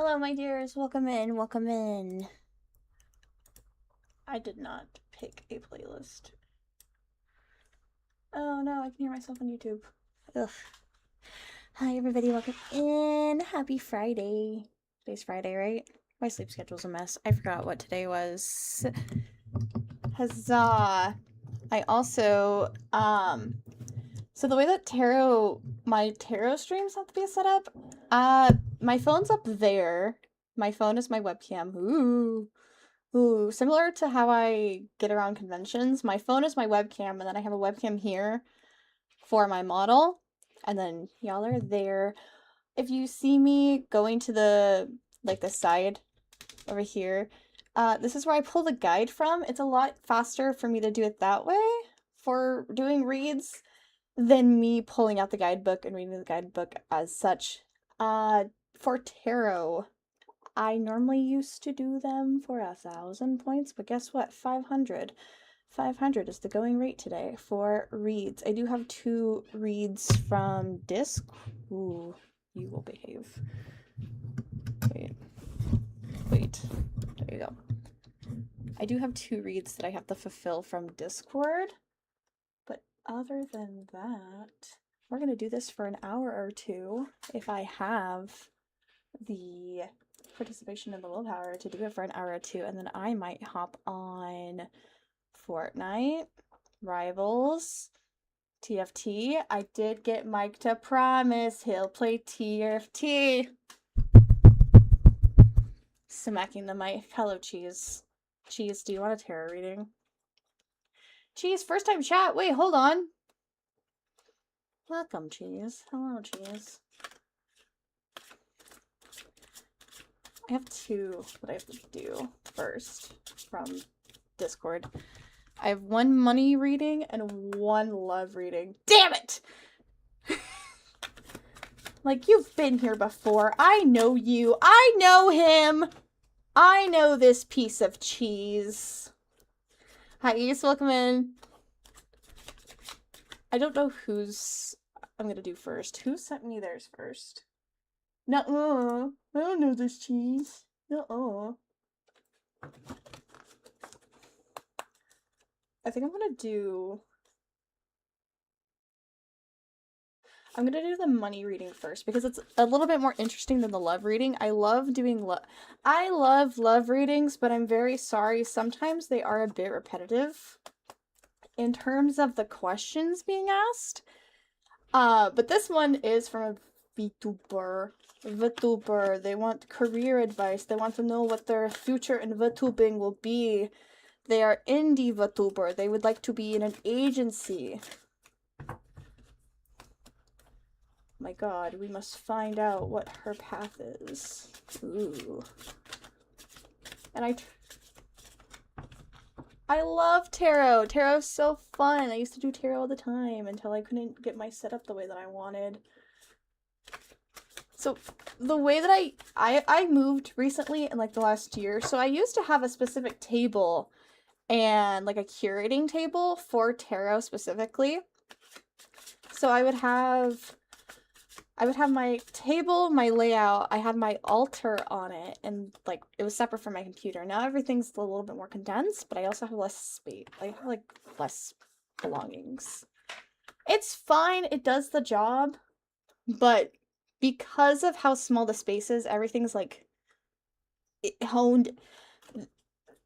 Hello, my dears. Welcome in. Welcome in. I did not pick a playlist. Oh no, I can hear myself on YouTube. Ugh. Hi, everybody. Welcome in. Happy Friday. Today's Friday, right? My sleep schedule's a mess. I forgot what today was. Huzzah. I also, so the way that my tarot streams have to be set up, my phone's up there. My phone is my webcam. Ooh, similar to how I get around conventions. My phone is my webcam, and then I have a webcam here for my model, and then y'all are there. If you see me going to the side over here, this is where I pull the guide from. It's a lot faster for me to do it that way for doing reads than me pulling out the guidebook and reading the guidebook as such. For tarot, I normally used to do them for 1,000 points, but guess what? 500. 500 is the going rate today for reads. I do have 2 reads from Disc. Ooh, you will behave. Wait. There you go. I do have 2 reads that I have to fulfill from Discord, but other than that, we're gonna do this for an hour or 2 if I have the participation and the willpower to do it for an hour or 2, and then I might hop on Fortnite, Rivals, TFT. I did get Mike to promise he'll play TFT. Smacking the mic. Hello, Cheese. Cheese, do you want a tarot reading? Cheese, first time chat. Wait, hold on. Welcome, Cheese. Hello, Cheese. I have 2 that I have to do first from Discord. I have 1 money reading and 1 love reading. Damn it! Like, you've been here before. I know you. I know him. I know this piece of cheese. Hi, East. Welcome in. I don't know who's I'm gonna do first. Who sent me theirs first? No, I don't know this cheese. No. I think I'm gonna do the money reading first because it's a little bit more interesting than the love reading. I love doing love readings, but I'm very sorry. Sometimes they are a bit repetitive in terms of the questions being asked. But this one is from a VTuber. They want career advice. They want to know what their future in VTubing will be. They are indie VTuber. They would like to be in an agency. My god, we must find out what her path is. Ooh. And I love tarot. Tarot's so fun. I used to do tarot all the time until I couldn't get my setup the way that I wanted. So the way that I moved recently in like the last year, so I used to have a specific table and like a curating table for tarot specifically. So I would have my table, my layout, I had my altar on it, and like it was separate from my computer. Now everything's a little bit more condensed, but I also have less space. I have like less belongings. It's fine, it does the job, but because of how small the space is, everything's like honed.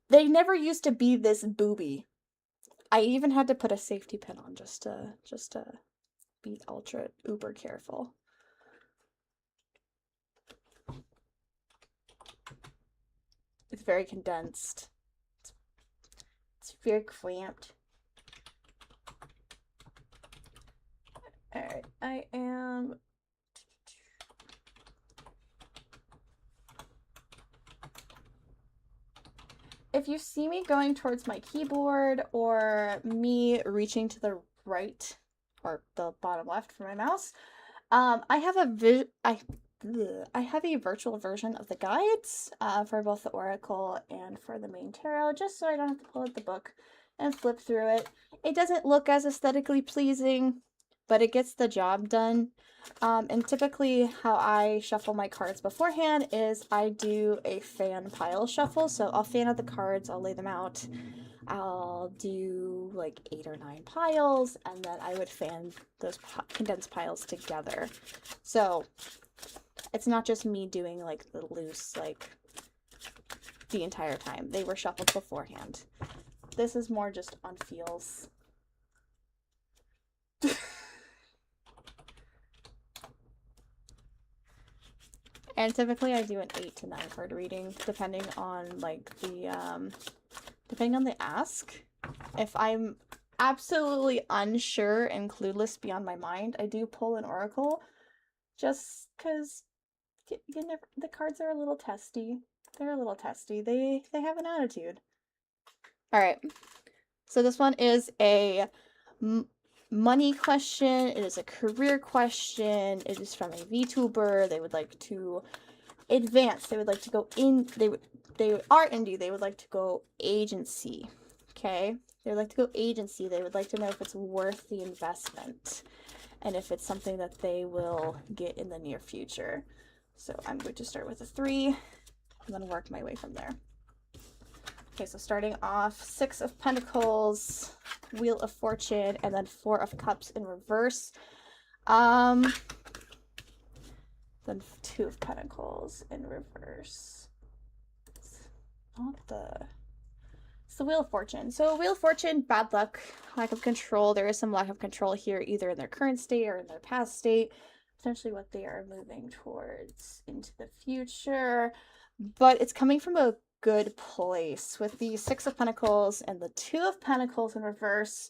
They never used to be this booby. I even had to put a safety pin on just to be ultra uber careful. It's very condensed. It's very cramped. Alright, I am... If you see me going towards my keyboard or me reaching to the right or the bottom left for my mouse, I have a virtual version of the guides for both the Oracle and for the main tarot, just so I don't have to pull out the book and flip through it. It doesn't look as aesthetically pleasing, but it gets the job done. And typically how I shuffle my cards beforehand is I do a fan pile shuffle. So I'll fan out the cards, I'll lay them out. I'll do like 8 or 9 piles, and then I would fan those condensed piles together. So it's not just me doing like the loose, like the entire time. They were shuffled beforehand. This is more just on feels. And typically I do an 8 to 9 card reading, depending on like the depending on the ask. If I'm absolutely unsure and clueless beyond my mind, I do pull an oracle, just because the cards are a little testy. They're a little testy. They have an attitude. All right. So this one is a money question. It is a career question. It is from a VTuber. They would like to advance. They would like to go in. They are indie. They would like to go agency. Okay. They would like to go agency. They would like to know if it's worth the investment and if it's something that they will get in the near future. So I'm going to start with a 3 and then work my way from there. Okay, so starting off, 6 of Pentacles, Wheel of Fortune, and then 4 of Cups in reverse. Then 2 of Pentacles in reverse. It's the Wheel of Fortune. So Wheel of Fortune, bad luck, lack of control. There is some lack of control here, either in their current state or in their past state. Potentially what they are moving towards into the future. But it's coming from a good place. With the 6 of Pentacles and the 2 of Pentacles in reverse,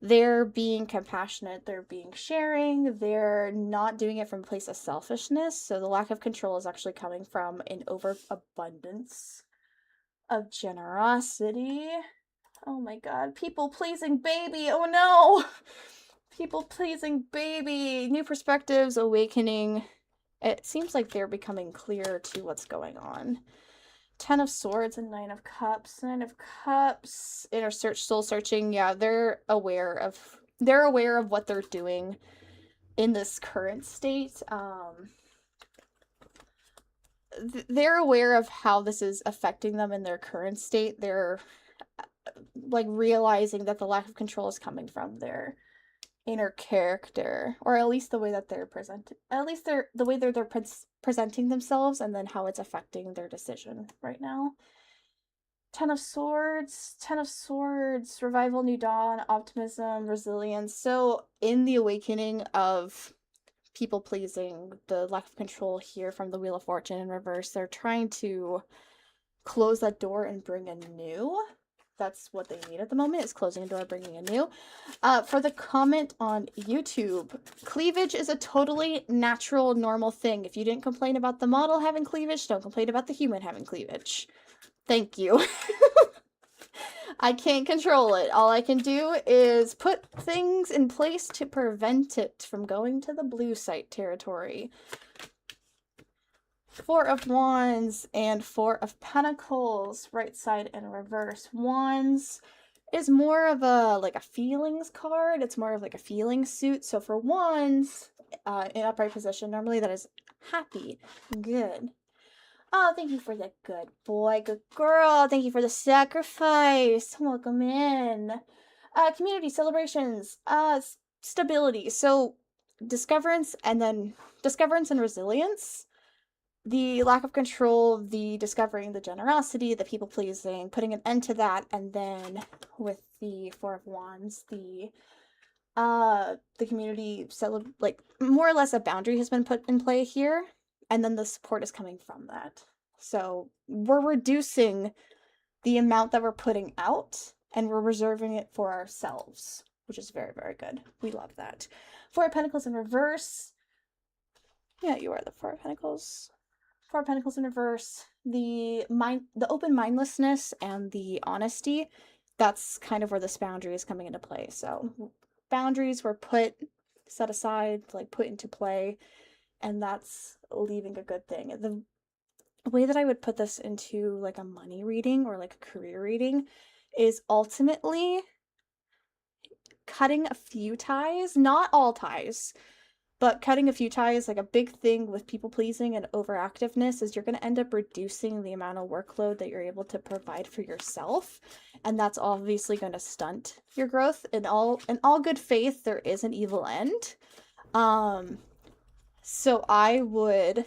they're being compassionate, they're being sharing, they're not doing it from a place of selfishness. So the lack of control is actually coming from an overabundance of generosity. Oh my god, people pleasing baby. Oh no, people pleasing baby. New perspectives, awakening. It seems like they're becoming clear to what's going on. 10 of Swords and 9 of Cups. 9 of Cups, inner search, soul searching. Yeah, they're aware of what they're doing in this current state. They're aware of how this is affecting them in their current state. They're like realizing that the lack of control is coming from their inner character, or at least the way that they're presented, at least the way they're presenting themselves, and then how it's affecting their decision right now. 10 of Swords, 10 of Swords, revival, new dawn, optimism, resilience. So in the awakening of people pleasing, the lack of control here from the Wheel of Fortune in reverse, they're trying to close that door and bring a new. That's what they need at the moment, is closing a door, bringing a new. For the comment on YouTube, cleavage is a totally natural, normal thing. If you didn't complain about the model having cleavage, don't complain about the human having cleavage. Thank you. I can't control it. All I can do is put things in place to prevent it from going to the blue site territory. 4 of Wands and 4 of Pentacles, right side and reverse. Wands is more of a like a feelings card. It's more of like a feeling suit. So for Wands, in upright position, normally that is happy, good. Oh, thank you for the good boy, good girl. Thank you for the sacrifice. Welcome in. Community celebrations, stability. So discoverance and resilience. The lack of control, the discovering, the generosity, the people pleasing, putting an end to that, and then with the 4 of Wands, the community like more or less a boundary has been put in play here, and then the support is coming from that. So we're reducing the amount that we're putting out, and we're reserving it for ourselves, which is very, very good. We love that. 4 of Pentacles in reverse. Yeah, you are the 4 of Pentacles. 4 of Pentacles in reverse. The open mindlessness and the honesty, that's kind of where this boundary is coming into play. So boundaries were set aside, like put into play, and that's leaving a good thing. The way that I would put this into like a money reading or like a career reading is ultimately cutting a few ties, not all ties, but cutting a few ties. Like a big thing with people pleasing and overactiveness is you're going to end up reducing the amount of workload that you're able to provide for yourself. And that's obviously going to stunt your growth. In all good faith, there is an evil end. So I would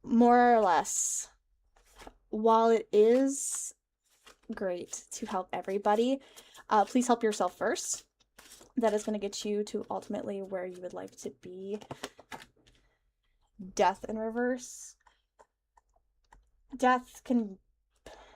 more or less, while it is great to help everybody, please help yourself first. That is going to get you to ultimately where you would like to be. Death in reverse. Death can...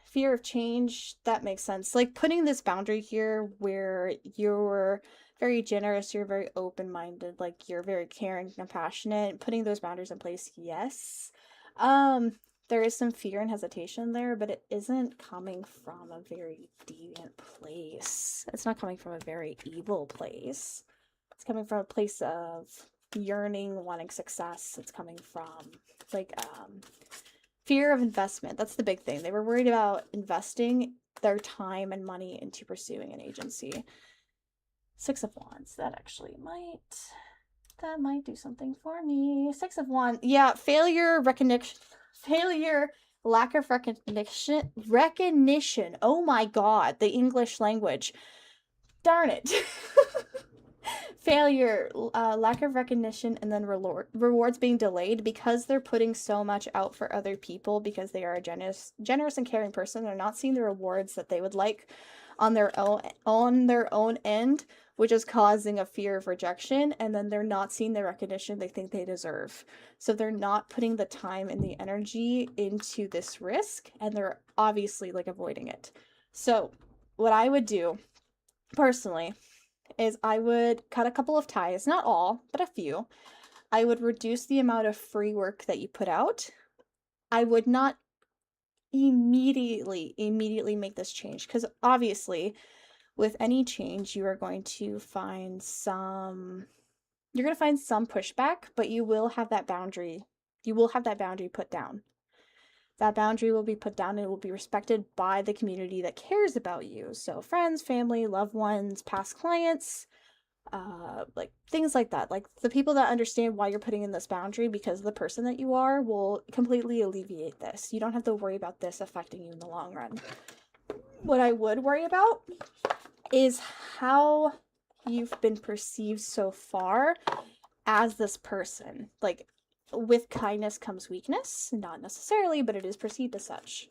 Fear of change, that makes sense. Like putting this boundary here where you're very generous, you're very open-minded, like you're very caring and compassionate, putting those boundaries in place, yes. There is some fear and hesitation there, but it isn't coming from a very deviant place. It's not coming from a very evil place. It's coming from a place of yearning, wanting success. It's coming from like fear of investment. That's the big thing. They were worried about investing their time and money into pursuing an agency. Six of Wands. That actually might do something for me. Six of Wands. Yeah, failure, recognition. Failure, lack of recognition. Oh my god, the English language. Darn it. Failure, lack of recognition, and then rewards being delayed because they're putting so much out for other people because they are a generous and caring person. They're not seeing the rewards that they would like on their own end, which is causing a fear of rejection, and then they're not seeing the recognition they think they deserve. So they're not putting the time and the energy into this risk, and they're obviously like avoiding it. So what I would do personally is I would cut a couple of ties, not all, but a few. I would reduce the amount of free work that you put out. I would not immediately make this change, because obviously with any change you are going to find some pushback, but you will have that boundary put down. That boundary will be put down and it will be respected by the community that cares about you. So friends, family, loved ones, past clients, like things like that. Like the people that understand why you're putting in this boundary because of the person that you are will completely alleviate this. You don't have to worry about this affecting you in the long run. What I would worry about is how you've been perceived so far as this person. Like, with kindness comes weakness. Not necessarily, but it is perceived as such.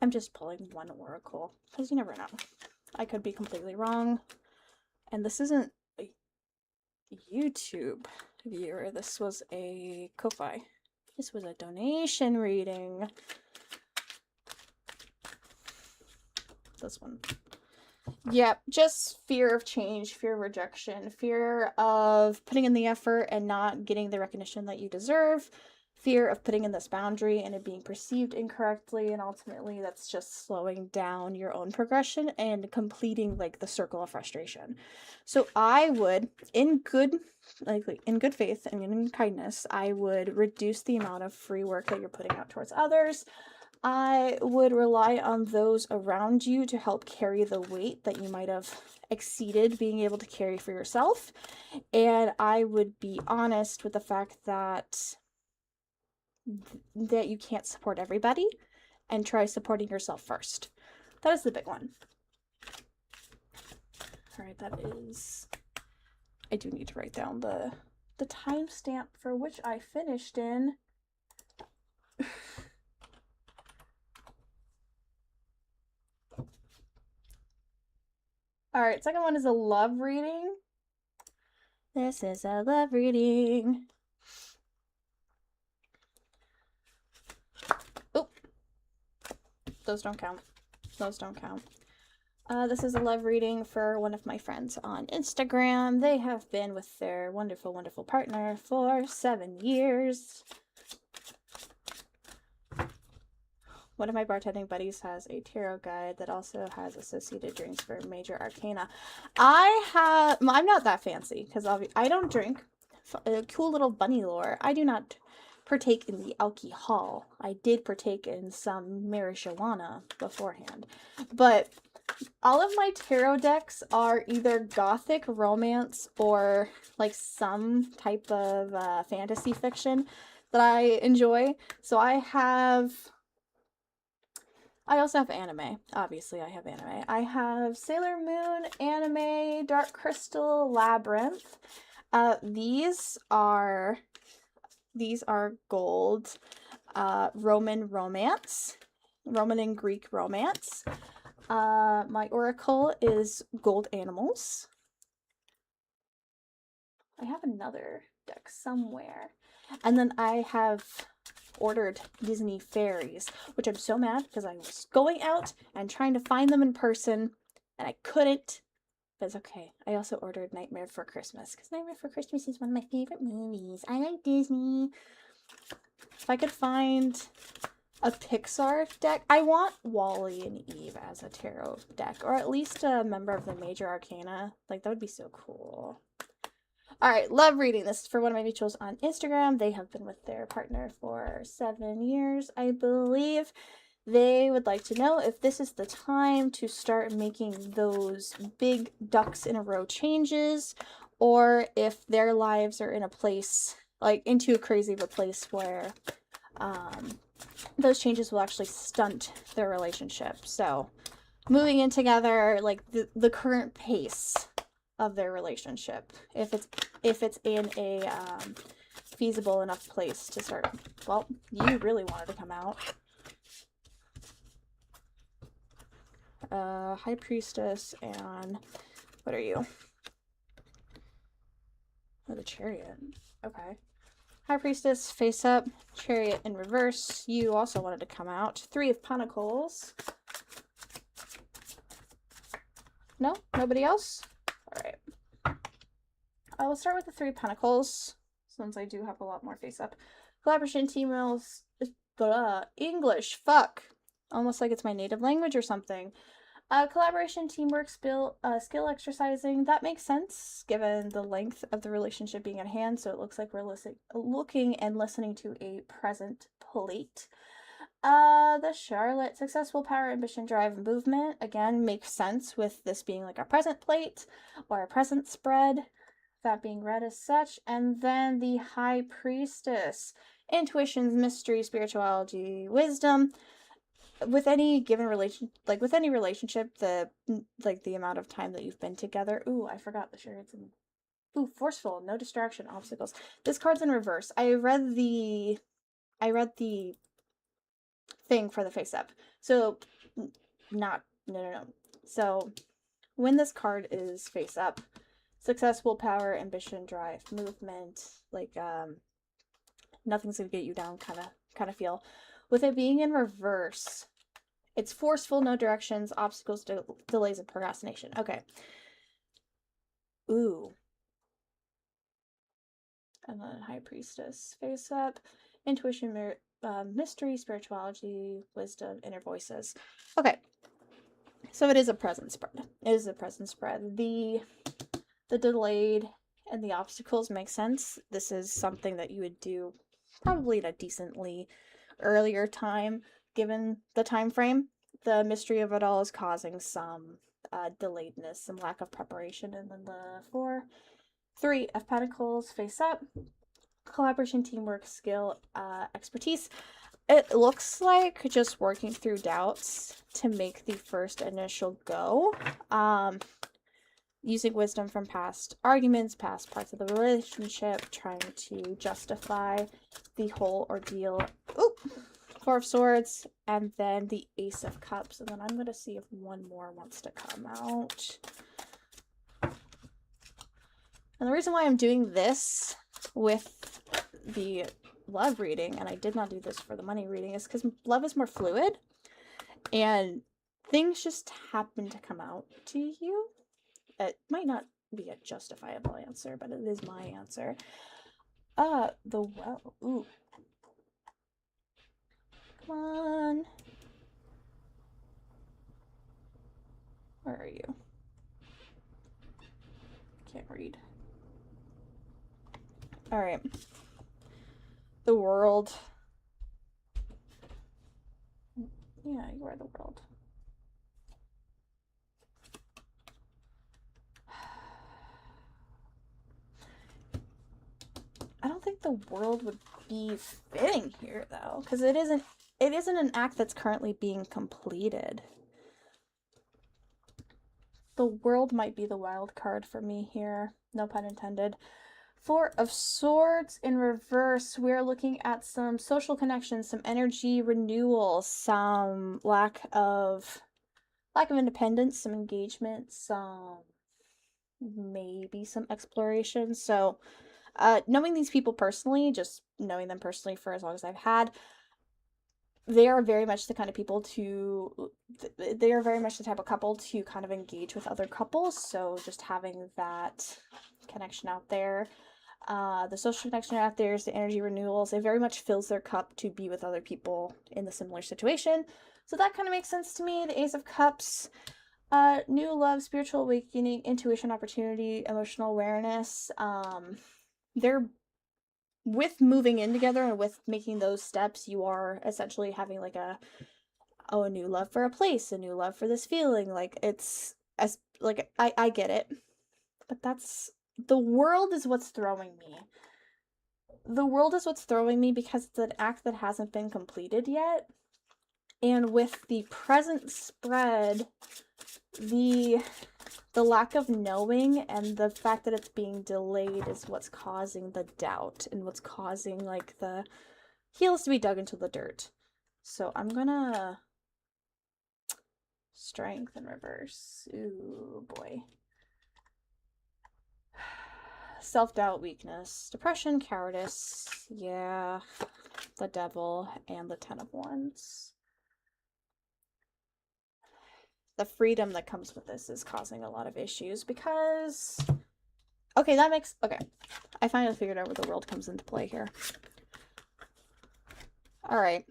I'm just pulling one oracle, because you never know. I could be completely wrong. And this isn't a YouTube viewer. This was a Ko-Fi. This was a donation reading. This one. Yeah, just fear of change, fear of rejection, fear of putting in the effort and not getting the recognition that you deserve, fear of putting in this boundary and it being perceived incorrectly, and ultimately that's just slowing down your own progression and completing like the circle of frustration. So I would, in good faith and in kindness, I would reduce the amount of free work that you're putting out towards others. I would rely on those around you to help carry the weight that you might have exceeded being able to carry for yourself. And I would be honest with the fact that you can't support everybody, and try supporting yourself first. That is the big one. All right, that is... I do need to write down the timestamp for which I finished in. All right, second one is a love reading. This is a love reading. Oh, those don't count. Those don't count. This is a love reading for one of my friends on Instagram. They have been with their wonderful, wonderful partner for 7 years. One of my bartending buddies has a tarot guide that also has associated drinks for major arcana. I'm not that fancy because I don't drink. Cool little bunny lore. I do not partake in the alcohol. I did partake in some marijuana beforehand. But all of my tarot decks are either gothic romance or like some type of fantasy fiction that I enjoy. So I also have anime. Obviously, I have anime. I have Sailor Moon, anime, Dark Crystal, Labyrinth. These are gold. Roman romance, Roman and Greek romance. My oracle is gold animals. I have another deck somewhere. And then I have ordered Disney fairies, which I'm so mad because I was going out and trying to find them in person and I couldn't. But it's okay. I also ordered Nightmare Before Christmas because Nightmare Before Christmas is one of my favorite movies. I like Disney. If I could find a Pixar deck, I want Wally and Eve as a tarot deck, or at least a member of the Major Arcana. Like, that would be so cool. Alright, love reading. This is for one of my mutuals on Instagram. They have been with their partner for 7 years, I believe. They would like to know if this is the time to start making those big ducks in a row changes, or if their lives are in a place, like, into a crazy of a place where those changes will actually stunt their relationship. So, moving in together, like, the current pace of their relationship, if it's in a feasible enough place to start. Well, you really wanted to come out. High Priestess and what are you? Oh, the Chariot. Okay. High Priestess face up, Chariot in reverse. You also wanted to come out. 3 of Pentacles. No? Nobody else? Alright. I will start with the 3 of Pentacles, since I do have a lot more face up. Collaboration, teammates, English, fuck. Almost like it's my native language or something. Collaboration, teamwork, skill exercising. That makes sense, given the length of the relationship being at hand, so it looks like we're looking and listening to a present plate. The Charlotte, successful power, ambition, drive, and movement. Again, makes sense with this being like a present plate or a present spread. That being read as such. And then the High Priestess. Intuitions, mystery, spirituality, wisdom. With any given with any relationship, the amount of time that you've been together. Ooh, I forgot the Chariot's in. Ooh, forceful, no distraction, obstacles. This card's in reverse. I read the thing for the face up. So, no. So, when this card is face up, successful, power, ambition, drive, movement, like, nothing's gonna get you down kind of feel. With it being in reverse, it's forceful, no directions, obstacles, delays, and procrastination. Okay. Ooh. And then High Priestess face up, intuition, mystery, spirituality, wisdom, inner voices. Okay. So it is a present spread. It is a present spread. The delayed and the obstacles make sense. This is something that you would do probably at a decently earlier time, given the time frame. The mystery of it all is causing some delayedness, some lack of preparation. And then the 3 of Pentacles face up, collaboration, teamwork, skill, expertise. It looks like just working through doubts to make the first initial go. Using wisdom from past arguments, past parts of the relationship, trying to justify the whole ordeal. Oop! 4 of Swords, and then the Ace of Cups. And then I'm going to see if one more wants to come out. And the reason why I'm doing this with the love reading, and I did not do this for the money reading, is because love is more fluid, and things just happen to come out to you. It might not be a justifiable answer, but it is my answer. The well. Ooh. Come on. Where are you? Can't read. Alright. The world. Yeah, you are the world. the world would be fitting here, though, because it isn't an act that's currently being completed. The world might be the wild card for me here. No pun intended. Four of Swords in reverse. We're looking at some social connections, some energy renewal, some lack of independence, some engagement, some maybe some exploration. So knowing these people personally, just knowing them personally for as long as I've had, they are very much the kind of people they are very much the type of couple to kind of engage with other couples. So just having that connection out there, the social connection out there, is the energy renewals. It very much fills their cup to be with other people in the similar situation. So that kind of makes sense to me. The Ace of Cups, new love, spiritual awakening, intuition, opportunity, emotional awareness. They're with moving in together and with making those steps, you are essentially having like a new love for a place, a new love for this feeling. Like it's as like I get it, but that's the world is what's throwing me. The world is what's throwing me because it's an act that hasn't been completed yet. And with the present spread, the lack of knowing and the fact that it's being delayed is what's causing the doubt and what's causing like the heels to be dug into the dirt. So I'm gonna Strength in reverse. Ooh boy. Self-doubt, weakness, depression, cowardice, yeah, the devil, and the 10 of Wands. The freedom that comes with this is causing a lot of issues because... Okay, I finally figured out where the world comes into play here. Alright.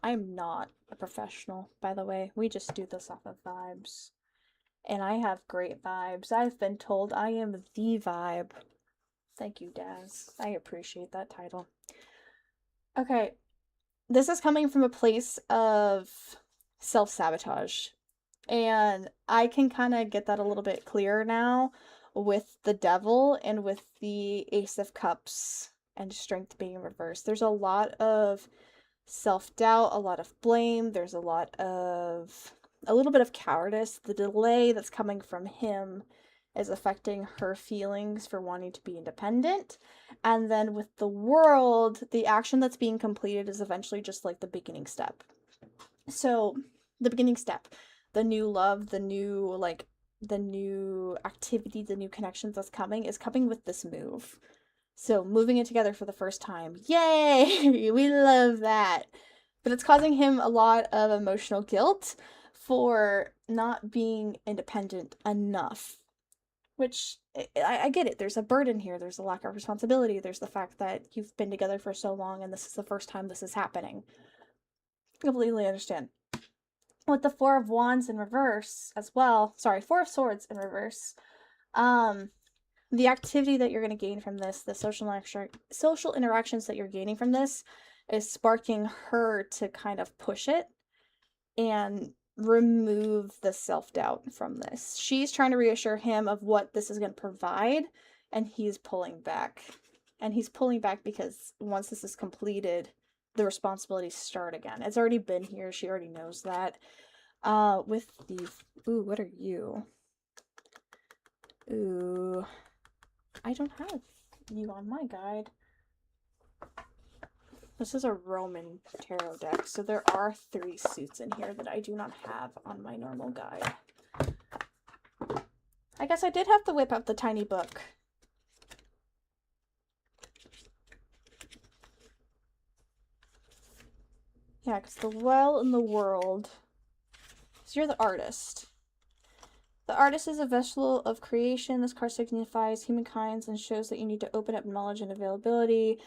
I'm not a professional, by the way. We just do this off of vibes. And I have great vibes. I've been told I am the vibe. Thank you, Daz. I appreciate that title. Okay. This is coming from a place of self-sabotage. And I can kind of get that a little bit clearer now with the devil and with the Ace of Cups and Strength being reversed. There's a lot of self-doubt, a lot of blame. There's a little bit of cowardice. The delay that's coming from him is affecting her feelings for wanting to be independent. And then with the world, the action that's being completed is eventually just like the beginning step. So the beginning step, the new love, the new activity, the new connections that's coming is coming with this move. So moving it together for the first time. Yay! We love that. But it's causing him a lot of emotional guilt for not being independent enough. Which, I get it. There's a burden here. There's a lack of responsibility. There's the fact that you've been together for so long and this is the first time this is happening. Completely understand. With the Four of Wands in reverse as well. Sorry, Four of Swords in reverse. The activity that you're going to gain from this, the social interactions that you're gaining from this is sparking her to kind of push it and remove the self-doubt from this. She's trying to reassure him of what this is going to provide, and he's pulling back. And he's pulling back because once this is completed, the responsibilities start again. It's already been here. She already knows that. With the... Ooh, what are you? Ooh... I don't have you on my guide. This is a Roman tarot deck, so there are 3 suits in here that I do not have on my normal guide. I guess I did have to whip out the tiny book. Yeah, because the well in the world. So you're the artist. The artist is a vessel of creation. This card signifies humankind and shows that you need to open up knowledge and availability.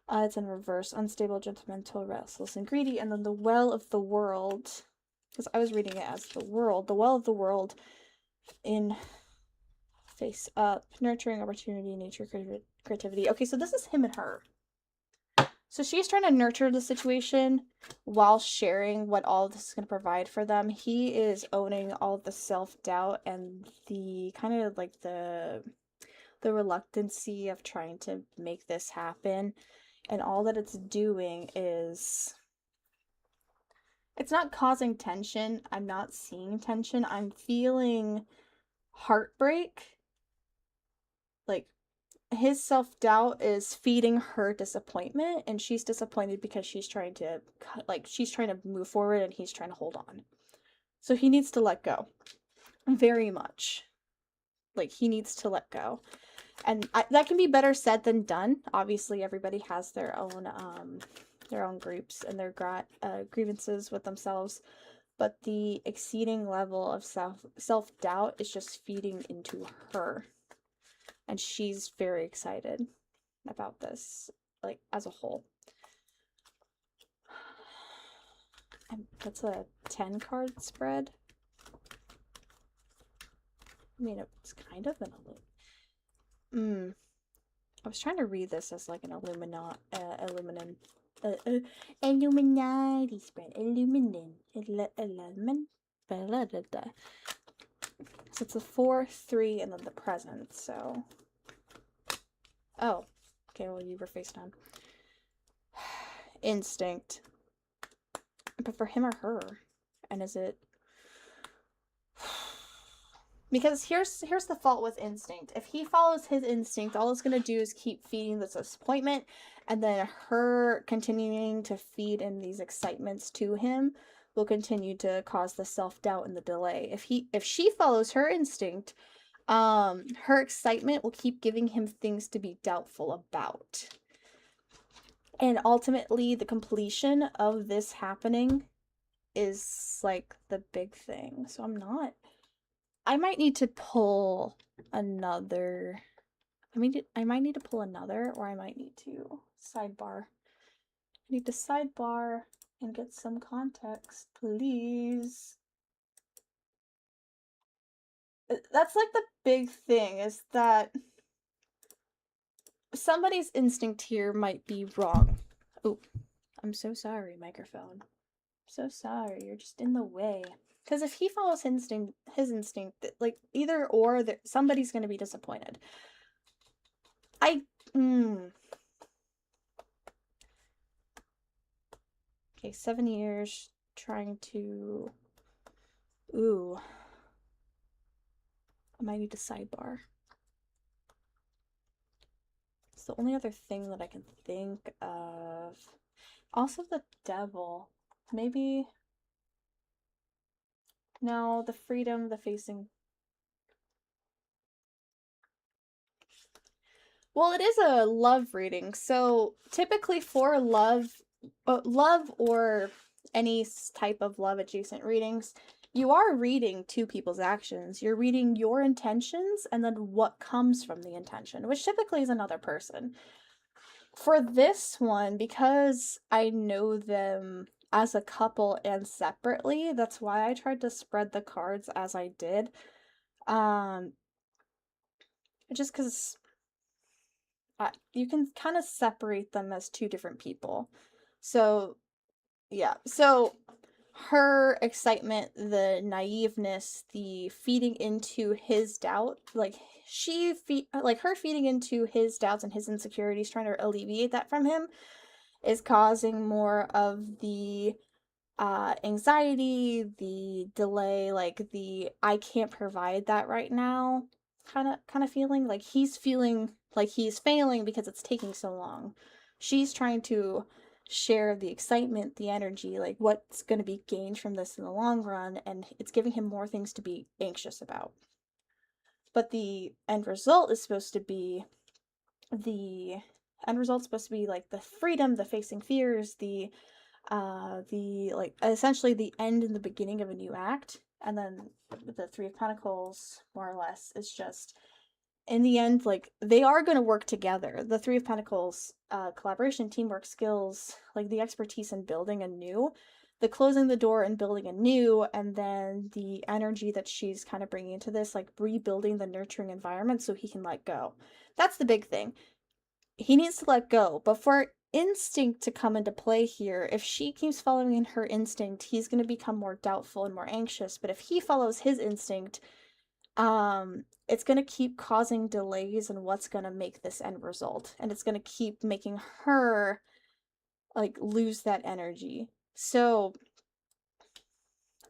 It's in reverse. Unstable, judgmental, restless, and greedy. And then the well of the world, because I was reading it as the world. The well of the world in face up. Nurturing, opportunity, nature, creativity. Okay, so this is him and her. So she's trying to nurture the situation while sharing what all of this is going to provide for them. He is owning all of the self-doubt and the kind of like the the reluctancy of trying to make this happen, and all that it's doing is it's not causing tension. I'm not seeing tension. I'm feeling heartbreak. Like, his self-doubt is feeding her disappointment, and she's disappointed because she's trying to move forward and he's trying to hold on. So he needs to let go. Very much. Like, he needs to let go. And that can be better said than done. Obviously, everybody has their own groups and their grievances with themselves. But the exceeding level of self-doubt is just feeding into her. And she's very excited about this, like, as a whole. And that's a 10 card spread. I mean, it's kind of an I was trying to read this as like an Illuminati spread. So it's a 4, 3, and then the present. So, oh, okay. Well, you were face down. Instinct, but for him or her, and is it? Because here's the fault with instinct. If he follows his instinct, all it's going to do is keep feeding this disappointment, and then her continuing to feed in these excitements to him will continue to cause the self-doubt and the delay. If she follows her instinct, her excitement will keep giving him things to be doubtful about. And ultimately, the completion of this happening is like the big thing. So I might need to pull another. I might need to pull another, or I might need to sidebar. I need to sidebar and get some context, please. That's like the big thing, is that somebody's instinct here might be wrong. Oh, I'm so sorry, microphone. I'm so sorry, you're just in the way. Because if he follows his instinct, like, either or, somebody's going to be disappointed. Okay, 7 years trying to... Ooh. I might need to sidebar. It's the only other thing that I can think of. Also the devil. Maybe... No, the freedom, the facing... Well, it is a love reading, so typically for love or any type of love adjacent readings, you are reading two people's actions. You're reading your intentions and then what comes from the intention, which typically is another person. For this one, because I know them as a couple and separately, that's why I tried to spread the cards as I did. Just because you can kind of separate them as two different people. So, yeah. So, her excitement, the naiveness, the feeding into his doubt, like her feeding into his doubts and his insecurities, trying to alleviate that from him, is causing more of the anxiety, the delay, like the I can't provide that right now kind of feeling. Like he's feeling like he's failing because it's taking so long. She's trying to share the excitement, the energy, like what's going to be gained from this in the long run, and it's giving him more things to be anxious about. But the end result is supposed to be like the freedom, the facing fears, the like essentially the end and the beginning of a new act. And then the Three of Pentacles, more or less, is just in the end, like, they are going to work together. The Three of Pentacles, collaboration, teamwork, skills, like the expertise in building anew, the closing the door and building anew, and then the energy that she's kind of bringing into this, like rebuilding the nurturing environment so he can let go. That's the big thing. He needs to let go. But for instinct to come into play here, if she keeps following in her instinct, he's going to become more doubtful and more anxious. But if he follows his instinct, It's going to keep causing delays in what's going to make this end result. And it's going to keep making her like lose that energy. So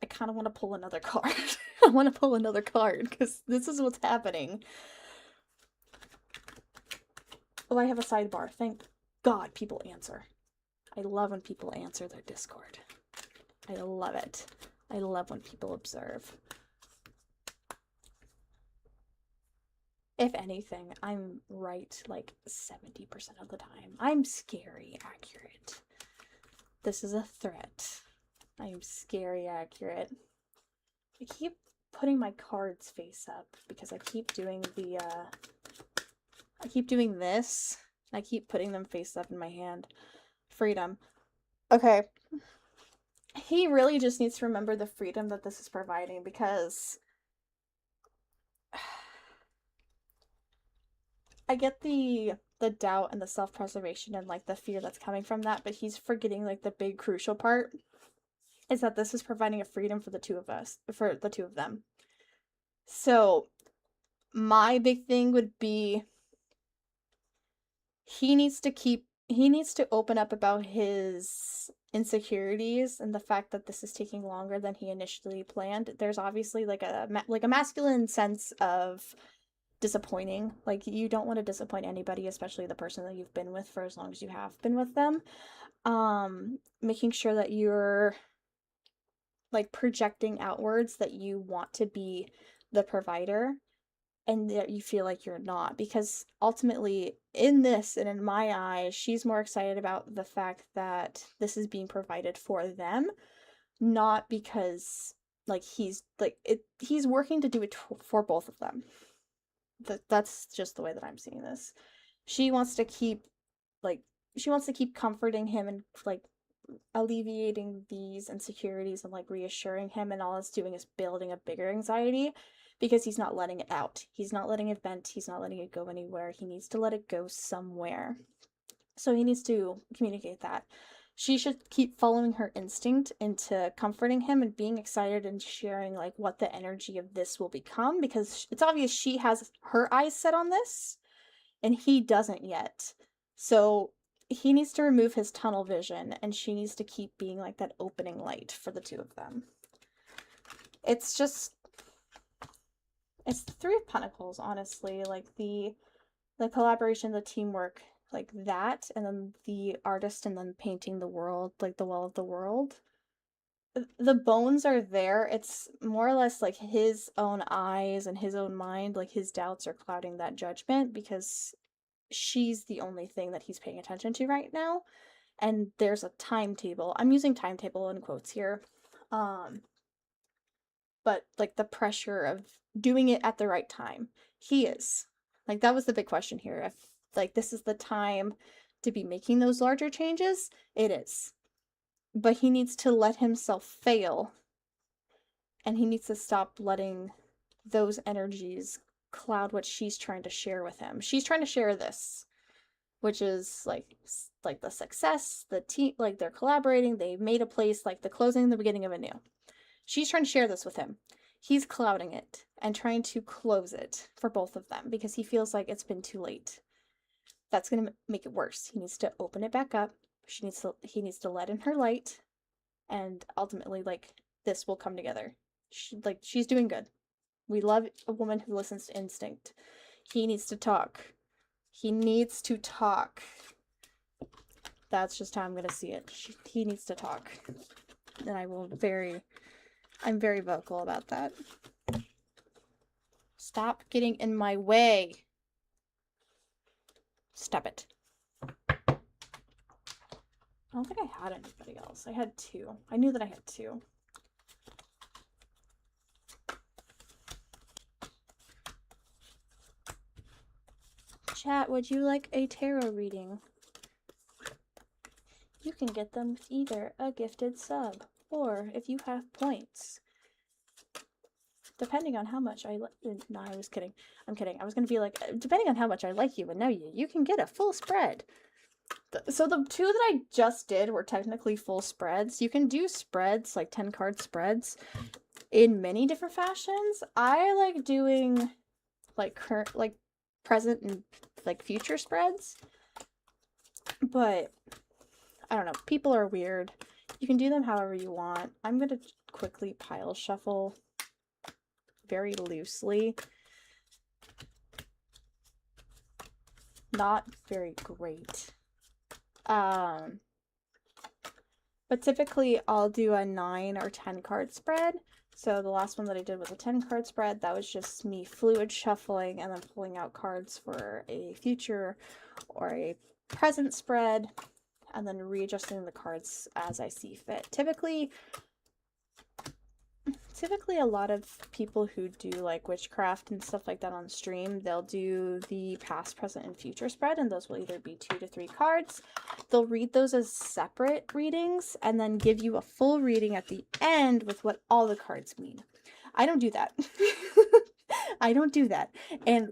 I kind of want to pull another card. I want to pull another card because this is what's happening. Oh, I have a sidebar. Thank God people answer. I love when people answer their Discord. I love it. I love when people observe. If anything, I'm right like 70% of the time. I'm scary accurate. This is a threat. I am scary accurate. I keep putting my cards face up because I keep doing the, I keep doing this. I keep putting them face up in my hand. Freedom. Okay. He really just needs to remember the freedom that this is providing because I get the doubt and the self-preservation and like the fear that's coming from that, but he's forgetting like the big crucial part is that this is providing a freedom for the two of us, for the two of them. So my big thing would be he needs to open up about his insecurities and the fact that this is taking longer than he initially planned. There's obviously like a masculine sense of disappointing. Like you don't want to disappoint anybody, especially the person that you've been with for as long as you have been with them. Making sure that you're like projecting outwards that you want to be the provider and that you feel like you're not, because ultimately in this and in my eyes she's more excited about the fact that this is being provided for them, not because like he's working to do it for both of them. That's just the way that I'm seeing this. She wants to keep comforting him and like alleviating these insecurities and like reassuring him, and all it's doing is building a bigger anxiety because he's not letting it out. He's not letting it vent. He's not letting it go anywhere. He needs to let it go somewhere. So he needs to communicate that. She should keep following her instinct into comforting him and being excited and sharing like what the energy of this will become, because it's obvious she has her eyes set on this and he doesn't yet. So he needs to remove his tunnel vision and she needs to keep being like that opening light for the two of them. It's the Three of Pentacles, honestly, like the collaboration, the teamwork, like that, and then the artist and then painting the world, like the well of the world. The bones are there. It's more or less like his own eyes and his own mind, like his doubts are clouding that judgment because she's the only thing that he's paying attention to right now. And there's a timetable. I'm using timetable in quotes here. But like the pressure of doing it at the right time. He is. Like that was the big question here. If like this is the time to be making those larger changes, it is. But he needs to let himself fail. And he needs to stop letting those energies cloud what she's trying to share with him. She's trying to share this, which is like the success, the team, like they're collaborating, they made a place, like the closing and the beginning of a new. She's trying to share this with him. He's clouding it and trying to close it for both of them because he feels like it's been too late. That's going to make it worse. He needs to open it back up. He needs to let in her light, and ultimately like this will come together. She's doing good. We love a woman who listens to instinct. He needs to talk. He needs to talk. That's just how I'm going to see it. He needs to talk. And I'm very vocal about that. Stop getting in my way. Stop it. I don't think I had anybody else. I had two. I knew that I had two. Chat, would you like a tarot reading? You can get them with either a gifted sub or if you have points. Depending on how much I like. No, I was kidding. I'm kidding. I was going to be like, depending on how much I like you, but no, you can get a full spread. So the two that I just did were technically full spreads. You can do spreads, like 10-card spreads, in many different fashions. I like doing like current, like present and like future spreads. But I don't know, people are weird. You can do them however you want. I'm gonna quickly pile shuffle very loosely. Not very great. But typically I'll do a 9 or 10 card spread. So the last one that I did was a 10 card spread. That was just me fluid shuffling and then pulling out cards for a future or a present spread, and then readjusting the cards as I see fit. Typically a lot of people who do like witchcraft and stuff like that on stream, they'll do the past, present, and future spread, and those will either be 2 to 3 cards. They'll read those as separate readings and then give you a full reading at the end with what all the cards mean. I don't do that. I don't do that. And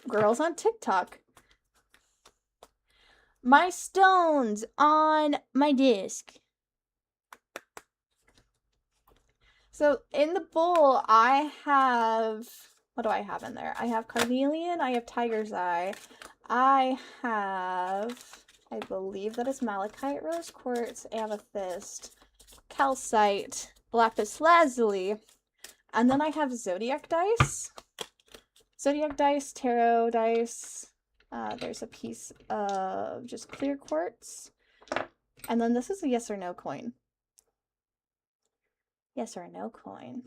girls on TikTok, my stones on my disc. So in the bowl, I have, what do I have in there? I have carnelian, I have tiger's eye, I have, I believe that is malachite, rose quartz, amethyst, calcite, lapis lazuli, and then I have zodiac dice. Zodiac dice, tarot dice, there's a piece of just clear quartz, and then this is a yes or no coin. Yes or no coin.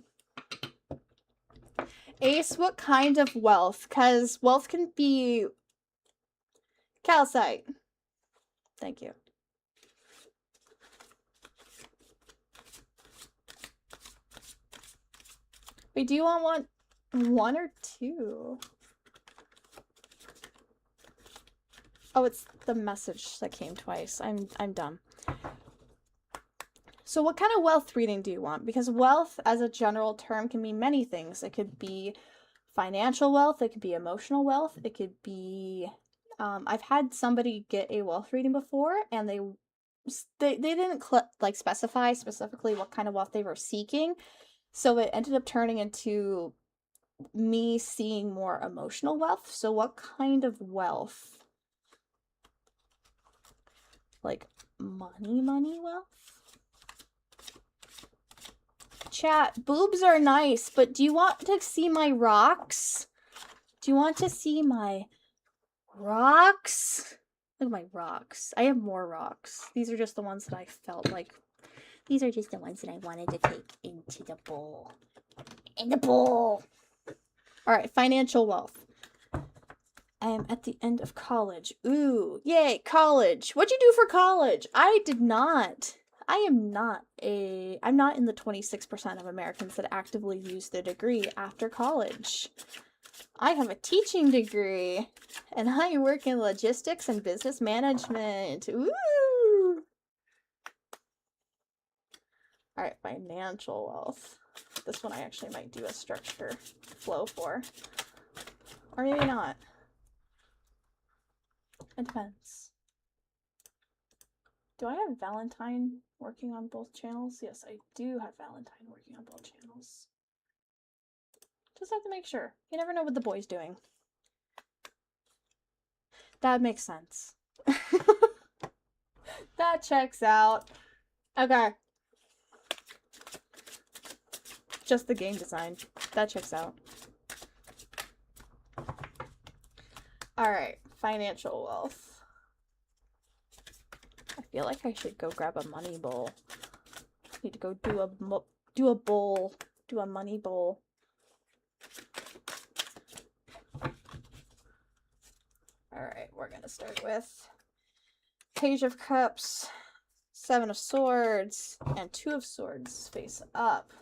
Ace, what kind of wealth? Because wealth can be calcite. Thank you. Wait, do you want one or two? Oh, it's the message that came twice. I'm dumb. So what kind of wealth reading do you want? Because wealth as a general term can mean many things. It could be financial wealth, it could be emotional wealth, it could be I've had somebody get a wealth reading before and they didn't like specify specifically what kind of wealth they were seeking. So it ended up turning into me seeing more emotional wealth. So what kind of wealth? Like money wealth? Chat, boobs are nice, but do you want to see my rocks? Do you want to see my rocks? Look at my rocks. I have more rocks. These are just the ones that I felt like. These are just the ones that I wanted to take into the bowl. In the bowl! Alright, financial wealth. I am at the end of college. Ooh, yay, college. What'd you do for college? I did not. I'm not in the 26% of Americans that actively use their degree after college. I have a teaching degree, and I work in logistics and business management. Ooh! Alright, financial wealth. This one I actually might do a structure flow for. Or maybe not. It depends. Do I have Valentine working on both channels? Yes, I do have Valentine working on both channels. Just have to make sure. You never know what the boy's doing. That makes sense. That checks out. Okay. Just the game design. That checks out. Alright, financial wealth. I feel like I should go grab a money bowl. I need to go do a bowl. Do a money bowl. Alright, we're gonna start with Page of Cups, 7 of Swords, and 2 of Swords face up.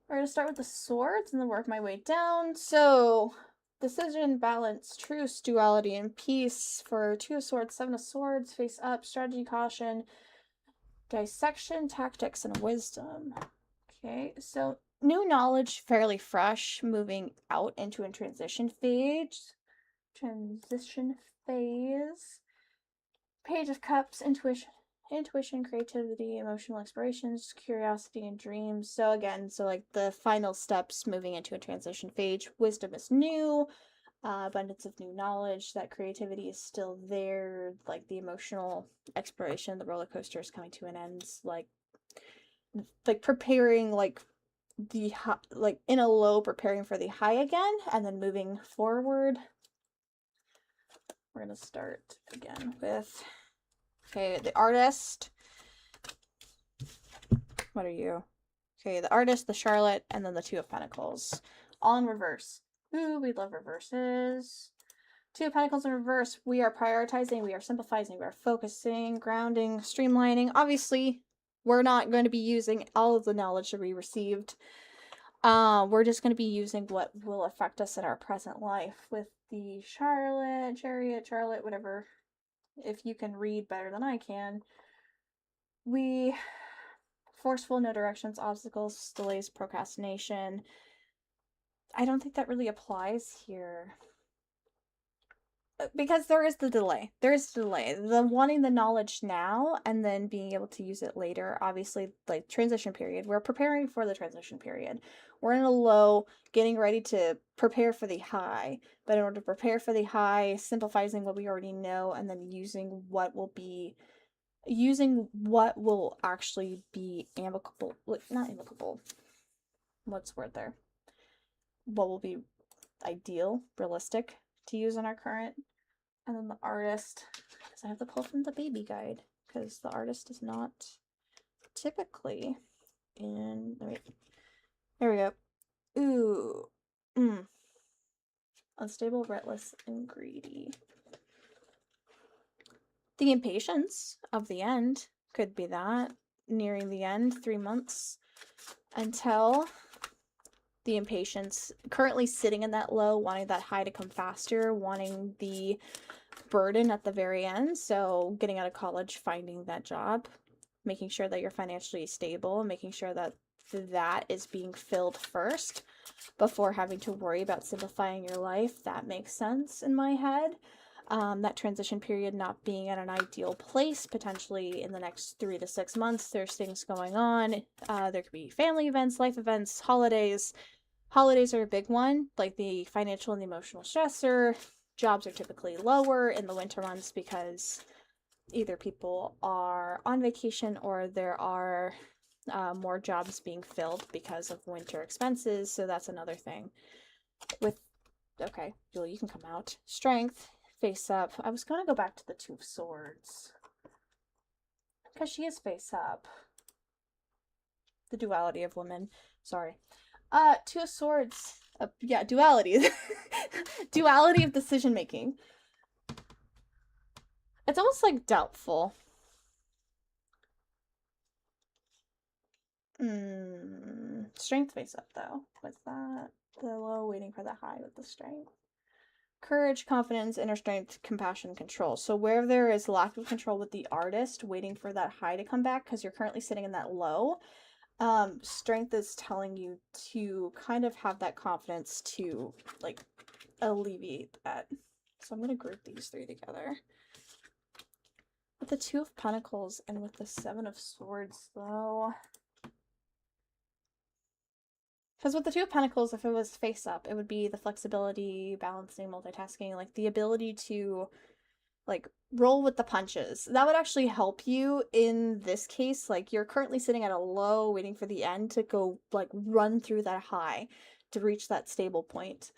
We're gonna start with the swords and then work my way down. So, decision, balance, truce, duality, and peace for 2 of Swords, 7 of Swords, face up, strategy, caution, dissection, tactics, and wisdom. Okay, so new knowledge, fairly fresh, moving out into a transition phase. Page of Cups, intuition, creativity, emotional explorations, curiosity, and dreams. So again, like the final steps moving into a transition phase. Wisdom is new, abundance of new knowledge. That creativity is still there. Like the emotional exploration, the roller coaster is coming to an end. Like preparing, like the high, like in a low, preparing for the high again, and then moving forward. We're gonna start again with, okay, the artist. What are you? Okay, the artist, the Charlotte, and then the Two of Pentacles. All in reverse. Ooh, we love reverses. Two of Pentacles in reverse. We are prioritizing, we are simplifying, we are focusing, grounding, streamlining. Obviously, we're not going to be using all of the knowledge that we received. We're just going to be using what will affect us in our present life with the Charlotte, Chariot, Charlotte, whatever. If you can read better than I can. We forceful, no directions, obstacles, delays, procrastination. I don't think that really applies here. Because there is the delay. There is the delay. The wanting the knowledge now and then being able to use it later. Obviously, like transition period. We're preparing for the transition period. We're in a low, getting ready to prepare for the high. But in order to prepare for the high, simplifying what we already know and then using what will actually be amicable. Not amicable. What's the word there? What will be ideal, realistic to use in our current. And then the artist, because I have to pull from the baby guide, because the artist is not typically in, wait, there we go. Ooh, unstable, reckless, and greedy. The impatience of the end could be that, nearing the end, 3 months until the impatience, currently sitting in that low, wanting that high to come faster, wanting the burden at the very end. So getting out of college, finding that job, making sure that you're financially stable, making sure that that is being filled first before having to worry about simplifying your life. That makes sense in my head. That transition period not being at an ideal place, potentially in the next 3 to 6 months. There's things going on. There could be family events, life events, holidays. Holidays are a big one, like the financial and the emotional stressor. Jobs are typically lower in the winter months because either people are on vacation or there are more jobs being filled because of winter expenses. So that's another thing. Okay, Julie, you can come out. Strength, face up. I was going to go back to the Two of Swords because she is face up. The duality of women. Sorry. Two of Swords. Yeah, duality. Duality of decision making. It's almost like doubtful. Strength face up though. What's that? The low, waiting for the high with the strength. Courage, confidence, inner strength, compassion, control. So where there is lack of control with the artist, waiting for that high to come back because you're currently sitting in that low, strength is telling you to kind of have that confidence to like alleviate that. So I'm going to group these three together. With the Two of Pentacles and with the Seven of Swords though, because with the Two of Pentacles, if it was face up, it would be the flexibility, balancing, multitasking, like the ability to like roll with the punches. That would actually help you in this case. Like you're currently sitting at a low, waiting for the end to go like run through that high to reach that stable point.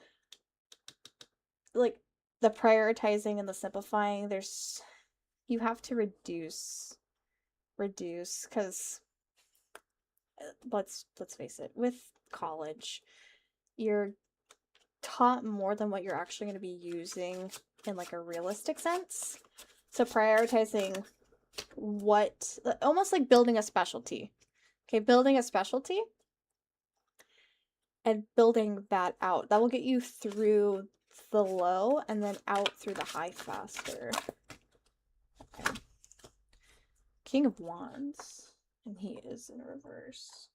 Like the prioritizing and the simplifying, you have to reduce because let's face it, with college, you're taught more than what you're actually going to be using in like a realistic sense. So prioritizing what, almost like building a specialty. Okay, building a specialty and building that out. That will get you through the low and then out through the high faster. Okay. King of Wands, and he is in reverse.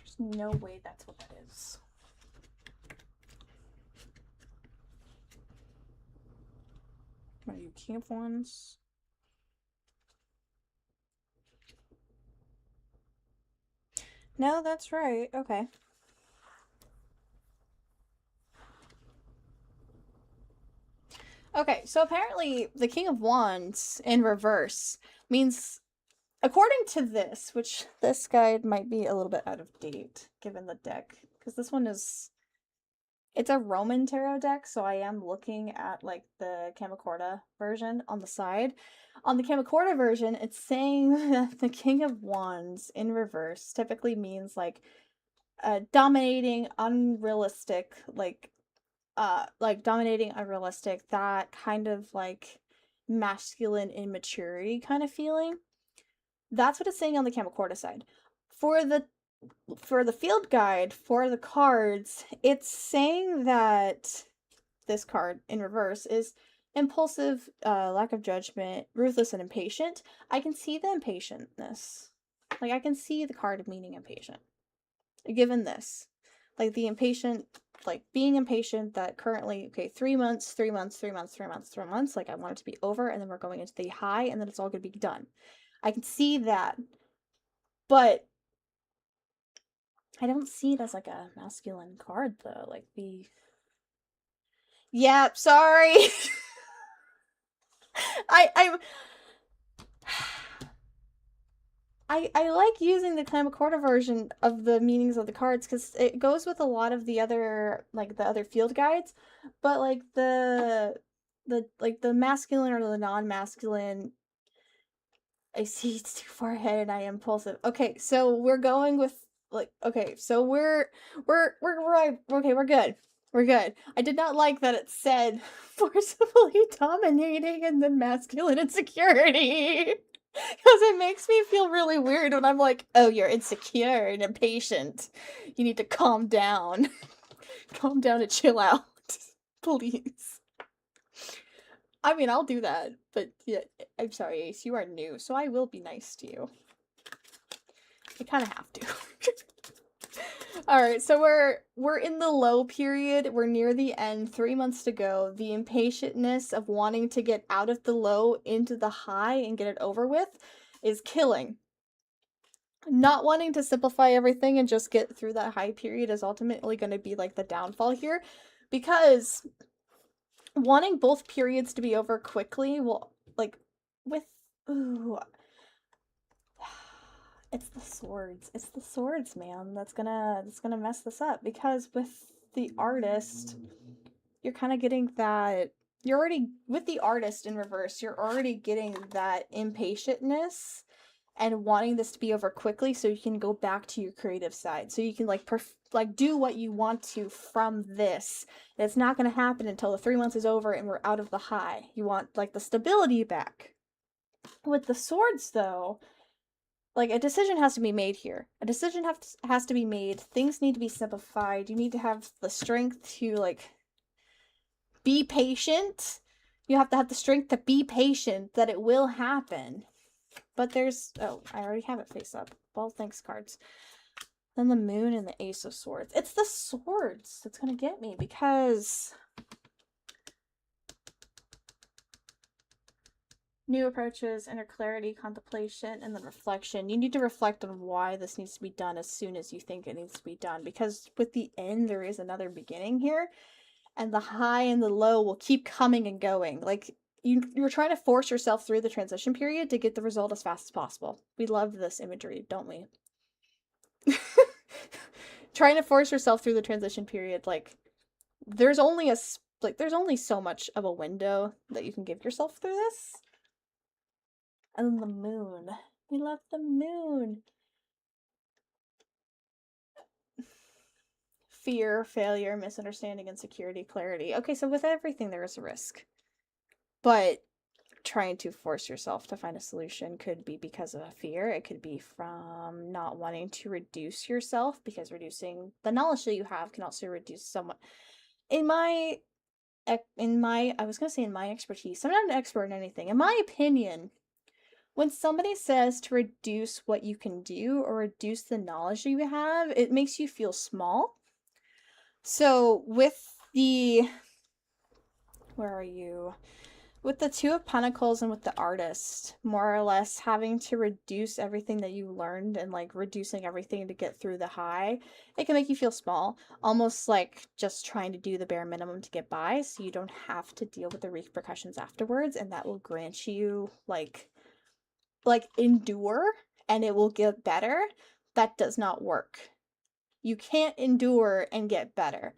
There's no way that's what that is. Are you King of Wands? No, that's right. Okay. Okay, so apparently the King of Wands in reverse means, according to this, which this guide might be a little bit out of date given the deck, because this one is, it's a Roman tarot deck, so I am looking at like the ʀᴇᴜᴘɪᴅ version on the side. On the ʀᴇᴜᴘɪ version, it's saying that the King of Wands in reverse typically means like dominating, unrealistic, like dominating, unrealistic, that kind of like masculine immaturity kind of feeling. That's what it's saying on the ʀᴇᴜᴘ side. For the field guide for the cards, it's saying that this card in reverse is impulsive, lack of judgment, ruthless, and impatient. I can see the impatientness. Like, I can see the card meaning impatient. Given this. Like, the impatient, like, being impatient that currently, okay, 3 months, 3 months, 3 months, 3 months, 3 months, like, I want it to be over, and then we're going into the high, and then it's all gonna be done. I can see that. But I don't see it as, like, a masculine card, though. Like, the... Yeah, sorry! I like using the ʀᴇᴜᴘ version of the meanings of the cards because it goes with a lot of the other, like, the other field guides, but, like, the masculine or the non-masculine, I see it's too far ahead and I am impulsive. Okay, so we're going with, like, okay, so we're right. Okay, we're good. We're good. I did not like that it said forcibly dominating and then masculine insecurity. Because it makes me feel really weird when I'm like, oh, you're insecure and impatient. You need to calm down. Calm down and chill out. Please. I mean, I'll do that, but yeah, I'm sorry, Ace, you are new, so I will be nice to you. I kind of have to. Alright, so we're in the low period. We're near the end. 3 months to go. The impatientness of wanting to get out of the low into the high and get it over with is killing. Not wanting to simplify everything and just get through that high period is ultimately going to be like the downfall here, because wanting both periods to be over quickly will, like, with... Ooh... It's the swords. It's the swords, man. That's gonna mess this up, because with the artist, you're kind of getting that. You're already, with the artist in reverse, you're already getting that impatientness and wanting this to be over quickly so you can go back to your creative side. So you can like do what you want to from this. And it's not gonna happen until the 3 months is over and we're out of the high. You want like the stability back. With the swords, though, like, a decision has to be made here. A decision has to be made. Things need to be simplified. You need to have the strength to, like, be patient. You have to have the strength to be patient that it will happen. But there's... Oh, I already have it face up. Well, thanks, cards. Then the moon and the ace of swords. It's the swords that's gonna get me, because... New approaches, inner clarity, contemplation, and then reflection. You need to reflect on why this needs to be done as soon as you think it needs to be done. Because with the end, there is another beginning here. And the high and the low will keep coming and going. Like, you're trying to force yourself through the transition period to get the result as fast as possible. We love this imagery, don't we? Trying to force yourself through the transition period, like, there's only so much of a window that you can give yourself through this. And then the moon. We love the moon. Fear, failure, misunderstanding, insecurity, clarity. Okay, so with everything there is a risk. But trying to force yourself to find a solution could be because of a fear. It could be from not wanting to reduce yourself, because reducing the knowledge that you have can also reduce somewhat. In my expertise, I'm not an expert in anything. In my opinion, When somebody says to reduce what you can do or reduce the knowledge you have, it makes you feel small. So with the, where are you? With the Two of Pentacles and with the Artist, more or less having to reduce everything that you learned and like reducing everything to get through the high, it can make you feel small, almost like just trying to do the bare minimum to get by so you don't have to deal with the repercussions afterwards, and that will grant you like endure and it will get better. That does not work. You can't endure and get better.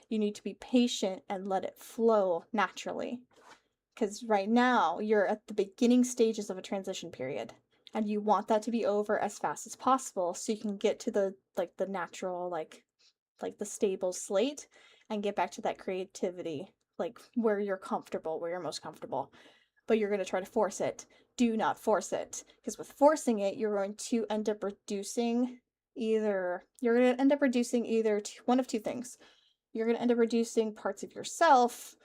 You need to be patient and let it flow naturally. Because right now you're at the beginning stages of a transition period and you want that to be over as fast as possible so you can get to the natural like the stable slate and get back to that creativity, like where you're comfortable, where you're most comfortable. But you're going to try to force it. Do not force it, because with forcing it you're going to end up reducing one of two things. You're going to end up reducing parts of yourself,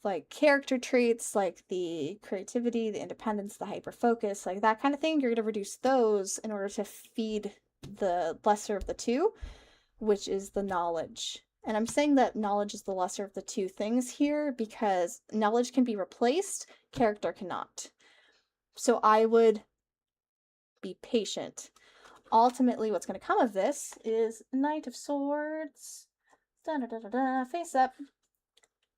like character traits, like the creativity, the independence, the hyper focus, like that kind of thing. You're going to reduce those in order to feed the lesser of the two, which is the knowledge. And I'm saying that knowledge is the lesser of the two things here because knowledge can be replaced, character cannot. So I would be patient. Ultimately, what's going to come of this is Knight of Swords, face up.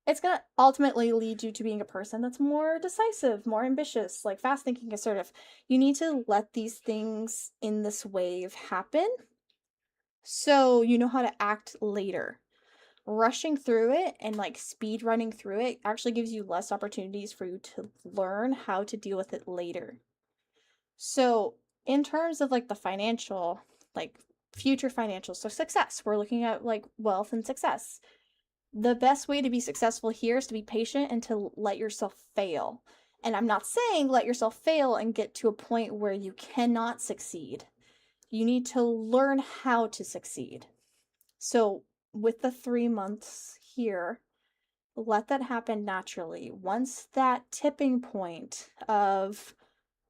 It's going to ultimately lead you to being a person that's more decisive, more ambitious, like fast thinking, assertive. You need to let these things in this wave happen so you know how to act later. Rushing through it and like speed running through it actually gives you less opportunities for you to learn how to deal with it later. So in terms of like the financial, like future financial, so success, we're looking at like wealth and success. The best way to be successful here is to be patient and to let yourself fail. And I'm not saying let yourself fail and get to a point where you cannot succeed. You need to learn how to succeed. So with the 3 months here, let that happen naturally. Once that tipping point of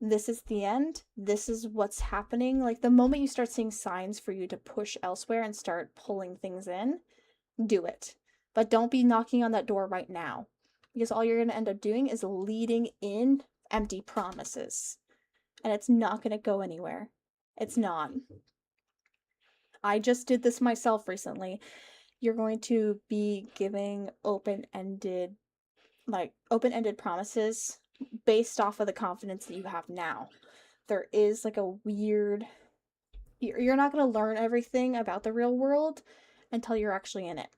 this is the end, this is what's happening, like the moment you start seeing signs for you to push elsewhere and start pulling things in, do it. But don't be knocking on that door right now, because all you're going to end up doing is leading in empty promises. And it's not going to go anywhere. It's not. I just did this myself recently. You're going to be giving open-ended promises based off of the confidence that you have now. There is like a weird, you're not going to learn everything about the real world until you're actually in it.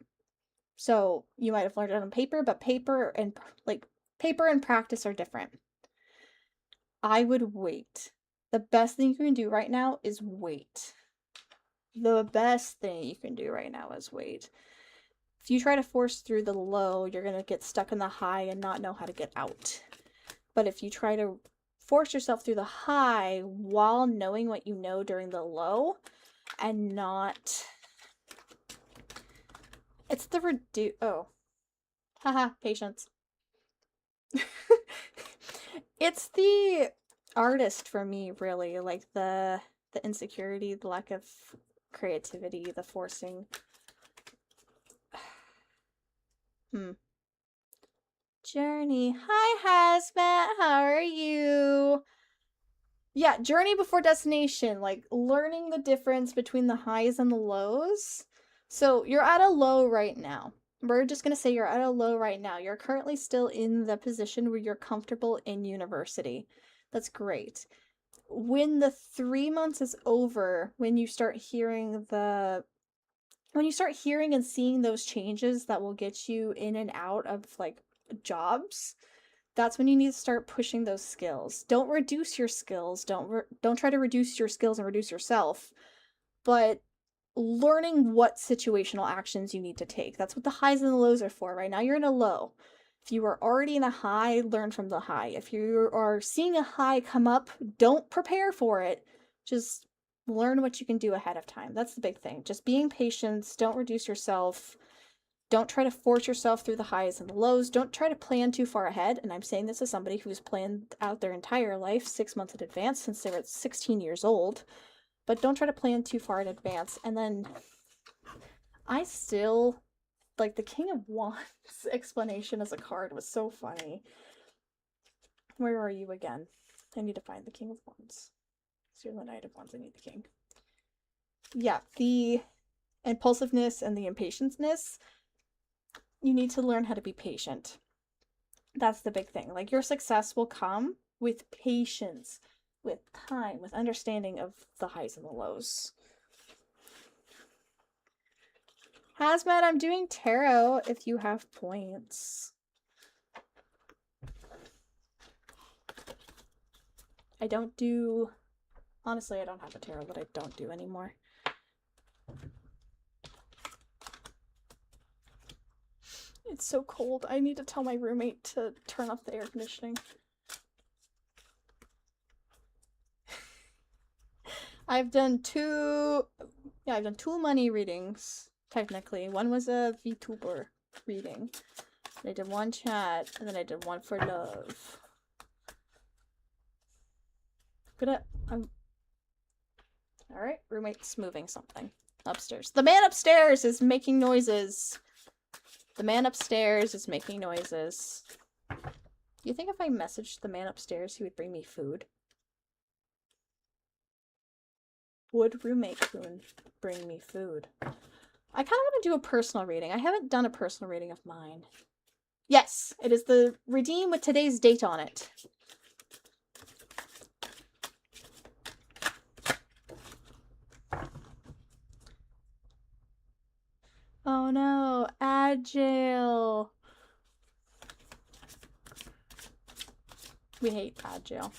So you might have learned it on paper, but paper and practice are different. I would wait. The best thing you can do right now is wait. The best thing you can do right now is wait. If you try to force through the low, you're going to get stuck in the high and not know how to get out. But if you try to force yourself through the high while knowing what you know during the low and not... It's the haha, patience. It's the Artist for me, really. Like the insecurity, the lack of creativity, the forcing. Journey. Hi, Hazmat. How are you? Yeah, journey before destination. Like learning the difference between the highs and the lows. So you're at a low right now. We're just going to say you're at a low right now. You're currently still in the position where you're comfortable in university. That's great. When the 3 months is over, when you start hearing and seeing those changes that will get you in and out of like jobs, that's when you need to start pushing those skills. Don't reduce your skills. Don't try to reduce your skills and reduce yourself, but learning what situational actions you need to take. That's what the highs and the lows are for. Right now you're in a low. If you are already in a high, learn from the high. If you are seeing a high come up, don't prepare for it. Just learn what you can do ahead of time. That's the big thing. Just being patient. Don't reduce yourself. Don't try to force yourself through the highs and the lows. Don't try to plan too far ahead. And I'm saying this as somebody who's planned out their entire life 6 months in advance since they were 16 years old. But don't try to plan too far in advance. And then I still, like, the King of Wands explanation as a card was so funny. Where are you again? I need to find the King of Wands. So you're the Knight of Wands, I need the King. Yeah, the impulsiveness and the impatientness, you need to learn how to be patient. That's the big thing. Like, your success will come with patience, with time, with understanding of the highs and the lows. Hazmat, I'm doing tarot if you have points. I don't do... Honestly, I don't have a tarot that I don't do anymore. It's so cold. I need to tell my roommate to turn off the air conditioning. I've done two money readings, technically. One was a VTuber reading. I did one chat, and then I did one for love. Alright, roommate's moving something upstairs. The man upstairs is making noises. The man upstairs is making noises. You think if I messaged the man upstairs, he would bring me food? Would roommate Coon bring me food? I kind of want to do a personal reading. I haven't done a personal reading of mine. Yes, it is the redeem with today's date on it. Oh no, Agile. We hate Agile.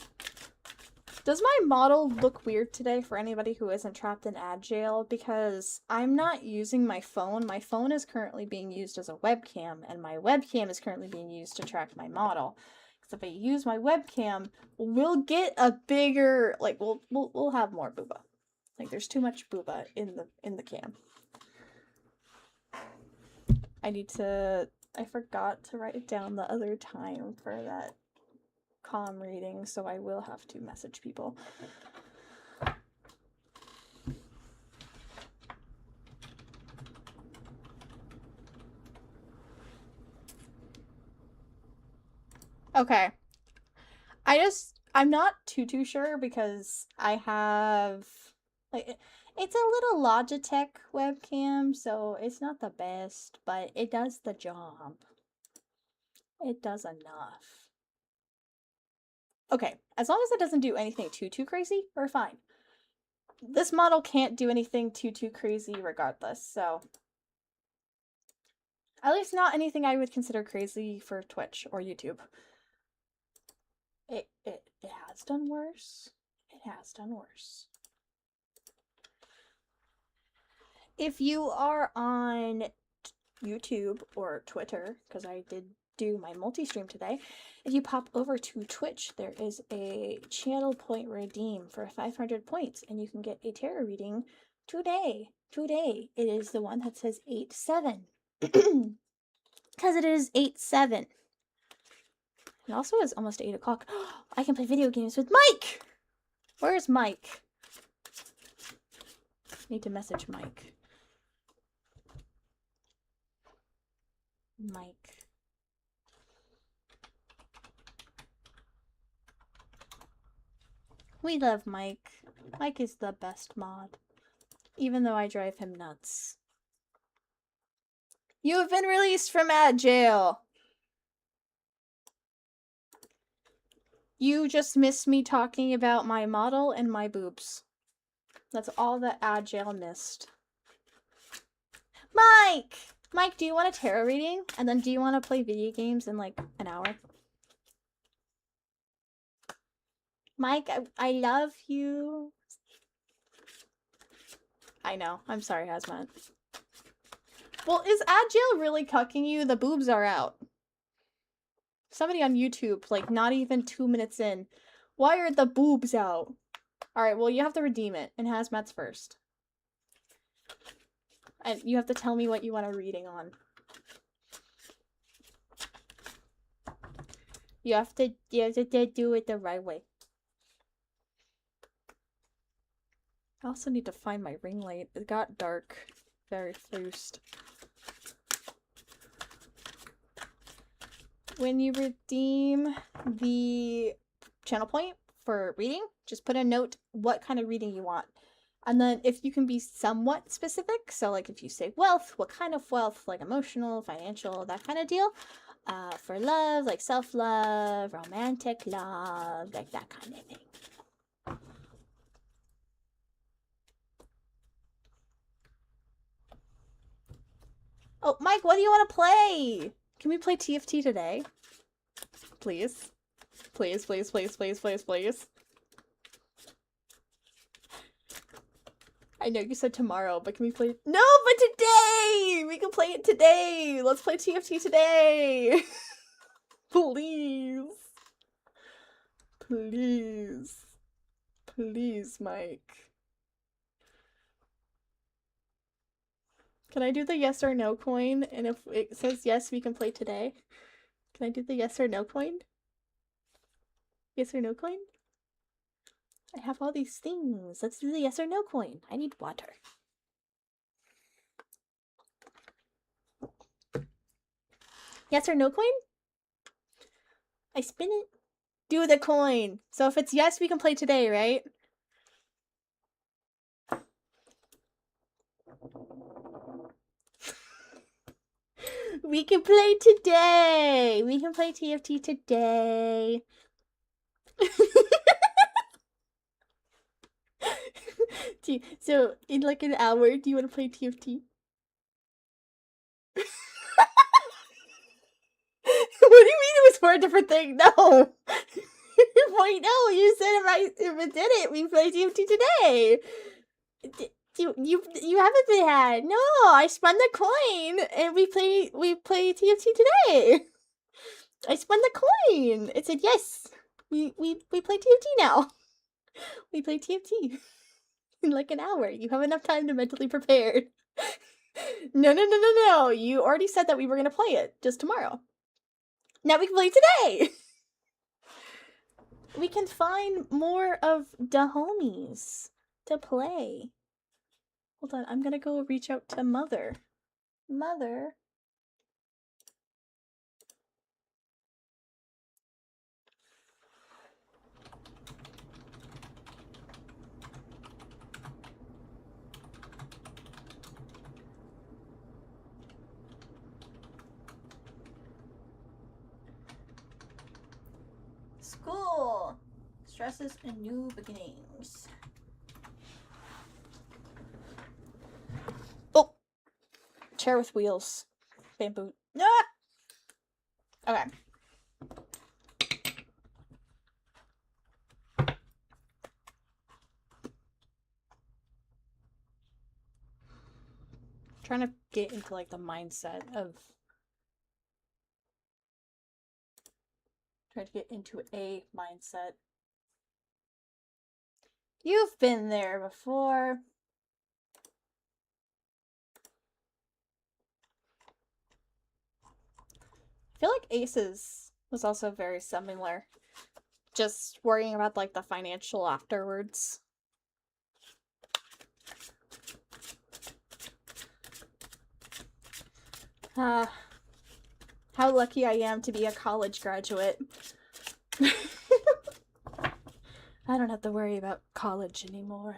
Does my model look weird today for anybody who isn't trapped in Agile? Because I'm not using my phone. My phone is currently being used as a webcam, and my webcam is currently being used to track my model. Because if I use my webcam, we'll get a bigger, like, we'll have more booba. Like, there's too much booba in the cam. I forgot to write it down the other time for that calm reading, so I will have to message people. Okay. I'm not too sure because I have, like, it's a little Logitech webcam, so it's not the best, but it does the job. It does enough. Okay, as long as it doesn't do anything too crazy, we're fine. This model can't do anything too crazy regardless, so... At least not anything I would consider crazy for Twitch or YouTube. It has done worse. It has done worse. If you are on YouTube or Twitter, because I did do my multi-stream today, if you pop over to Twitch, there is a channel point redeem for 500 points, and you can get a tarot reading today. Today, it is the one that says 8-7. Because it is 8-7. It also is almost 8 o'clock. I can play video games with Mike! Where's Mike? Need to message Mike. Mike. We love Mike. Mike is the best mod. Even though I drive him nuts. You have been released from jail. You just missed me talking about my model and my boobs. That's all that jail missed. Mike! Mike, do you want a tarot reading? And then do you want to play video games in like an hour? Mike, I love you. I know. I'm sorry, Hazmat. Well, is Agile really cucking you? The boobs are out. Somebody on YouTube, like, not even 2 minutes in. Why are the boobs out? Alright, well, you have to redeem it. And Hazmat's first. And you have to tell me what you want a reading on. You have to do it the right way. I also need to find my ring light. It got dark very fast. When you redeem the channel point for reading, just put a note what kind of reading you want. And then if you can be somewhat specific, so like if you say wealth, what kind of wealth, like emotional, financial, that kind of deal. For love, like self-love, romantic love, like that kind of thing. Oh, Mike, what do you want to play? Can we play TFT today? Please. Please, please, please, please, please, please. I know you said tomorrow, but can we play? No, but today! We can play it today! Let's play TFT today! Please. Please. Please, Mike. Can I do the yes or no coin? And if it says yes, we can play today. Can I do the yes or no coin? Yes or no coin? I have all these things. Let's do the yes or no coin. I need water. Yes or no coin? I spin it. Do the coin. So if it's yes, we can play today, right? We can play today. We can play TFT today. So in like an hour, do you want to play TFT? What do you mean it was for a different thing? No. Wait, no. You said if it did it, we play TFT today. You haven't been had. No, I spun the coin and we play TFT today. I spun the coin. It said yes. We play TFT now. We play TFT in like an hour. You have enough time to mentally prepare. No. You already said that we were gonna play it just tomorrow. Now we can play today. We can find more of the homies to play. Hold on, I'm gonna go reach out to Mother. Mother. School. Stresses and new beginnings. Oh! Chair with wheels. Bamboo. Ah! Okay. Trying to get into like the mindset of trying to get into a mindset. You've been there before. I feel like Aces was also very similar. Just worrying about like the financial afterwards. How lucky I am to be a college graduate. I don't have to worry about college anymore.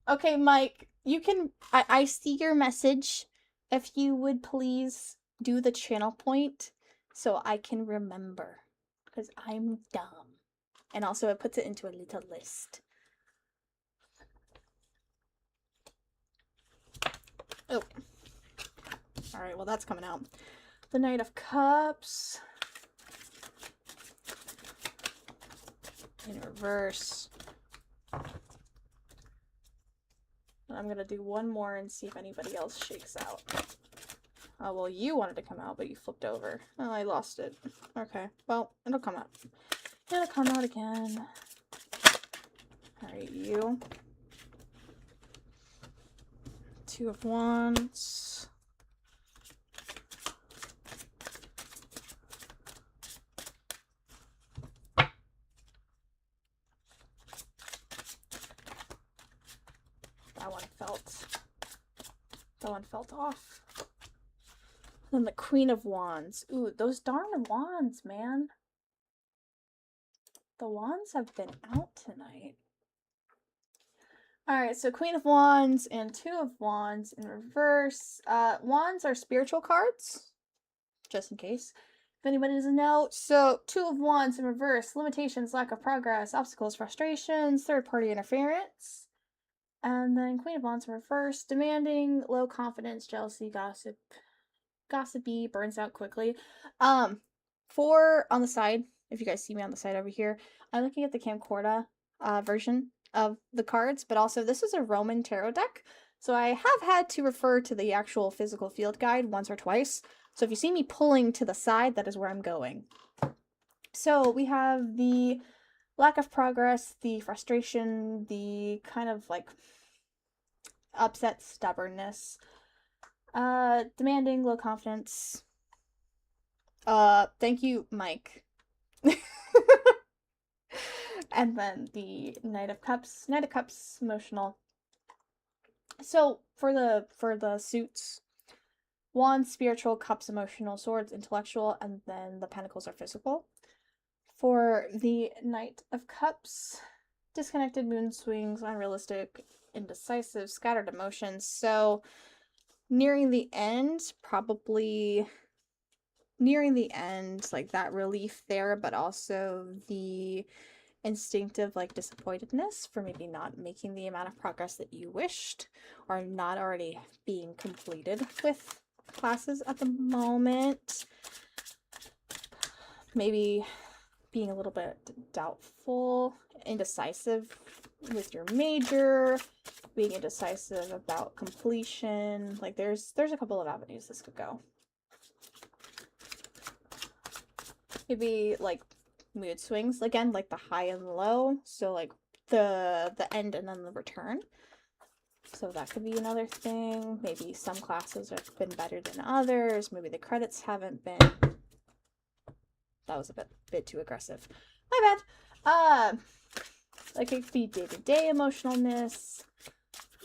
Okay, Mike, you can... I see your message. If you would please do the channel point so I can remember. Because I'm dumb. And also it puts it into a little list. Oh. Alright, well that's coming out. The Knight of Cups. In reverse. I'm gonna do one more and see if anybody else shakes out. Oh, well, you wanted to come out, but you flipped over. Oh, I lost it. Okay, well, it'll come out. It'll come out again. Alright, you. Two of Wands. felt off. Then the Queen of Wands. Ooh, those darn wands, man. The wands have been out tonight. Alright, so Queen of Wands and Two of Wands in reverse. Wands are spiritual cards, just in case if anybody doesn't know. So Two of Wands in reverse, limitations, lack of progress, obstacles, frustrations, third-party interference. And then Queen of Wands in reverse, demanding, low confidence, jealousy, gossipy, burns out quickly. For on the side, if you guys see me on the side over here, I'm looking at the camcorder version of the cards, but also this is a Roman tarot deck, so I have had to refer to the actual physical field guide once or twice. So if you see me pulling to the side, that is where I'm going. So we have the lack of progress, the frustration, the kind of like upset stubbornness, demanding, low confidence. Thank you, Mike. And then the Knight of Cups, emotional. So for the suits, Wands, spiritual, Cups, emotional, Swords, intellectual, and then the Pentacles are physical. For the Knight of Cups, disconnected, mood swings, unrealistic, indecisive, scattered emotions. So nearing the end, like that relief there, but also the instinctive like disappointedness for maybe not making the amount of progress that you wished, or not already being completed with classes at the moment. Maybe being a little bit doubtful, indecisive with your major, being indecisive about completion. Like there's a couple of avenues this could go. Maybe like mood swings again, like the high and low, so like the end and then the return. So that could be another thing. Maybe some classes have been better than others. Maybe the credits haven't been. That was a bit too aggressive. My bad. Like it could be day-to-day emotionalness.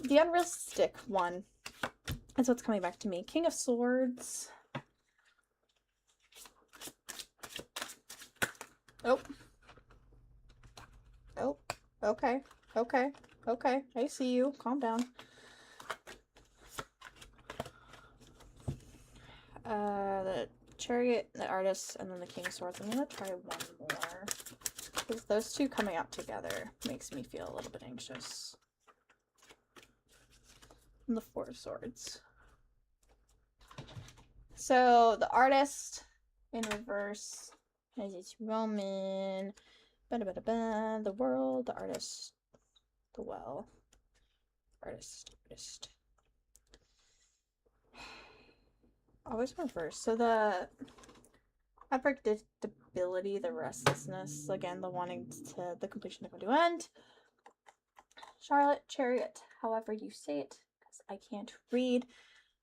The unrealistic one. That's what's coming back to me. King of Swords. Oh. Oh. Okay. Okay. Okay. I see you. Calm down. The Chariot, the Artist, and then the King of Swords. I'm gonna try one more, because those two coming out together makes me feel a little bit anxious. And the Four of Swords. So the Artist in reverse, as it's Roman. The World, the Artist, the Well. Artist. Always reverse. So the unpredictability, the restlessness, again, the wanting to the completion to come to end. Charlotte, Chariot, however you say it, because I can't read.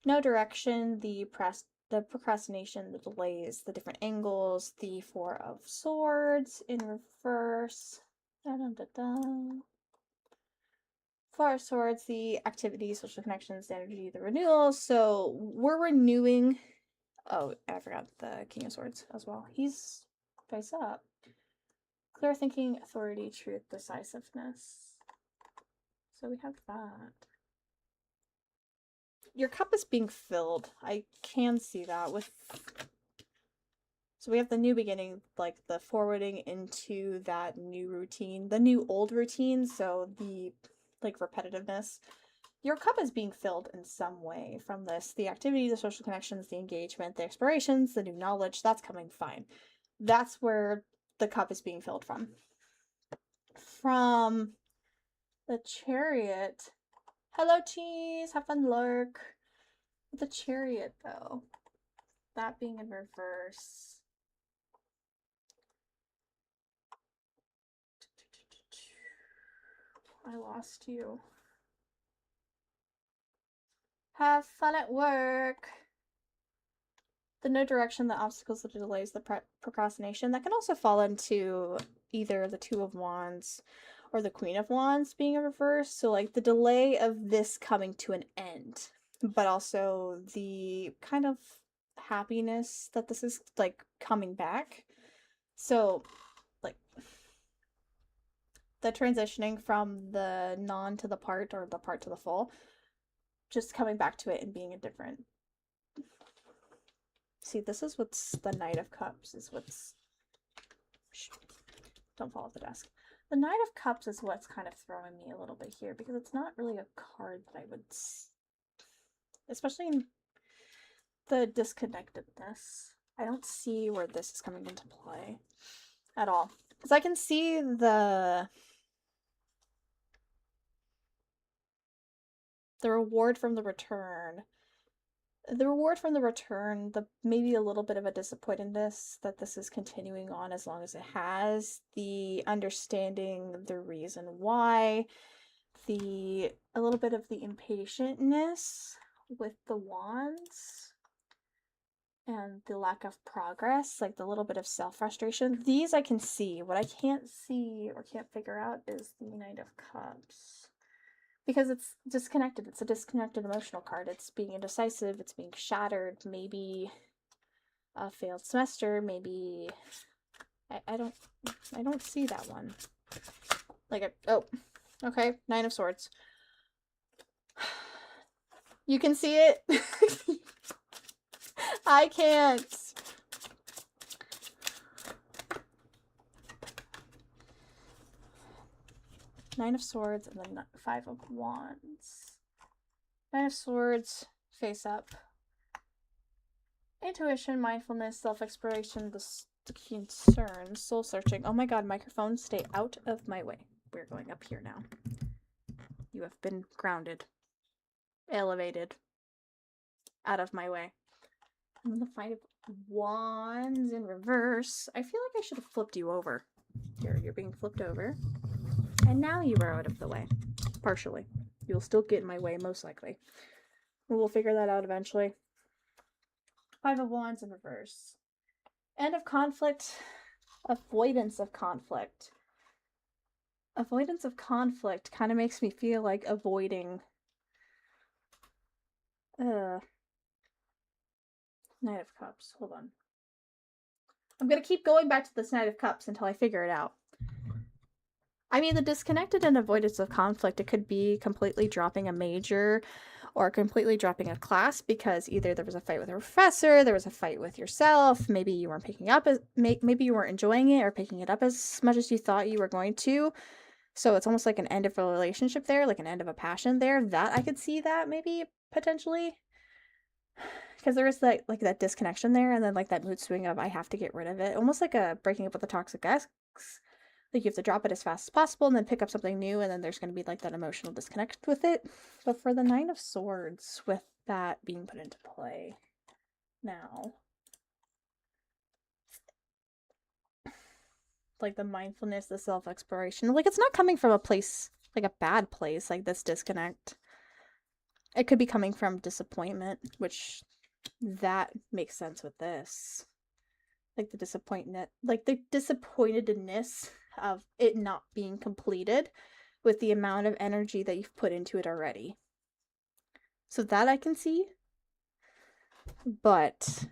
No direction, the procrastination, the delays, the different angles, the Four of Swords in reverse. Four of Swords, the activity, social connections, the energy, the renewal. So we're renewing. Oh, I forgot the King of Swords as well. He's face up. Clear thinking, authority, truth, decisiveness. So we have that. Your cup is being filled. I can see that with. So we have the new beginning, like the forwarding into that new routine, the new old routine. So the like repetitiveness. Your cup is being filled in some way from this. The activity, the social connections, the engagement, the explorations, the new knowledge, that's coming fine. That's where the cup is being filled from. From the Chariot. Hello, Cheese. Have fun, Lurk. The Chariot, though. That being in reverse. I lost you. Have fun at work. The no direction, the obstacles, the delays, the procrastination. That can also fall into either the Two of Wands or the Queen of Wands being a reverse. So like the delay of this coming to an end, but also the kind of happiness that this is like coming back. So like the transitioning from the non to the part, or the part to the full, just coming back to it and being a different. See, this is what's the Knight of Cups is what's. Shh, don't fall off the desk. The Knight of Cups is what's kind of throwing me a little bit here, because it's not really a card that I would, especially in the disconnectedness. I don't see where this is coming into play at all, because I can see the reward from the return. The reward from the return, the maybe a little bit of a disappointedness that this is continuing on as long as it has, the understanding the reason why, a little bit of the impatientness with the wands, and the lack of progress, like the little bit of self-frustration. These I can see. What I can't see or can't figure out is the Knight of Cups. Because it's disconnected. It's a disconnected emotional card. It's being indecisive. It's being shattered. Maybe a failed semester. Maybe I don't see that one. Like oh, okay. 9 of Swords. You can see it. I can't. Nine of Swords and then 5 of Wands. 9 of Swords, face up. Intuition, mindfulness, self-exploration, the concern, soul searching. Oh my god, microphone, stay out of my way. We're going up here now. You have been grounded. Elevated. Out of my way. And then the 5 of Wands in reverse. I feel like I should have flipped you over. Here, you're being flipped over. And now you are out of the way. Partially. You'll still get in my way, most likely. We'll figure that out eventually. 5 of Wands in reverse. End of conflict. Avoidance of conflict. Avoidance of conflict kind of makes me feel like avoiding... Knight of Cups. Hold on. I'm gonna keep going back to this Knight of Cups until I figure it out. I mean, the disconnected and avoidance of conflict, it could be completely dropping a major or completely dropping a class because either there was a fight with a professor, there was a fight with yourself, maybe you weren't picking up, maybe you weren't enjoying it or picking it up as much as you thought you were going to. So it's almost like an end of a relationship there, like an end of a passion there. That I could see that maybe potentially. Because there is that, like, that disconnection there, and then like that mood swing of I have to get rid of it. Almost like a breaking up with a toxic ex. Like you have to drop it as fast as possible and then pick up something new, and then there's going to be like that emotional disconnect with it. But for the 9 of Swords, with that being put into play now, like the mindfulness, the self-exploration, like it's not coming from a place, like a bad place, like this disconnect. It could be coming from disappointment, which that makes sense with this. Like the disappointment, like the disappointedness of it not being completed with the amount of energy that you've put into it already. So that I can see. But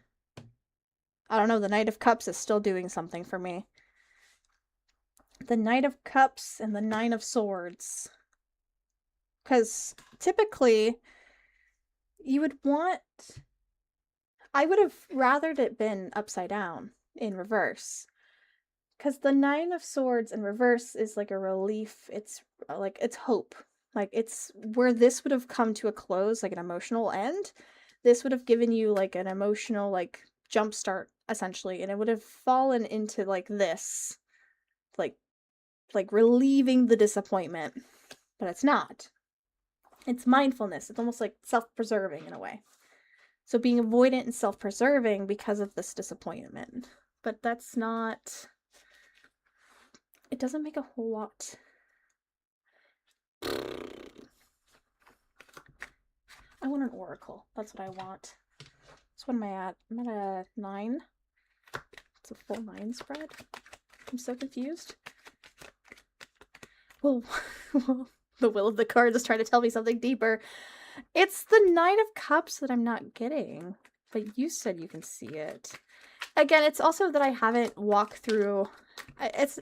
I don't know, the Knight of Cups is still doing something for me. The Knight of Cups and the 9 of Swords. Because typically you would want... I would have rathered it been upside down in reverse. Because the 9 of Swords in reverse is like a relief. It's like, it's hope. Like, it's where this would have come to a close, like an emotional end. This would have given you like an emotional, like, jump start, essentially. And it would have fallen into like this. Like relieving the disappointment. But it's not. It's mindfulness. It's almost like self-preserving in a way. So being avoidant and self-preserving because of this disappointment. But that's not... It doesn't make a whole lot. I want an oracle. That's what I want. So what am I at? I'm at a 9. It's a full 9 spread. I'm so confused. Well, the will of the cards is trying to tell me something deeper. It's the Nine of Cups that I'm not getting, but you said you can see it. Again, it's also that I haven't walked through. It's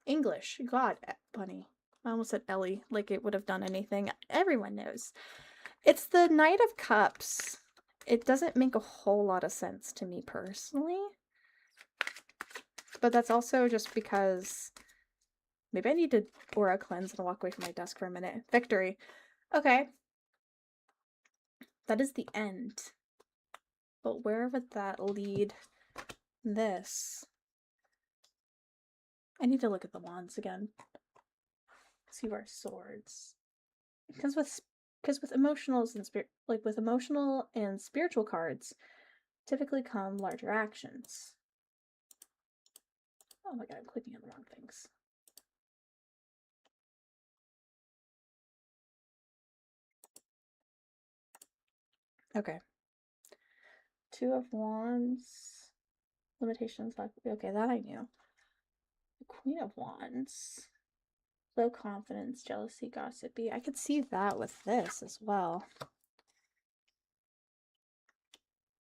English. God, Bunny. I almost said Ellie, like it would have done anything. Everyone knows. It's the Knight of Cups. It doesn't make a whole lot of sense to me personally. But that's also just because maybe I need to aura cleanse and walk away from my desk for a minute. Victory. Okay. That is the end. But where would that lead this? I need to look at the wands again. See where swords. Because with emotionals and with emotional and spiritual cards, typically come larger actions. Oh my god, I'm clicking on the wrong things. Okay. Two of Wands. Limitations. Okay, that I knew. The Queen of Wands. Low confidence, jealousy, gossipy. I could see that with this as well.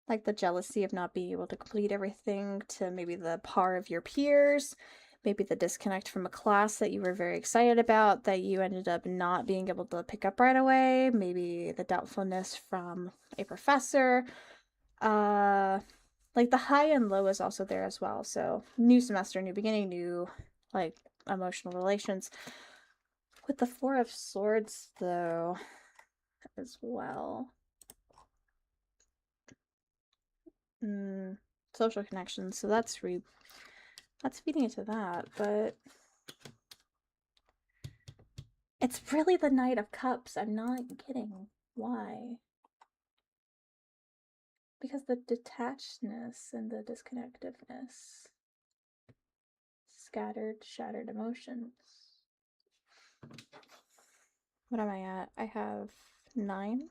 Like the jealousy of not being able to complete everything to maybe the par of your peers. Maybe the disconnect from a class that you were very excited about that you ended up not being able to pick up right away. Maybe the doubtfulness from a professor. Like the high and low is also there as well. So new semester, new beginning, new like emotional relations. With the Four of Swords though, as well. Social connections. So that's feeding into that, but it's really the Knight of Cups. I'm not getting why. Because the detachedness and the disconnectedness. Scattered, shattered emotions. What am I at? I have 9.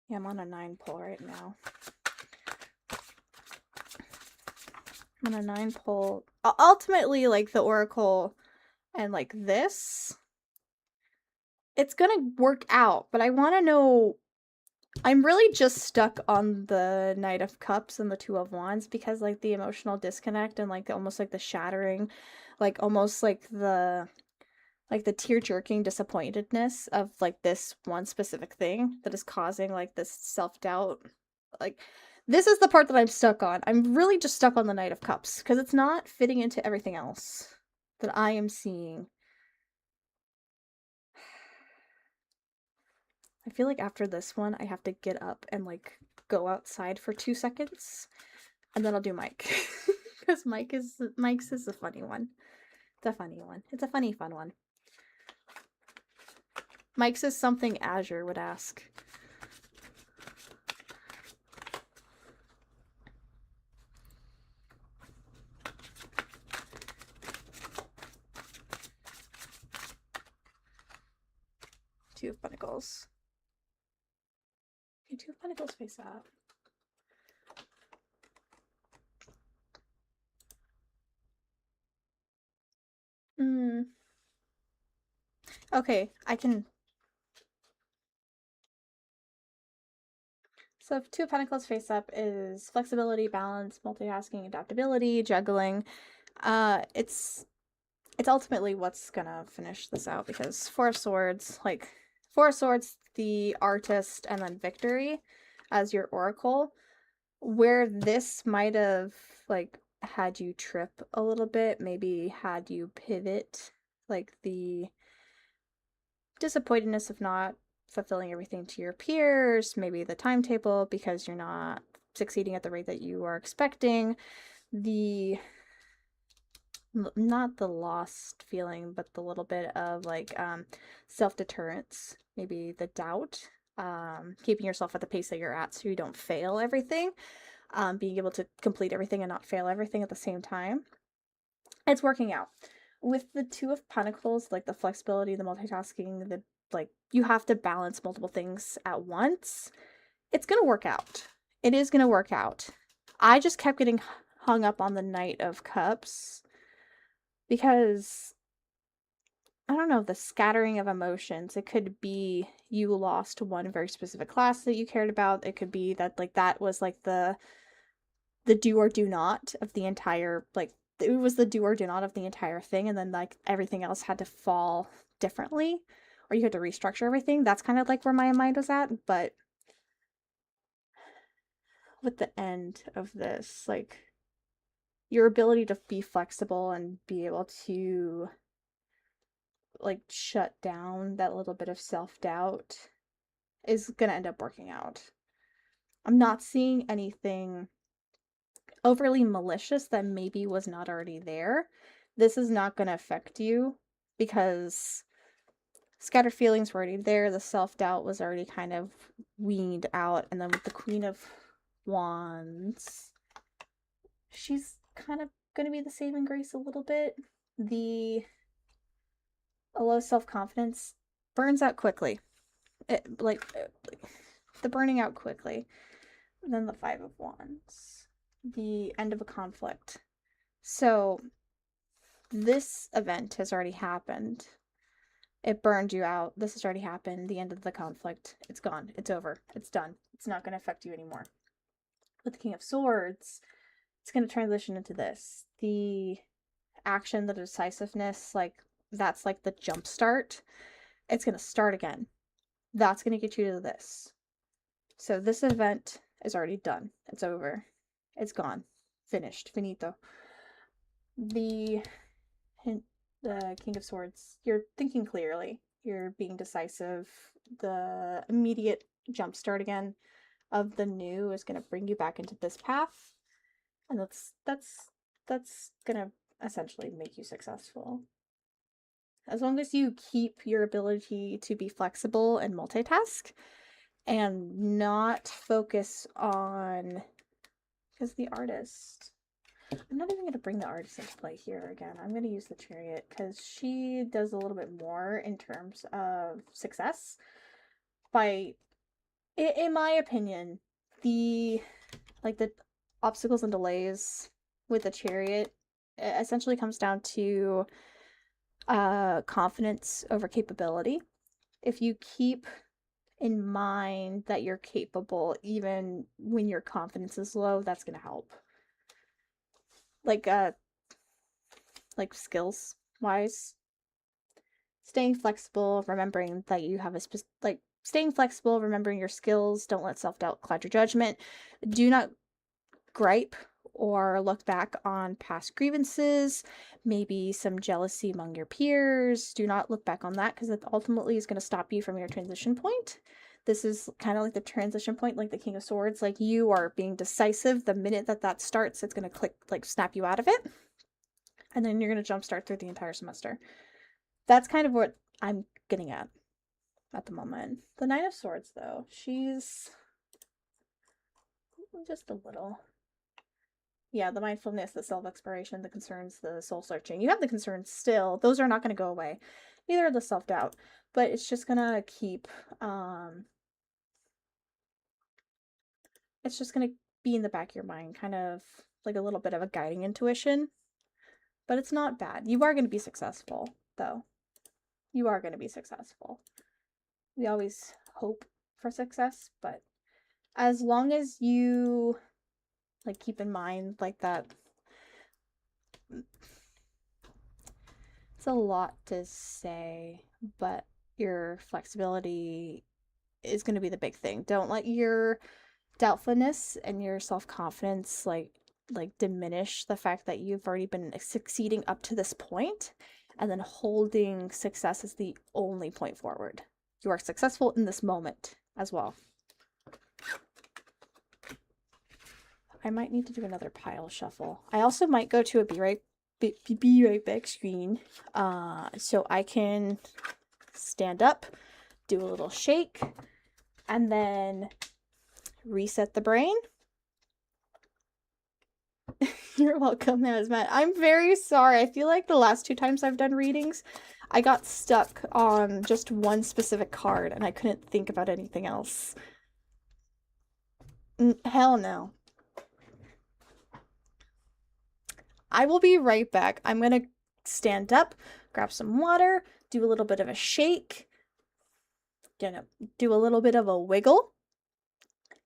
Yeah, I'm on a 9 pull right now. I'm on a 9 pull. Ultimately, like the Oracle and like this, it's gonna work out, but I want to know. I'm really just stuck on the Knight of Cups and the Two of Wands because like the emotional disconnect and like almost like the shattering, like almost like the tear-jerking disappointedness of like this one specific thing that is causing like this self-doubt. Like this is the part that I'm stuck on. I'm really just stuck on the Knight of Cups because it's not fitting into everything else that I am seeing. I feel like after this one, I have to get up and like go outside for 2 seconds, and then I'll do Mike because Mike's is a funny one. It's a funny one. It's a funny, fun one. Mike's is something Azure would ask. Two of Pentacles. Okay, Two of Pentacles face up. Okay, I can. So Two of Pentacles face up is flexibility, balance, multitasking, adaptability, juggling. It's ultimately what's gonna finish this out because Four of Swords, the artist, and then victory as your oracle, where this might have like had you trip a little bit, maybe had you pivot, like the disappointedness of not fulfilling everything to your peers, maybe the timetable because you're not succeeding at the rate that you are expecting, not the lost feeling, but the little bit of like self-deterrence, maybe the doubt, keeping yourself at the pace that you're at so you don't fail everything, being able to complete everything and not fail everything at the same time. It's working out. With the Two of Pentacles, like the flexibility, the multitasking, the like you have to balance multiple things at once. It's gonna work out. It is gonna work out. I just kept getting hung up on the Knight of Cups because I don't know, the scattering of emotions. It could be you lost one very specific class that you cared about. It could be that like that was like the do or do not of the entire, like it was the do or do not of the entire thing, and then like everything else had to fall differently, or you had to restructure everything. That's kind of like where my mind was at. But with the end of this, like your ability to be flexible and be able to like shut down that little bit of self-doubt is gonna end up working out. I'm not seeing anything overly malicious that maybe was not already there. This is not going to affect you because scattered feelings were already there. The self-doubt was already kind of weaned out. And then with the Queen of Wands, she's kind of going to be the saving grace a little bit. A low self-confidence burns out quickly. The burning out quickly. And then the Five of Wands, the end of a conflict. So this event has already happened. It burned you out. This has already happened. The end of the conflict. It's gone. It's over. It's done. It's not going to affect you anymore. With the King of Swords, it's going to transition into this. The action, the decisiveness, like that's like the jump start. It's going to start again. That's going to get you to this. So this event is already done. It's over. It's gone. Finished. Finito. The King of Swords, you're thinking clearly. You're being decisive. The immediate jump start again of the new is going to bring you back into this path. And that's going to essentially make you successful. As long as you keep your ability to be flexible and multitask and not focus on, because the artist, I'm not even going to bring the artist into play here again. I'm going to use the Chariot because she does a little bit more in terms of success. In my opinion, the obstacles and delays with the Chariot essentially comes down to confidence over capability. If you keep in mind that you're capable even when your confidence is low, that's going to help. Like skills wise, staying flexible, remembering that you have staying flexible, remembering your skills. Don't let self-doubt cloud your judgment. Do not gripe or look back on past grievances, maybe some jealousy among your peers. Do not look back on that because it ultimately is going to stop you from your transition point. This is kind of like the transition point, like the King of Swords. Like you are being decisive. The minute that starts, it's going to snap you out of it. And then you're going to jumpstart through the entire semester. That's kind of what I'm getting at the moment. The Knight of Swords, though, she's just a little... Yeah, the mindfulness, the self-exploration, the concerns, the soul-searching. You have the concerns still. Those are not going to go away. Neither the self-doubt. But it's just going to keep... it's just going to be in the back of your mind. Kind of like a little bit of a guiding intuition. But it's not bad. You are going to be successful, though. You are going to be successful. We always hope for success, but as long as you keep in mind that it's a lot to say, but your flexibility is going to be the big thing. Don't let your doubtfulness and your self-confidence diminish the fact that you've already been succeeding up to this point, and then holding success is the only point forward. You are successful in this moment as well. I might need to do another pile shuffle. I also might go to a be right back screen so I can stand up, do a little shake, and then reset the brain. You're welcome, Hazmat. I'm very sorry. I feel like the last 2 times I've done readings, I got stuck on just one specific card and I couldn't think about anything else. Hell no. I will be right back. I'm gonna stand up, grab some water, do a little bit of a shake, gonna do a little bit of a wiggle,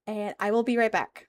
and I will be right back.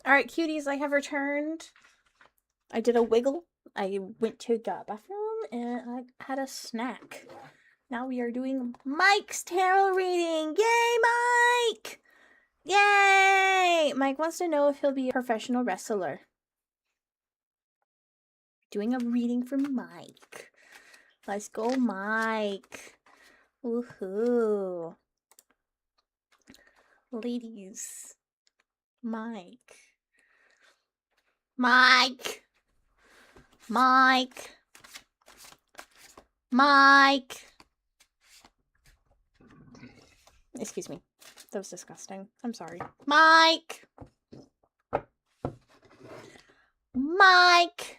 Alright, cuties, I have returned. I did a wiggle. I went to the bathroom and I had a snack. Now we are doing Mike's tarot reading. Yay, Mike! Yay! Mike wants to know if he'll be a professional wrestler. Doing a reading for Mike. Let's go, Mike. Woohoo. Ladies. Mike. Mike. Mike. Mike. Excuse me. That was disgusting. I'm sorry. Mike. Mike.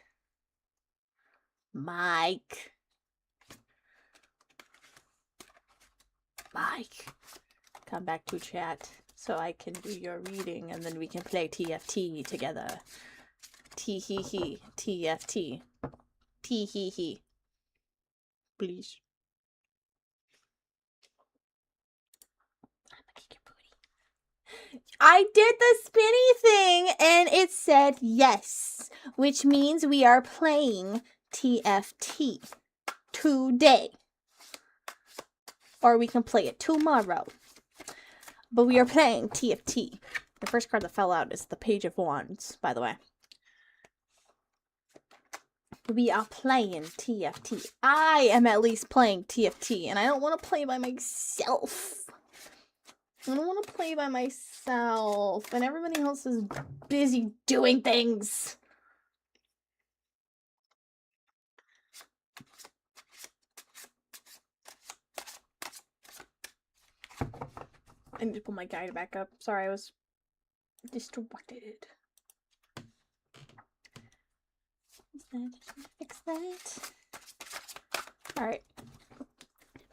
Mike. Mike. Come back to chat so I can do your reading and then we can play TFT together. T-hee-hee. TFT. T-hee-hee. Please. I did the spinny thing and it said yes, which means we are playing TFT today. Or we can play it tomorrow. But we are playing TFT. The first card that fell out is the Page of Wands, by the way. We are playing TFT. I am at least playing TFT, and I don't want to play by myself. I don't want to play by myself, and everybody else is busy doing things. I need to pull my guide back up. Sorry, I was distracted. Fix that. Alright.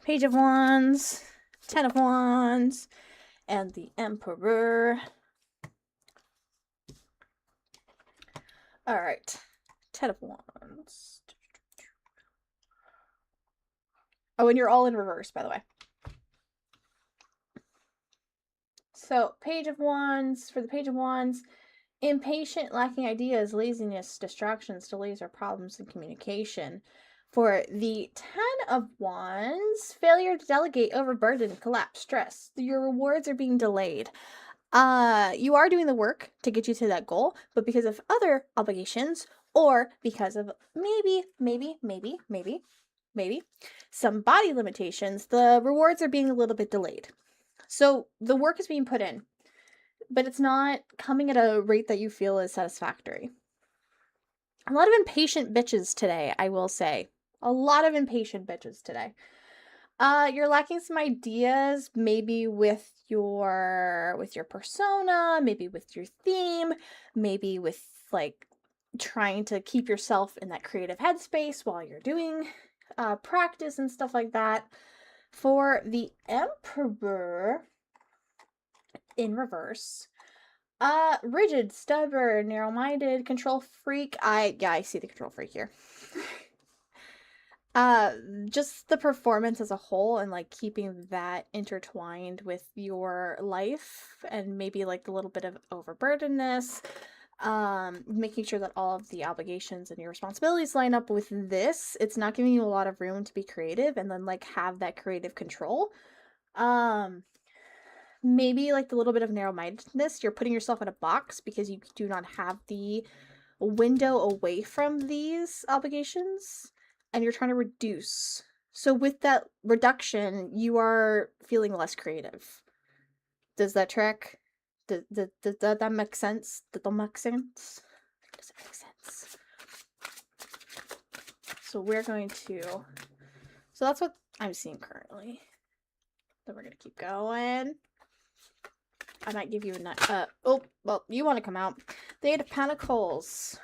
Page of Wands, 10 of Wands, and the Emperor. Alright. 10 of Wands. Oh, and you're all in reverse, by the way. So, Page of Wands, for the Page of Wands, impatient, lacking ideas, laziness, distractions, delays, or problems in communication. For the 10 of Wands, failure to delegate, overburden, collapse, stress. Your rewards are being delayed. You are doing the work to get you to that goal, but because of other obligations, or because of maybe, some body limitations, the rewards are being a little bit delayed. So the work is being put in, but it's not coming at a rate that you feel is satisfactory. A lot of impatient bitches today, I will say. A lot of impatient bitches today. You're lacking some ideas, maybe with your persona, maybe with your theme, maybe with like trying to keep yourself in that creative headspace while you're doing practice and stuff like that. For the Emperor in reverse, rigid, stubborn, narrow-minded, control freak. I see the control freak here. Just the performance as a whole and like keeping that intertwined with your life and maybe like the little bit of overburdenedness, making sure that all of the obligations and your responsibilities line up with this. It's not giving you a lot of room to be creative and then like have that creative control. Maybe like the little bit of narrow-mindedness, you're putting yourself in a box because you do not have the window away from these obligations and you're trying to reduce. So with that reduction, you are feeling less creative. Does that track? Does that make sense? Does that make sense? Does it make sense? So we're going to... So that's what I'm seeing currently. Then we're going to keep going. I might give you a... oh, well, you want to come out. The Eight of Pentacles.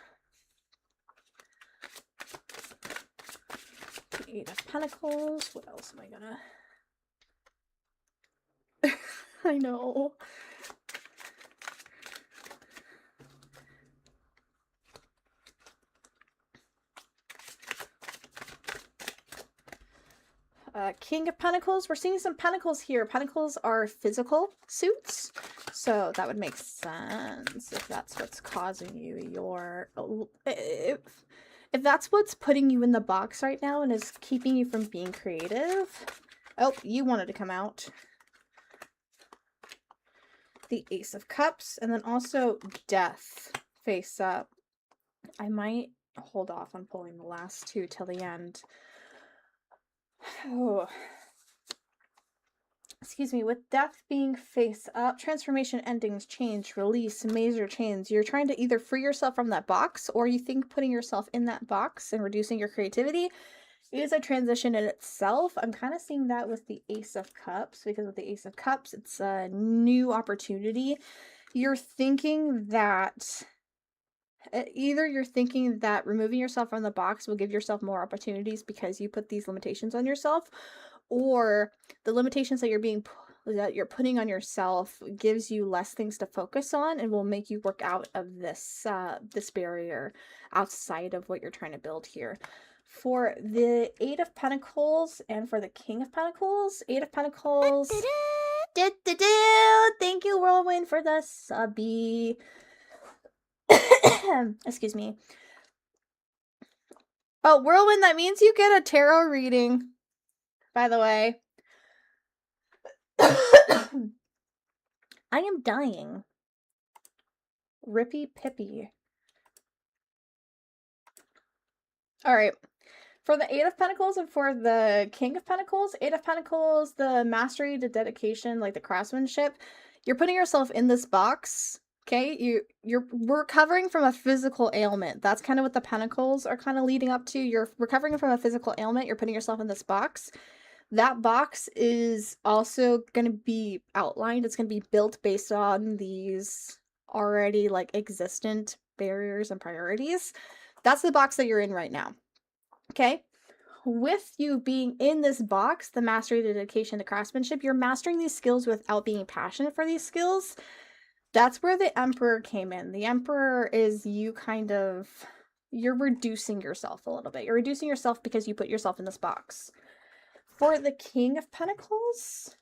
The Eight of Pentacles. What else am I gonna... I know. King of Pentacles, we're seeing some pentacles here. Pentacles are physical suits, so that would make sense if that's what's causing you your... If that's what's putting you in the box right now and is keeping you from being creative. Oh, you wanted to come out. The Ace of Cups, and then also Death face up. I might hold off on pulling the last two till the end. Oh. Excuse me, with Death being face up, transformation, endings, change, release, major change. You're trying to either free yourself from that box, or you think putting yourself in that box and reducing your creativity is a transition in itself. I'm kind of seeing that with the Ace of Cups, because with the Ace of Cups, it's a new opportunity. You're thinking that either you're thinking that removing yourself from the box will give yourself more opportunities because you put these limitations on yourself, or the limitations that you're putting on yourself gives you less things to focus on and will make you work out of this this barrier outside of what you're trying to build here. For the Eight of Pentacles and for the King of Pentacles, Eight of Pentacles. Thank you, Whirlwind, for the subby. Excuse me. Oh, Whirlwind, that means you get a tarot reading, by the way. I am dying. Rippy Pippy. Alright. For the Eight of Pentacles and for the King of Pentacles, Eight of Pentacles, the mastery, the dedication, like the craftsmanship, you're putting yourself in this box. Okay, you're recovering from a physical ailment. That's kind of what the Pentacles are kind of leading up to. You're recovering from a physical ailment. You're putting yourself in this box. That box is also going to be outlined. It's going to be built based on these already like existent barriers and priorities. That's the box that you're in right now. Okay, with you being in this box, the mastery, the dedication, the craftsmanship, you're mastering these skills without being passionate for these skills. That's where the Emperor came in. The Emperor is you you're reducing yourself a little bit. You're reducing yourself because you put yourself in this box. For the King of Pentacles,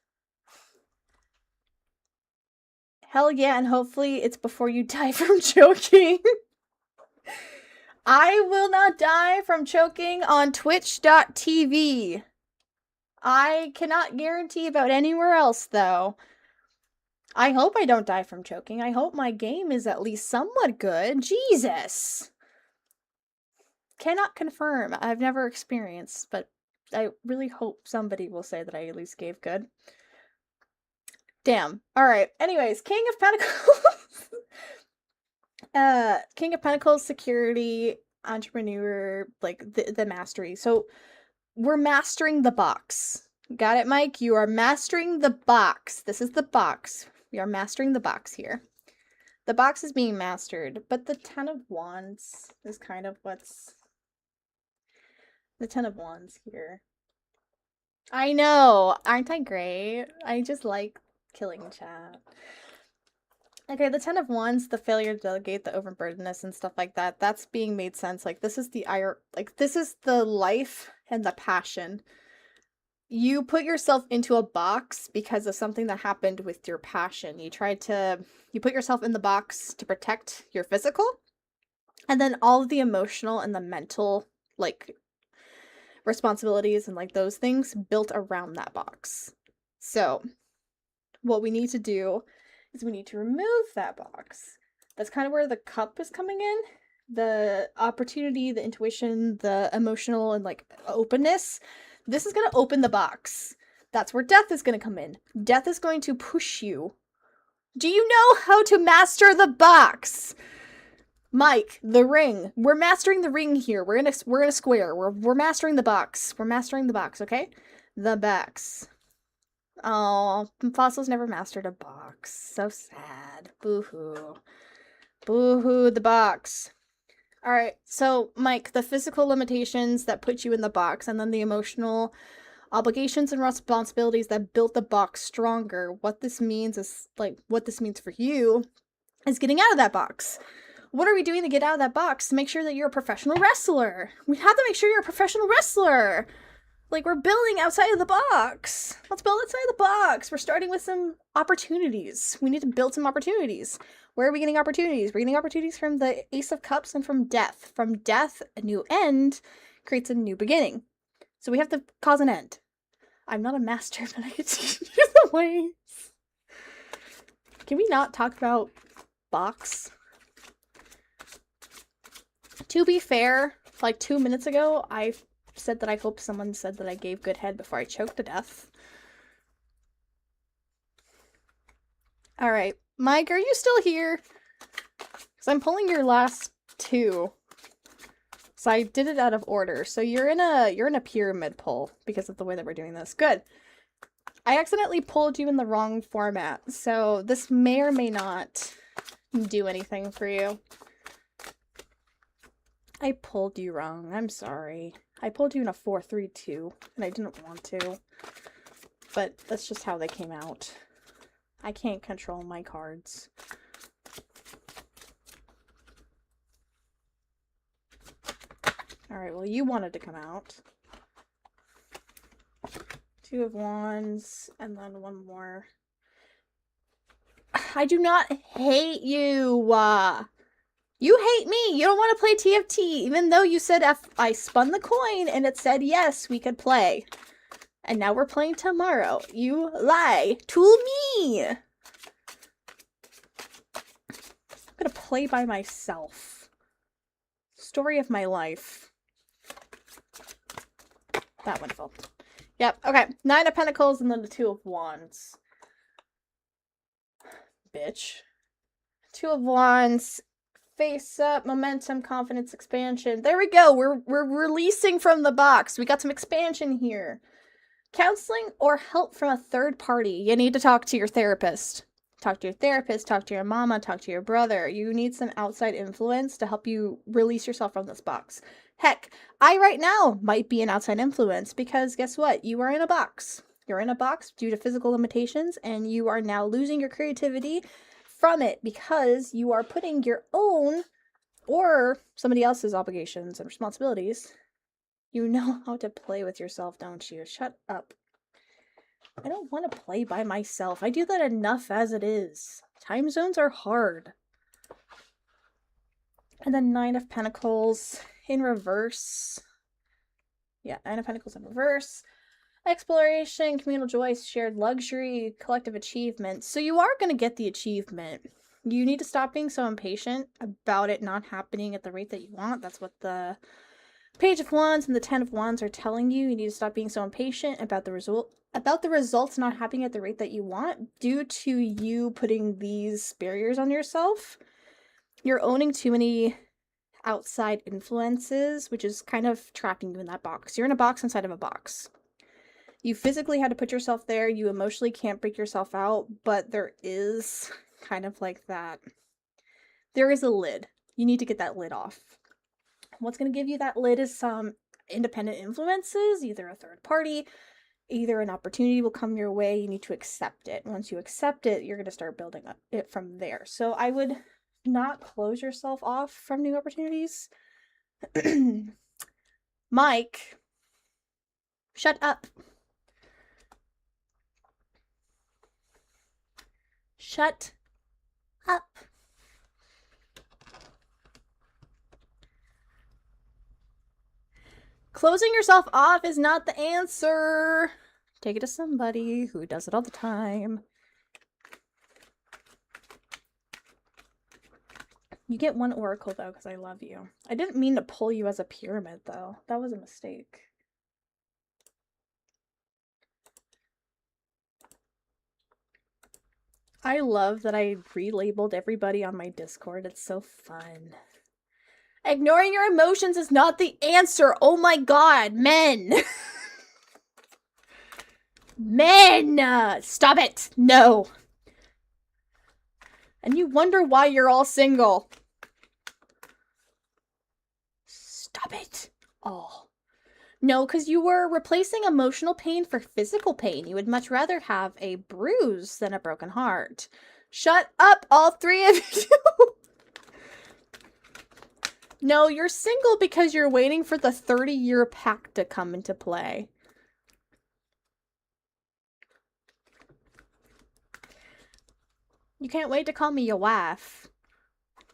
hell yeah, and hopefully it's before you die from choking. I will not die from choking on twitch.tv. I cannot guarantee about anywhere else, though. I hope I don't die from choking. I hope my game is at least somewhat good. Jesus! Cannot confirm. I've never experienced, but I really hope somebody will say that I at least gave good. Damn. Alright. Anyways, King of Pentacles. King of Pentacles, security, entrepreneur, like the mastery. So we're mastering the box. Got it, Mike? You are mastering the box. This is the box. We are mastering the box here. The box is being mastered, but the Ten of Wands is kind of what's... The Ten of Wands here. I know! Aren't I great? I just like killing chat. Okay, the Ten of Wands, the failure to delegate, the overburdenedness and stuff like that, that's being made sense. Like, this is this is the life and the passion. You put yourself into a box because of something that happened with your passion. You put yourself in the box to protect your physical, and then all of the emotional and the mental, like, responsibilities and, like, those things built around that box. So, what we need to do is we need to remove that box. That's kind of where the Cup is coming in. The opportunity, the intuition, the emotional, and, like, openness. This is going to open the box. That's where Death is going to come in. Death is going to push you. Do you know how to master the box? Mike, the ring. We're mastering the ring here. We're in a square. We're mastering the box. We're mastering the box, okay? The box. Oh, Fossils never mastered a box. So sad. Boo-hoo. Boo-hoo, the box. Alright, so, Mike, the physical limitations that put you in the box, and then the emotional obligations and responsibilities that built the box stronger. What this means is, like, what this means for you is getting out of that box. What are we doing to get out of that box? To make sure that you're a professional wrestler. We have to make sure you're a professional wrestler. Like, we're building outside of the box. Let's build outside of the box. We're starting with some opportunities. We need to build some opportunities. Where are we getting opportunities? We're getting opportunities from the Ace of Cups and from death. From death, a new end creates a new beginning. So we have to cause an end. I'm not a master, but I can teach you the ways. Can we not talk about box? To be fair, like 2 minutes ago, I said that I hope someone said that I gave good head before I choked to death. Alright. Mike, are you still here? Because I'm pulling your last two. So I did it out of order. So you're in a pyramid pull because of the way that we're doing this. Good. I accidentally pulled you in the wrong format. So this may or may not do anything for you. I pulled you wrong. I'm sorry. I pulled you in a 4-3-2, and I didn't want to. But that's just how they came out. I can't control my cards. Alright, well, you wanted to come out. 2 of Wands, and then one more. I do not hate you! You hate me! You don't want to play TFT, even though you said I spun the coin and it said yes, we could play. And now we're playing tomorrow. You lie to me! I'm gonna play by myself. Story of my life. That one fell. Yep, okay. 9 of Pentacles and then the 2 of Wands. Bitch. 2 of Wands. Face up, momentum, confidence, expansion. There we go. We're releasing from the box. We got some expansion here. Counseling or help from a third party. You need to talk to your therapist. Talk to your therapist, talk to your mama, talk to your brother. You need some outside influence to help you release yourself from this box. Heck, I right now might be an outside influence because guess what? You are in a box. You're in a box due to physical limitations and you are now losing your creativity from it because you are putting your own or somebody else's obligations and responsibilities. You know how to play with yourself, don't you? Shut up. I don't want to play by myself. I do that enough as it is. Time zones are hard. And then 9 of Pentacles in reverse. Yeah, 9 of Pentacles in reverse. Exploration, communal joy, shared luxury, collective achievement. So you are going to get the achievement. You need to stop being so impatient about it not happening at the rate that you want. That's what the Page of Wands and the 10 of Wands are telling you. You need to stop being so impatient about the results not happening at the rate that you want due to you putting these barriers on yourself. You're owning too many outside influences, which is kind of trapping you in that box. You're in a box inside of a box. You physically had to put yourself there. You emotionally can't break yourself out, but there is kind of like that. There is a lid. You need to get that lid off. What's going to give you that lid is some independent influences, either a third party, either an opportunity will come your way. You need to accept it. Once you accept it, you're going to start building up it from there. So I would not close yourself off from new opportunities. Mike, shut up. Shut up. Closing yourself off is not the answer. Take it to somebody who does it all the time. You get 1 oracle, though, because I love you. I didn't mean to pull you as a pyramid, though. That was a mistake. I love that I relabeled everybody on my Discord. It's so fun. Ignoring your emotions is not the answer. Oh my god, men. Men! Stop it. No. And you wonder why you're all single. Stop it. Oh. No, because you were replacing emotional pain for physical pain. You would much rather have a bruise than a broken heart. Shut up, all 3 of you. No, you're single because you're waiting for the 30-year pact to come into play. You can't wait to call me your wife.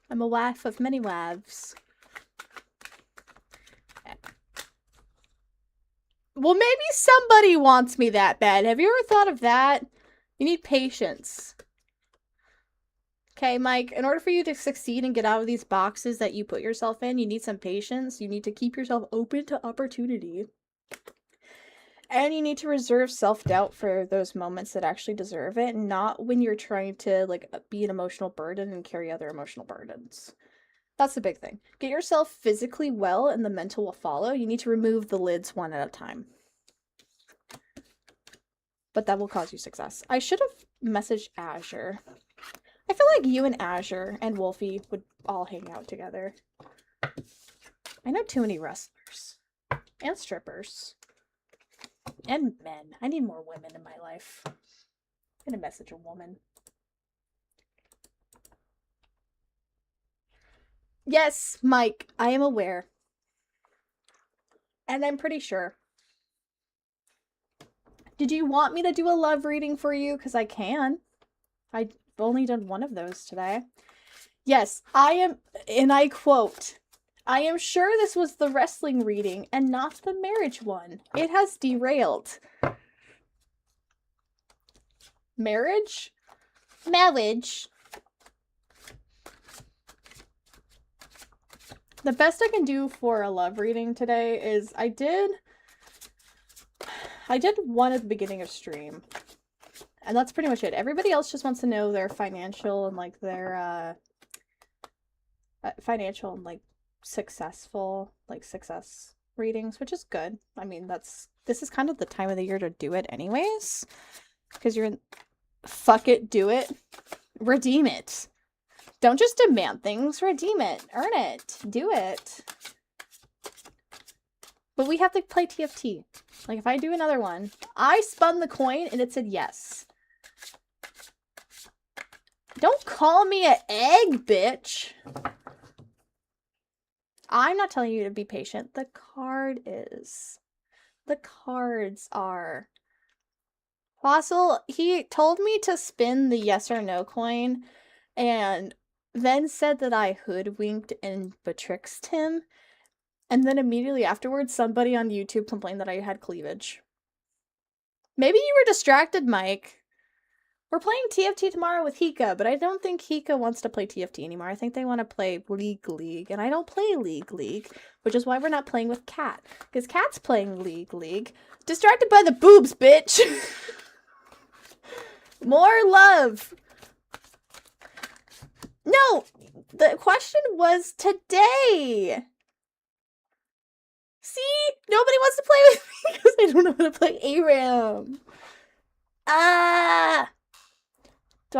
I'm a wife of many wives. Well, maybe somebody wants me that bad. Have you ever thought of that? You need patience. Okay, Mike, in order for you to succeed and get out of these boxes that you put yourself in, you need some patience. You need to keep yourself open to opportunity. And you need to reserve self-doubt for those moments that actually deserve it, not when you're trying to, like, be an emotional burden and carry other emotional burdens. That's the big thing. Get yourself physically well and the mental will follow. You need to remove the lids one at a time. But that will cause you success. I should have messaged Azure. I feel like you and Azure and Wolfie would all hang out together. I know too many wrestlers. And strippers. And men. I need more women in my life. I'm gonna message a woman. Yes, Mike, I am aware. And I'm pretty sure. Did you want me to do a love reading for you? Because I can. I've only done one of those today. Yes, I am, and I quote, I am sure this was the wrestling reading and not the marriage one. It has derailed. Marriage? Marriage. The best I can do for a love reading today is I did one at the beginning of stream. And that's pretty much it. Everybody else just wants to know their financial and like their financial and like successful like success readings, which is good. I mean, this is kind of the time of the year to do it anyways. Because you're in fuck it, do it. Redeem it. Don't just demand things, redeem it. Earn it. Do it. But we have to play TFT. Like, if I do another one, I spun the coin and it said yes. Don't call me an egg, bitch. I'm not telling you to be patient. The card is. The cards are. Fossil, he told me to spin the yes or no coin and then said that I hoodwinked and betwixt him. And then immediately afterwards, somebody on YouTube complained that I had cleavage. Maybe you were distracted, Mike. We're playing TFT tomorrow with Hika, but I don't think Hika wants to play TFT anymore. I think they want to play League, and I don't play League, which is why we're not playing with Cat. Because Cat's playing League. Distracted by the boobs, bitch! More love! No! The question was today! See? Nobody wants to play with me because I don't know how to play ARAM. Do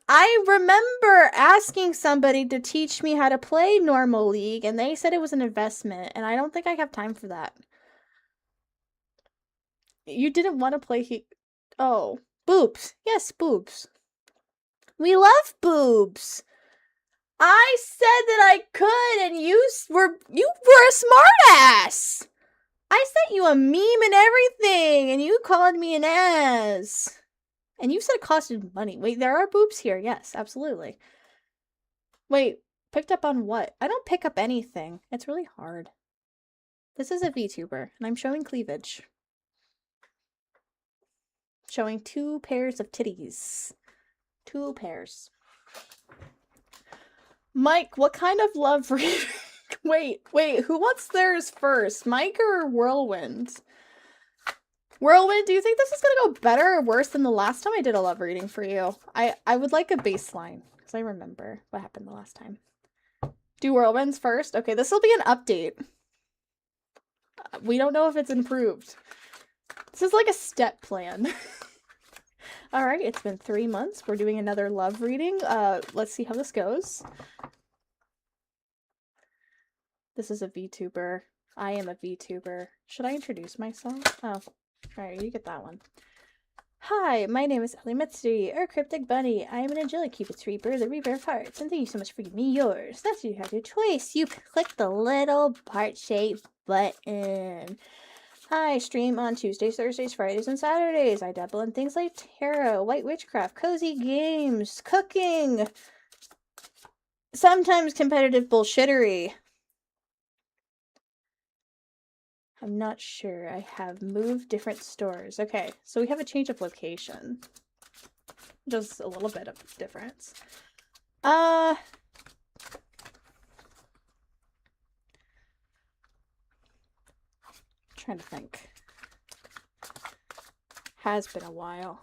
I remember asking somebody to teach me how to play normal League, and they said it was an investment, and I don't think I have time for that. You didn't want to play Oh. Boobs. Yes, boobs. We love boobs. I said that I could, and you were a smartass. I sent you a meme and everything, and you called me an ass. And you said it costed money. Wait, there are boobs here. Yes, absolutely. Wait, picked up on what? I don't pick up anything. It's really hard. This is a VTuber, and I'm showing cleavage. Showing 2 pairs of titties. 2 pairs. Mike, what kind of love reading? Wait, who wants theirs first? Mike or Whirlwind? Whirlwind, do you think this is gonna go better or worse than the last time I did a love reading for you? I would like a baseline, because I remember what happened the last time. Do Whirlwinds first? Okay, this will be an update. We don't know if it's improved. This is like a step plan. Alright, it's been 3 months. We're doing another love reading. Let's see how this goes. This is a VTuber. I am a VTuber. Should I introduce myself? Oh, alright, you get that one. Hi, my name is Ellie Mitsuri, or Cryptic Bunny. I am an angelic Cupid's Reaper, the Reaper of Hearts, and thank you so much for giving me yours. That's you have your choice. You click the little heart-shaped button. I stream on Tuesdays, Thursdays, Fridays, and Saturdays. I dabble in things like tarot, white witchcraft, cozy games, cooking, sometimes competitive bullshittery. I'm not sure. I have moved different stores. Okay, so we have a change of location. Just a little bit of difference. Trying to think. Has been a while.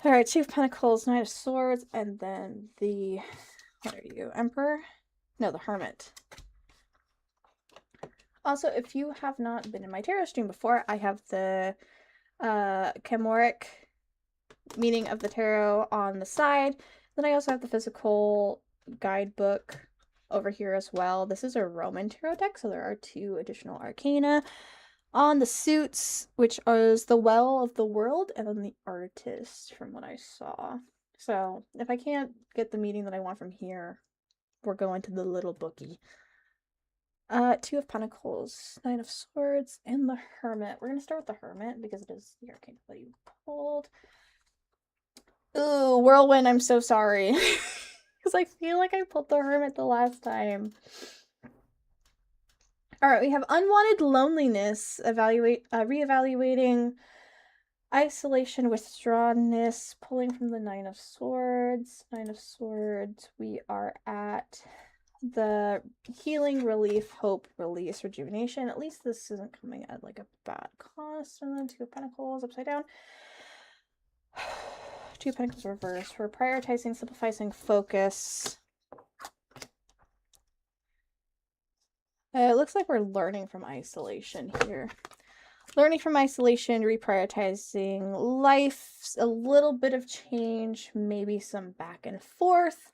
Alright, Two of Pentacles, Knight of Swords, and then the... What are you? Emperor? No, the Hermit. Also, if you have not been in my tarot stream before, I have the Ʀᴇᴜᴘɪ meaning of the tarot on the side. Then I also have the physical guidebook over here as well. This is a Roman tarot deck, so there are 2 additional arcana on the suits, which is the Well of the World and then the Artist from what I saw. So if I can't get the meaning that I want from here, we're going to the little bookie. 2 of Pentacles, 9 of Swords, and the Hermit. We're going to start with the Hermit because it is the arcana that you pulled. Ooh, Whirlwind, I'm so sorry. Because I feel like I pulled the Hermit the last time. Alright, we have Unwanted Loneliness, reevaluating, Isolation, Withdrawnness, pulling from the 9 of Swords. 9 of Swords, we are at the Healing, Relief, Hope, Release, Rejuvenation. At least this isn't coming at like a bad cost. And then 2 of Pentacles upside down. 2 of Pentacles reversed. We're prioritizing, simplifying, focus. It looks like we're learning from isolation here. Learning from isolation, reprioritizing life, a little bit of change, maybe some back and forth,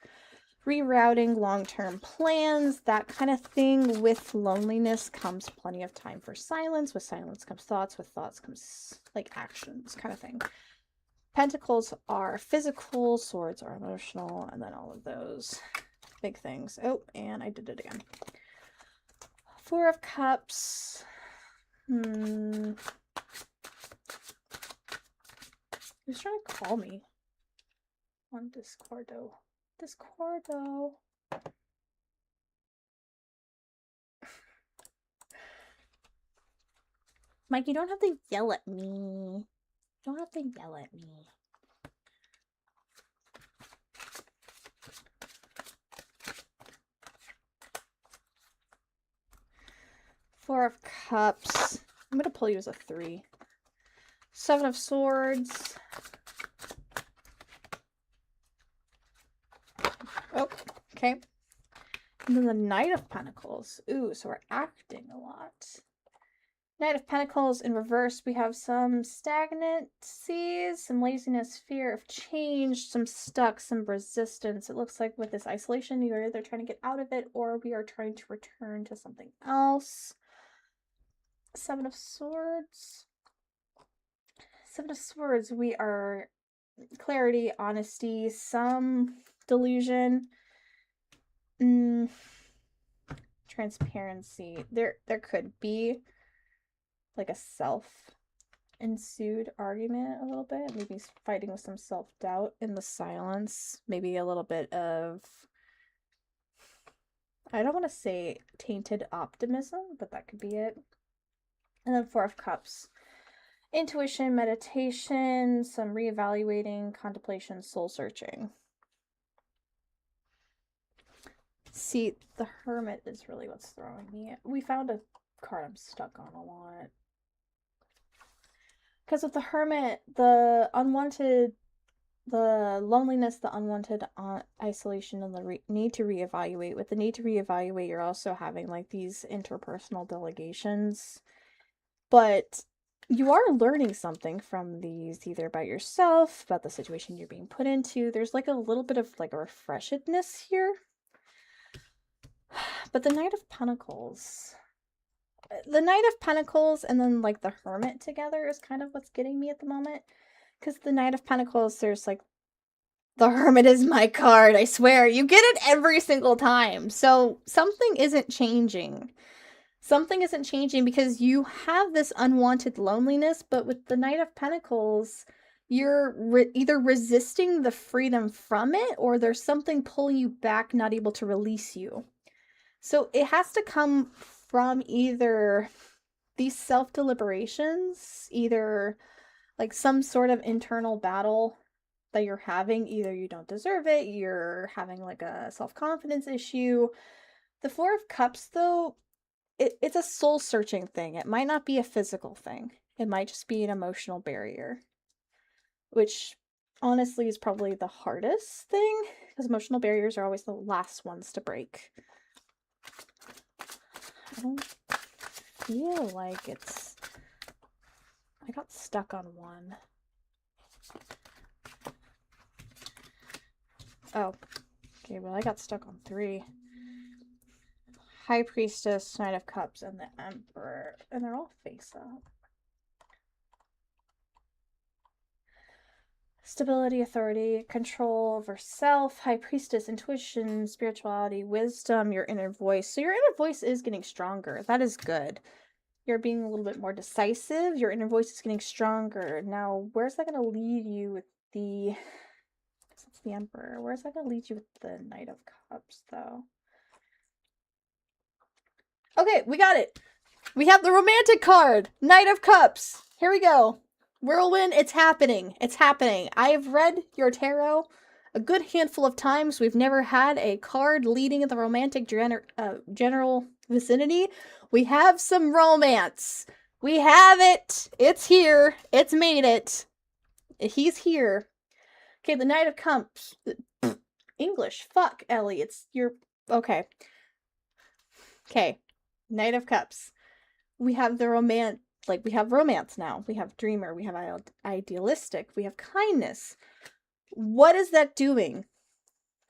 rerouting long-term plans, that kind of thing. With loneliness comes plenty of time for silence. With silence comes thoughts. With thoughts comes like actions, kind of thing. Pentacles are physical, swords are emotional, and then all of those big things. Oh, and I did it again. 4 of Cups. Who's trying to call me on Discordo? Discordo. Mike, you don't have to yell at me. You don't have to yell at me. Four of Cups. I'm going to pull you as a 3. 7 of Swords. Oh, okay. And then the Knight of Pentacles. Ooh, so we're acting a lot. Knight of Pentacles in reverse. We have some stagnancy, some laziness, fear of change, some stuck, some resistance. It looks like with this isolation, you're either trying to get out of it or we are trying to return to something else. 7 of Swords. 7 of Swords, we are clarity, honesty, some delusion, transparency. There could be like a self-ensued argument a little bit, maybe fighting with some self-doubt in the silence, maybe a little bit of, I don't want to say tainted optimism, but that could be it. And then 4 of Cups. Intuition, meditation, some reevaluating, contemplation, soul searching. See, the Hermit is really what's throwing me. We found a card I'm stuck on a lot. Because with the Hermit, the unwanted, the loneliness, the unwanted isolation, and the need to reevaluate. With the need to reevaluate, you're also having like these interpersonal delegations. But you are learning something from these, either about yourself, about the situation you're being put into. There's like a little bit of like a refreshedness here. But the Knight of Pentacles. The Knight of Pentacles and then like the Hermit together is kind of what's getting me at the moment. Because the Knight of Pentacles, there's like, the Hermit is my card, I swear. You get it every single time. So something isn't changing. Something isn't changing because you have this unwanted loneliness, but with the Knight of Pentacles, you're either resisting the freedom from it, or there's something pulling you back, not able to release you. So it has to come from either these self-deliberations, either like some sort of internal battle that you're having. Either you don't deserve it, you're having like a self-confidence issue. The Four of Cups, though, it's a soul-searching thing. It might not be a physical thing. It might just be an emotional barrier, which honestly is probably the hardest thing, because emotional barriers are always the last ones to break. I don't feel like it's... I got stuck on one. Oh. Okay, well I got stuck on 3. High Priestess, Knight of Cups, and the Emperor. And they're all face up. Stability, authority, control over self, High Priestess, intuition, spirituality, wisdom, your inner voice. So your inner voice is getting stronger. That is good. You're being a little bit more decisive. Your inner voice is getting stronger. Now, where's that going to lead you with the... That's the Emperor. Where's that going to lead you with the Knight of Cups, though? Okay, we got it. We have the romantic card. Knight of Cups. Here we go. Whirlwind, it's happening. It's happening. I have read your tarot a good handful of times. We've never had a card leading in the romantic general vicinity. We have some romance. We have it. It's here. It's made it. He's here. Okay, the Knight of Cups. English. Fuck, Ellie. It's your... Okay. Okay. Knight of Cups. We have the romance, like we have romance now. We have dreamer, we have idealistic, we have kindness. What is that doing?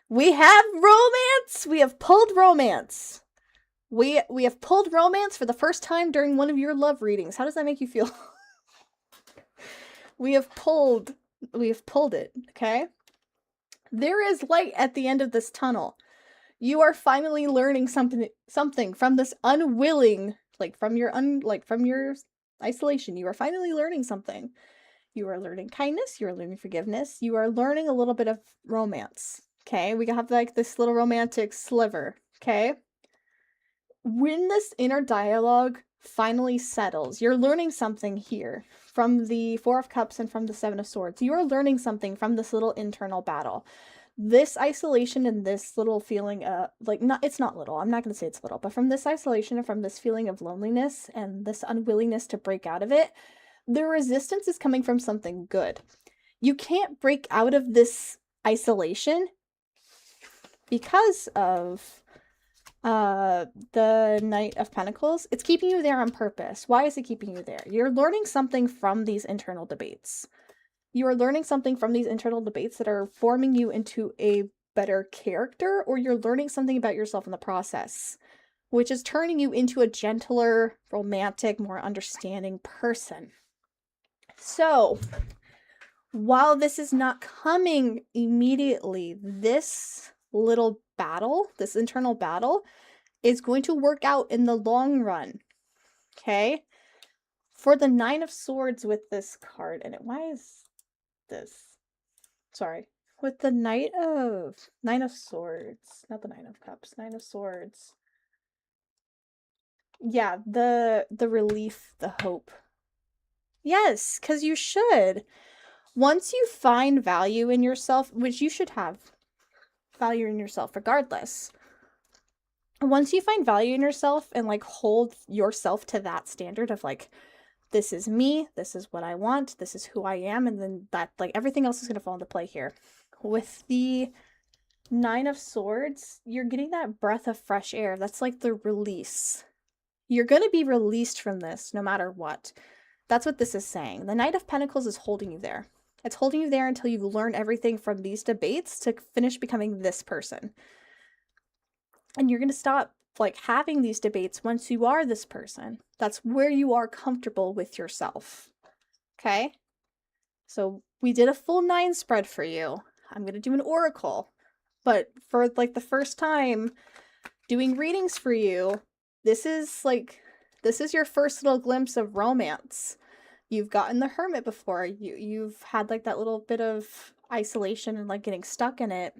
We have romance. We have pulled romance. We have pulled romance for the first time during one of your love readings. How does that make you feel? We have pulled it, okay? There is light at the end of this tunnel. You are finally learning something from this unwilling, from your isolation. You are finally learning something. You are learning kindness, you are learning forgiveness, you are learning a little bit of romance. Okay? We have like this little romantic sliver, okay? When this inner dialogue finally settles, you're learning something here from the Four of Cups and from the Seven of Swords. You are learning something from this little internal battle. This isolation and this little feeling, it's not little, I'm not going to say it's little, but from this isolation and from this feeling of loneliness and this unwillingness to break out of it, the resistance is coming from something good. You can't break out of this isolation because of the Knight of Pentacles. It's keeping you there on purpose. Why is it keeping you there? You're learning something from these internal debates. You are learning something from these internal debates that are forming you into a better character, or you're learning something about yourself in the process, which is turning you into a gentler, romantic, more understanding person. So, while this is not coming immediately, this little battle, this internal battle, is going to work out in the long run. Okay? For the Nine of Swords with this card, and why is this? Sorry. With the Nine of Swords, not the Nine of Cups, Nine of Swords. Yeah, the relief, the hope. Yes, because you should. Once you find value in yourself, which you should have value in yourself regardless. Once you find value in yourself and hold yourself to that standard of this is me, this is what I want, this is who I am, and then that everything else is going to fall into play here. With the Nine of Swords, you're getting that breath of fresh air. That's the release. You're going to be released from this no matter what. That's what this is saying. The Knight of Pentacles is holding you there. It's holding you there until you've learned everything from these debates to finish becoming this person. And you're going to stop having these debates once you are this person. That's where you are comfortable with yourself. Okay? So we did a full 9 spread for you. I'm going to do an oracle. But for the first time doing readings for you, this is This is your first little glimpse of romance. You've gotten the hermit before. You've had like that little bit of isolation and like getting stuck in it.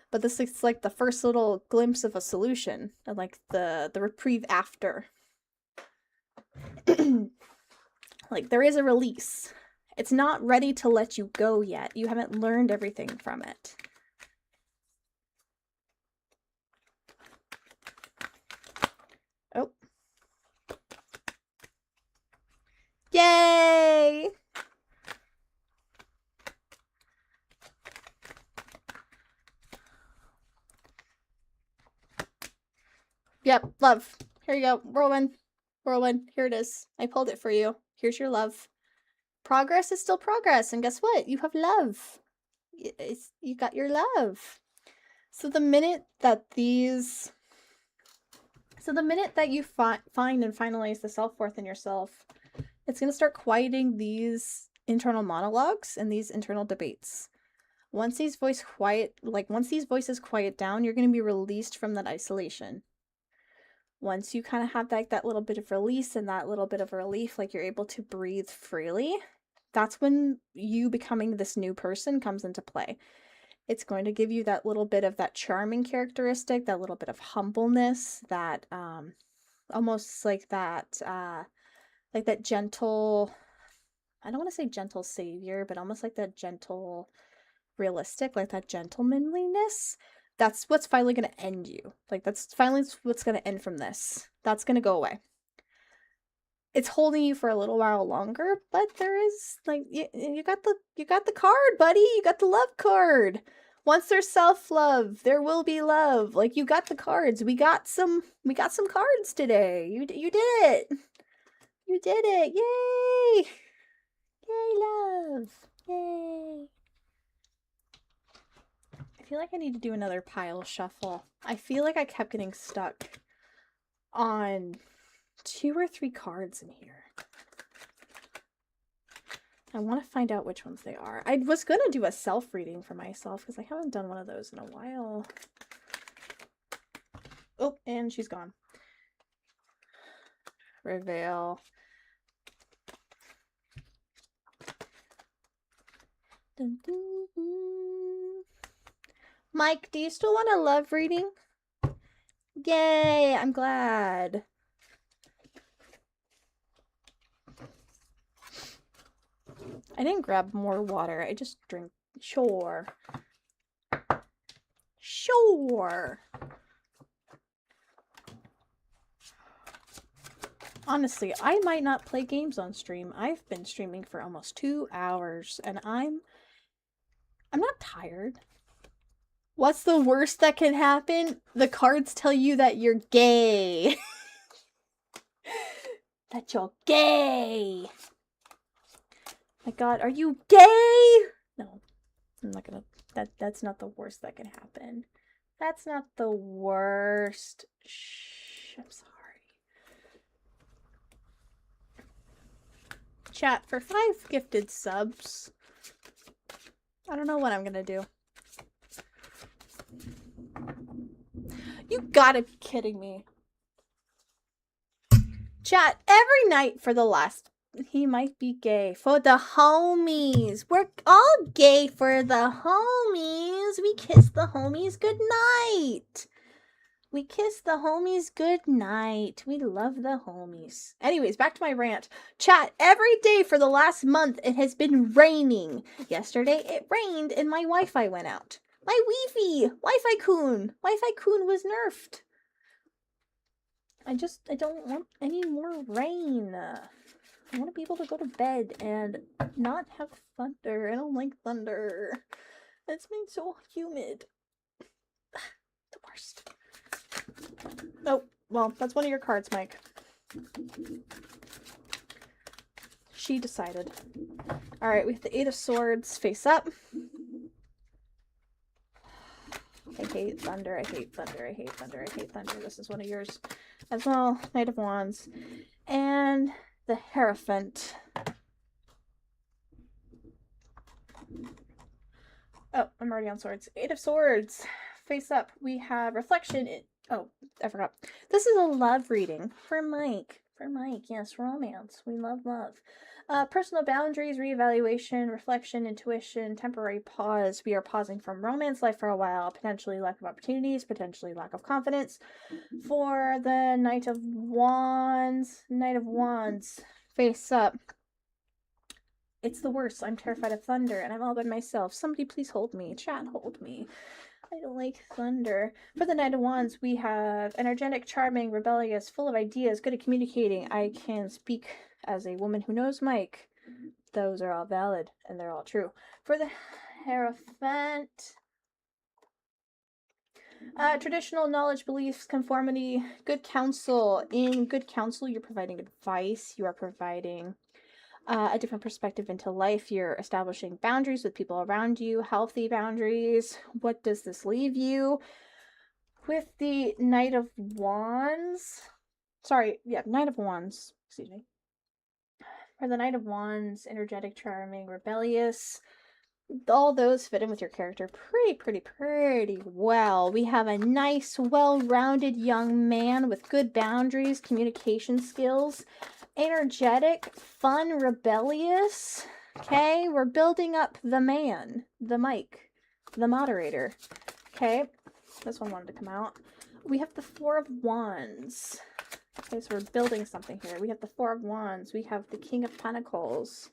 But this is like the first little glimpse of a solution and like the reprieve after. Like there is a release. It's not ready to let you go yet. You haven't learned everything from it. Oh. Yay! Yep, love. Here you go. Whirlwind. Whirlwind. Here it is. I pulled it for you. Here's your love. Progress is still progress. And guess what? You have love. You got your love. So the minute that you find and finalize the self-worth in yourself, it's going to start quieting these internal monologues and these internal debates. Once these voices quiet down, you're going to be released from that isolation. Once you kind of have that little bit of release and that little bit of relief, like you're able to breathe freely, that's when you becoming this new person comes into play. It's going to give you that little bit of that charming characteristic, that little bit of humbleness, that almost like that gentle, I don't want to say gentle savior, but almost like that gentle realistic, like that gentlemanliness. That's what's finally going to end you. Like that's finally what's going to end from this. That's going to go away. It's holding you for a little while longer, but there is like you got the card, buddy. You got the love card. Once there's self-love, there will be love. Like you got the cards. We got some cards today. You did it. You did it. Yay! Yay, love. Yay. I feel like I need to do another pile shuffle. I feel like I kept getting stuck on 2 or 3 cards in here. I want to find out which ones they are. I was going to do a self-reading for myself because I haven't done one of those in a while. Oh, and she's gone. Reveal. Dun, dun, dun. Mike, do you still want a love reading? Yay, I'm glad. I didn't grab more water. I just drink. Sure. Sure. Honestly, I might not play games on stream. I've been streaming for almost 2 hours and I'm not tired. What's the worst that can happen? The cards tell you that you're gay. That you're gay. My God, are you gay? No, I'm not gonna. That's not the worst that can happen. That's not the worst. Shh, I'm sorry. Chat, for 5 gifted subs. I don't know what I'm gonna do. You gotta be kidding me. Chat, every night for the last... He might be gay. For the homies. We're all gay for the homies. We kiss the homies goodnight. We kiss the homies goodnight. We love the homies. Anyways, back to my rant. Chat, every day for the last month it has been raining. Yesterday it rained and my Wi-Fi went out. My Wi-Fi! Wi-Fi Kun was nerfed. I don't want any more rain. I want to be able to go to bed and not have thunder. I don't like thunder. It's been so humid. The worst. Oh, well, that's one of your cards, Mike. She decided. Alright, we have the 8 of Swords face up. I hate thunder, I hate thunder, I hate thunder, I hate thunder. This is one of yours as well. Knight of Wands. And the Hierophant. Oh, I'm already on Swords. 8 of Swords. Face up. We have Reflection. Oh, I forgot. This is a love reading for Mike. For Mike, yes, romance. We love love. Personal boundaries, reevaluation, reflection, intuition, temporary pause. We are pausing from romance life for a while, potentially lack of opportunities, potentially lack of confidence. For the Knight of Wands, face up. It's the worst. I'm terrified of thunder, and I'm all by myself. Somebody please hold me. Chat, hold me. I don't like thunder. For the Knight of Wands, we have energetic, charming, rebellious, full of ideas, good at communicating. I can speak as a woman who knows Mike. Those are all valid, and they're all true. For the Hierophant, traditional knowledge, beliefs, conformity, good counsel. In good counsel, you're providing advice. You are providing a different perspective into life. You're establishing boundaries with people around you, healthy boundaries. What does this leave you? With the Knight of Wands, Knight of Wands, excuse me. For the Knight of Wands, energetic, charming, rebellious, all those fit in with your character pretty well. We have a nice, well-rounded young man with good boundaries, communication skills, energetic, fun, rebellious. Okay, we're building up the man, the Mike, the moderator. Okay, this one wanted to come out. We have the Four of Wands. Okay, so we're building something here. We have the Four of Wands. We have the King of Pentacles.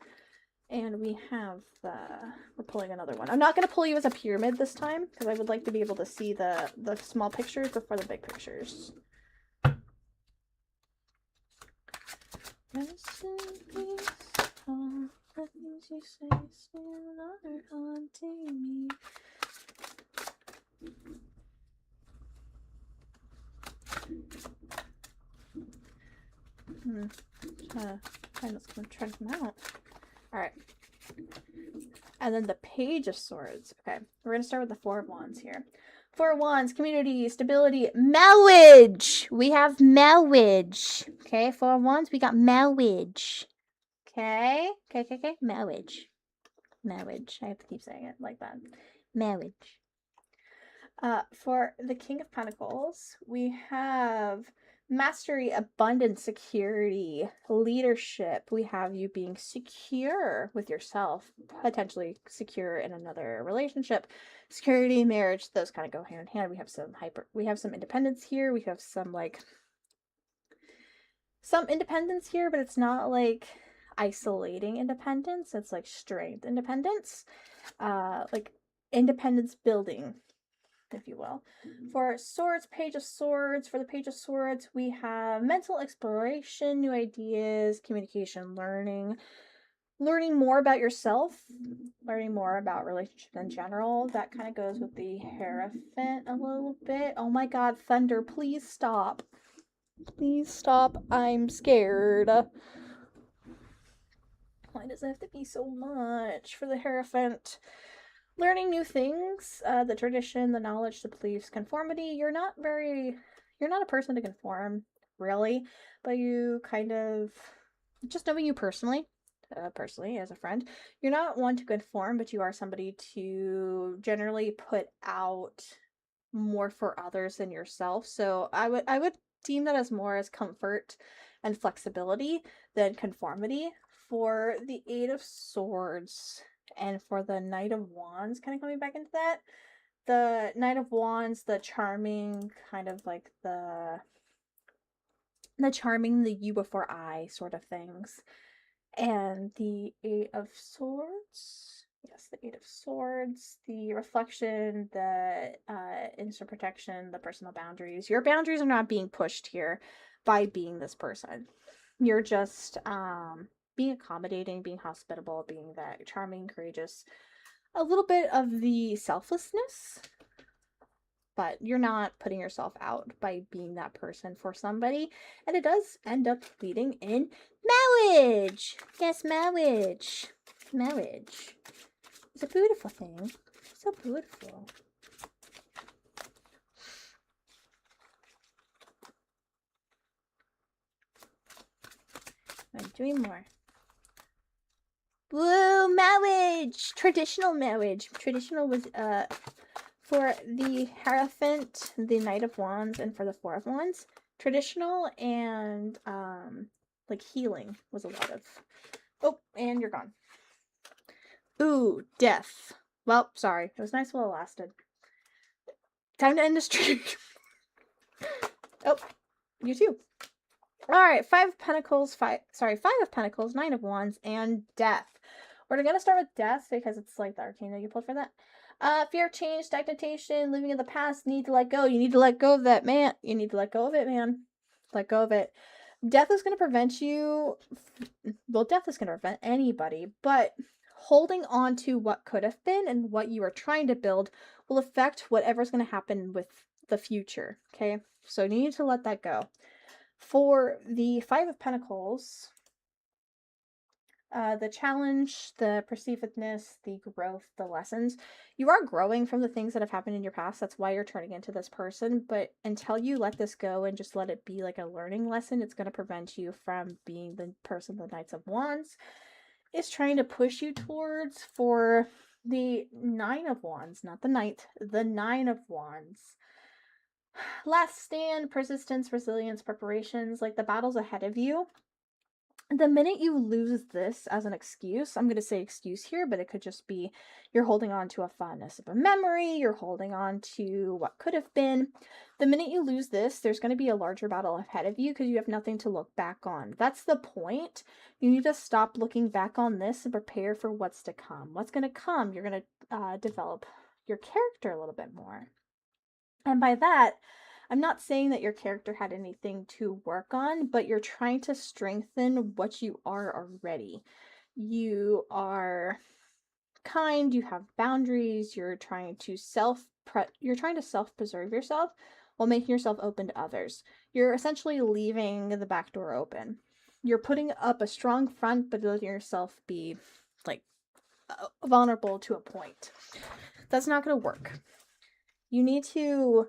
And we have we're pulling another one. I'm not going to pull you as a pyramid this time, because I would like to be able to see the small pictures before the big pictures. Rest in peace, all the things you say still are haunting me. Try to come out. Alright. And then the Page of Swords. Okay, we're going to start with the Four of Wands here. Four of Wands, community, stability, marriage. We have marriage. Okay, Four of Wands, we got marriage. Okay, marriage. Marriage. I have to keep saying it like that. Marriage. For the King of Pentacles, we have mastery, abundance, security, leadership. We have you being secure with yourself, potentially secure in another relationship. Security, marriage, those kind of go hand in hand. We have some independence here. We have some independence here, but it's not like isolating independence. It's like strength independence. Like independence building, if you will. For swords, Page of Swords. For the Page of Swords, we have mental exploration, new ideas, communication, learning more about yourself, learning more about relationships in general. That kind of goes with the Hierophant a little bit. Oh my god, thunder, please stop. Please stop. I'm scared. Why does it have to be so much? For the Hierophant, learning new things, the tradition, the knowledge, the beliefs, conformity. You're not a person to conform, really, but you kind of, just knowing you personally as a friend, you're not one to conform, but you are somebody to generally put out more for others than yourself. So I would deem that as more as comfort and flexibility than conformity. For the Eight of Swords and for the Knight of Wands, kind of coming back into that, the Knight of Wands, the charming, kind of like the charming, the you before I sort of things. And the Eight of Swords, yes, the Eight of Swords, the reflection, the instant protection, the personal boundaries. Your boundaries are not being pushed here by being this person. You're just being accommodating, being hospitable, being that charming, courageous, a little bit of the selflessness, but you're not putting yourself out by being that person for somebody. And it does end up leading in marriage. Yes, marriage. Marriage. It's a beautiful thing. So beautiful. I'm doing more. Woo, marriage! Traditional marriage. Traditional was for the Hierophant, the Knight of Wands, and for the Four of Wands. Traditional and like healing was a lot of. Oh, and you're gone. Ooh, death. Well, sorry. It was nice while it lasted. Time to end the stream. Oh, you too. Alright, Five of Pentacles, Five of Pentacles, Nine of Wands, and Death. We're gonna start with Death because it's like the arcane that you pulled for that. Fear of change, stagnation, living in the past, need to let go. You need to let go of that, man. You need to let go of it, man. Let go of it. Death is going to prevent you. Well, death is going to prevent anybody, but holding on to what could have been and what you are trying to build will affect whatever's going to happen with the future, okay? So you need to let that go. For the Five of Pentacles, the challenge, the perceivedness, the growth, the lessons, you are growing from the things that have happened in your past. That's why you're turning into this person. But until you let this go and just let it be like a learning lesson, it's going to prevent you from being the person the Knights of Wands is trying to push you towards. For the Nine of Wands, not the Knight, the Nine of Wands. Last stand, persistence, resilience, preparations, like the battle's ahead of you. The minute you lose this as an excuse, I'm going to say excuse here, but it could just be you're holding on to a fondness of a memory, you're holding on to what could have been. The minute you lose this, there's going to be a larger battle ahead of you because you have nothing to look back on. That's the point. You need to stop looking back on this and prepare for what's to come. What's going to come? You're going to develop your character a little bit more. And by that, I'm not saying that your character had anything to work on, but you're trying to strengthen what you are already. You are kind, you have boundaries, you're trying to self-preserve yourself while making yourself open to others. You're essentially leaving the back door open. You're putting up a strong front, but letting yourself be like vulnerable to a point. That's not going to work. You need to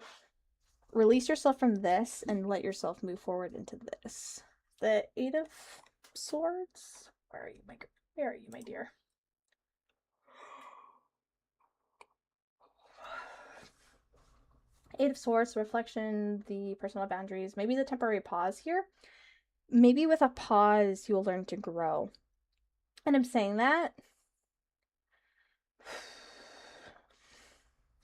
release yourself from this and let yourself move forward into this. The Eight of Swords. Where are you, my dear? Eight of Swords, reflection, the personal boundaries, maybe the temporary pause here. Maybe with a pause, you'll learn to grow. And I'm saying that.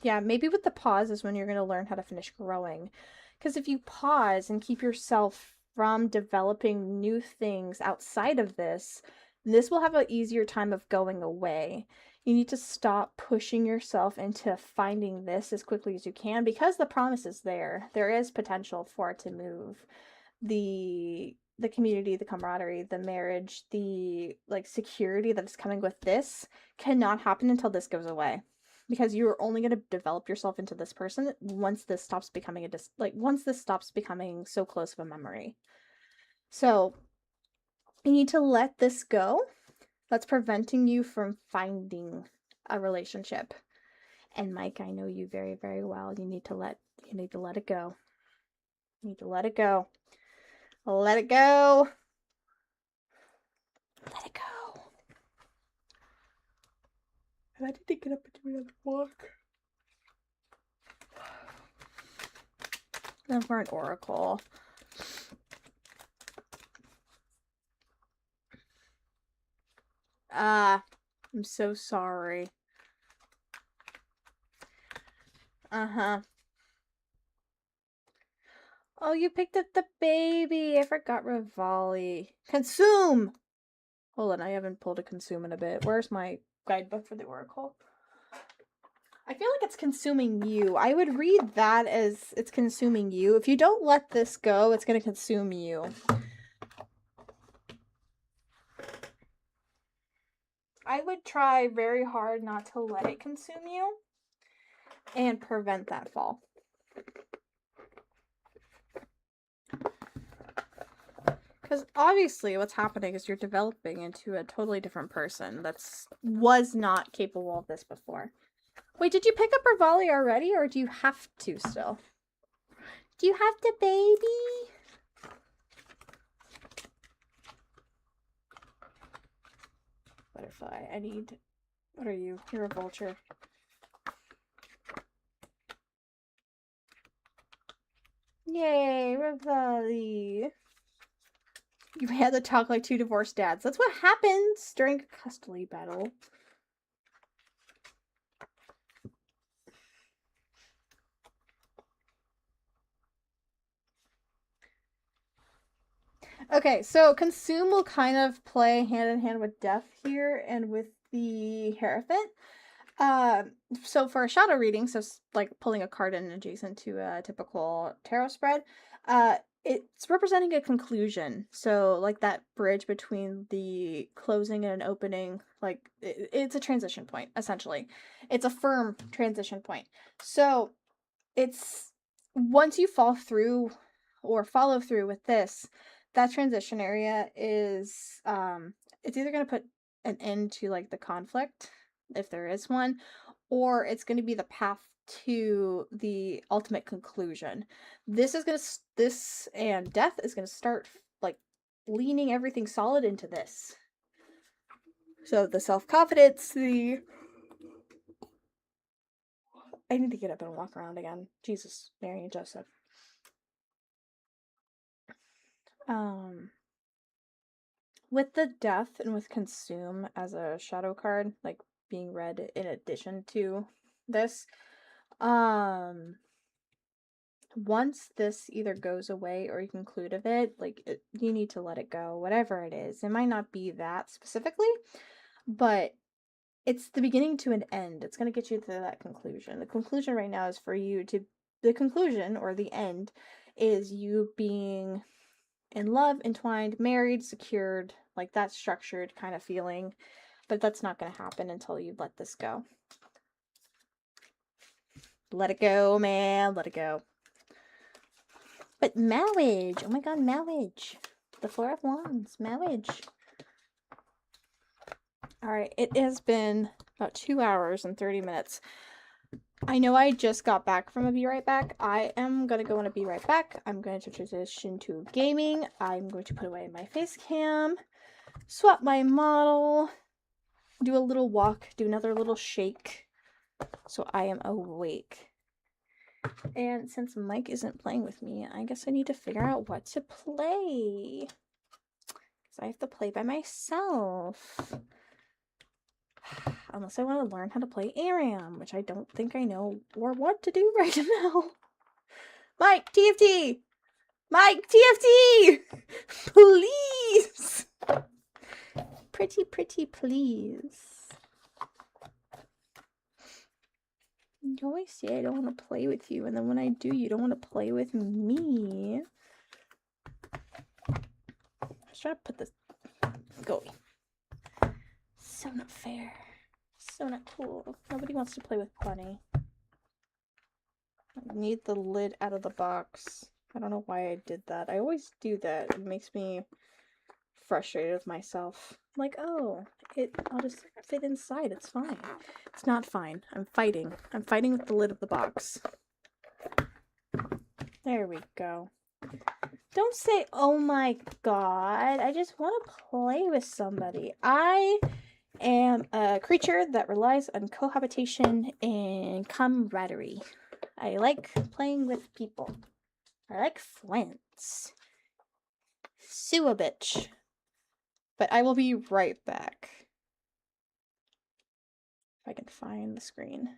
Yeah, maybe with the pause is when you're going to learn how to finish growing. Because if you pause and keep yourself from developing new things outside of this, this will have an easier time of going away. You need to stop pushing yourself into finding this as quickly as you can because the promise is there. There is potential for it to move. The community, the camaraderie, the marriage, the like security that is coming with this cannot happen until this goes away. Because you're only going to develop yourself into this person once this stops becoming once this stops becoming so close of a memory. So you need to let this go. That's preventing you from finding a relationship. And Mike, I know you very, very well. You need to let it go. You need to let it go. Let it go. Let it go. I had to get up and do another walk. Then for an oracle. I'm so sorry. Uh-huh. Oh, you picked up the baby. I forgot Rivali. Consume! Hold on, I haven't pulled a consume in a bit. Where's my guidebook for the oracle? I feel like it's consuming you. I would read that as it's consuming you. If you don't let this go, it's going to consume you. I would try very hard not to let it consume you and prevent that fall. Because obviously what's happening is you're developing into a totally different person that was not capable of this before. Wait, did you pick up Rivali already, or do you have to still? Do you have the baby? Butterfly, I need... What are you? You're a vulture. Yay, Rivali. You had to talk like two divorced dads. That's what happens during a custody battle. Okay, so consume will kind of play hand in hand with death here and with the Hierophant. So for a shadow reading, so like pulling a card in adjacent to a typical tarot spread, it's representing a conclusion. So like that bridge between the closing and an opening, like it's a transition point, essentially. It's a firm transition point. So it's once you fall through or follow through with this, that transition area is it's either going to put an end to like the conflict if there is one, or it's going to be the path to the ultimate conclusion. This and death is going to start like leaning everything solid into this. So the self-confidence, I need to get up and walk around again. Jesus, Mary and Joseph. With the death and with consume as a shadow card, like being read in addition to this, once this either goes away or you conclude of it, like you need to let it go, whatever it is. It might not be that specifically, but it's the beginning to an end. It's going to get you to that conclusion. The conclusion right now is for you to, the conclusion or the end is you being in love, entwined, married, secured, like that structured kind of feeling. But that's not going to happen until you let this go. Let it go, man. Let it go. But marriage. Oh my god, marriage. The Four of Wands. Marriage. Alright, it has been about 2 hours and 30 minutes. I know I just got back from a Be Right Back. I am going to go on a Be Right Back. I'm going to transition to gaming. I'm going to put away my face cam, swap my model, do a little walk, do another little shake, so I am awake. And since Mike isn't playing with me, I guess I need to figure out what to play. Because I have to play by myself. Unless I want to learn how to play ARAM, which I don't think I know or want to do right now. Mike, TFT! Mike, TFT! Please! Pretty, please. You always say I don't want to play with you, and then when I do, you don't want to play with me. I was trying to put this... Go away. So not fair. So not cool. Nobody wants to play with Bunny. I need the lid out of the box. I don't know why I did that. I always do that. It makes me frustrated with myself. Like, oh, I'll just fit inside. It's fine. It's not fine. I'm fighting. I'm fighting with the lid of the box. There we go. Don't say, oh my god. I just want to play with somebody. I am a creature that relies on cohabitation and camaraderie. I like playing with people. I like friends. Sue a bitch. But I will be right back. If I can find the screen.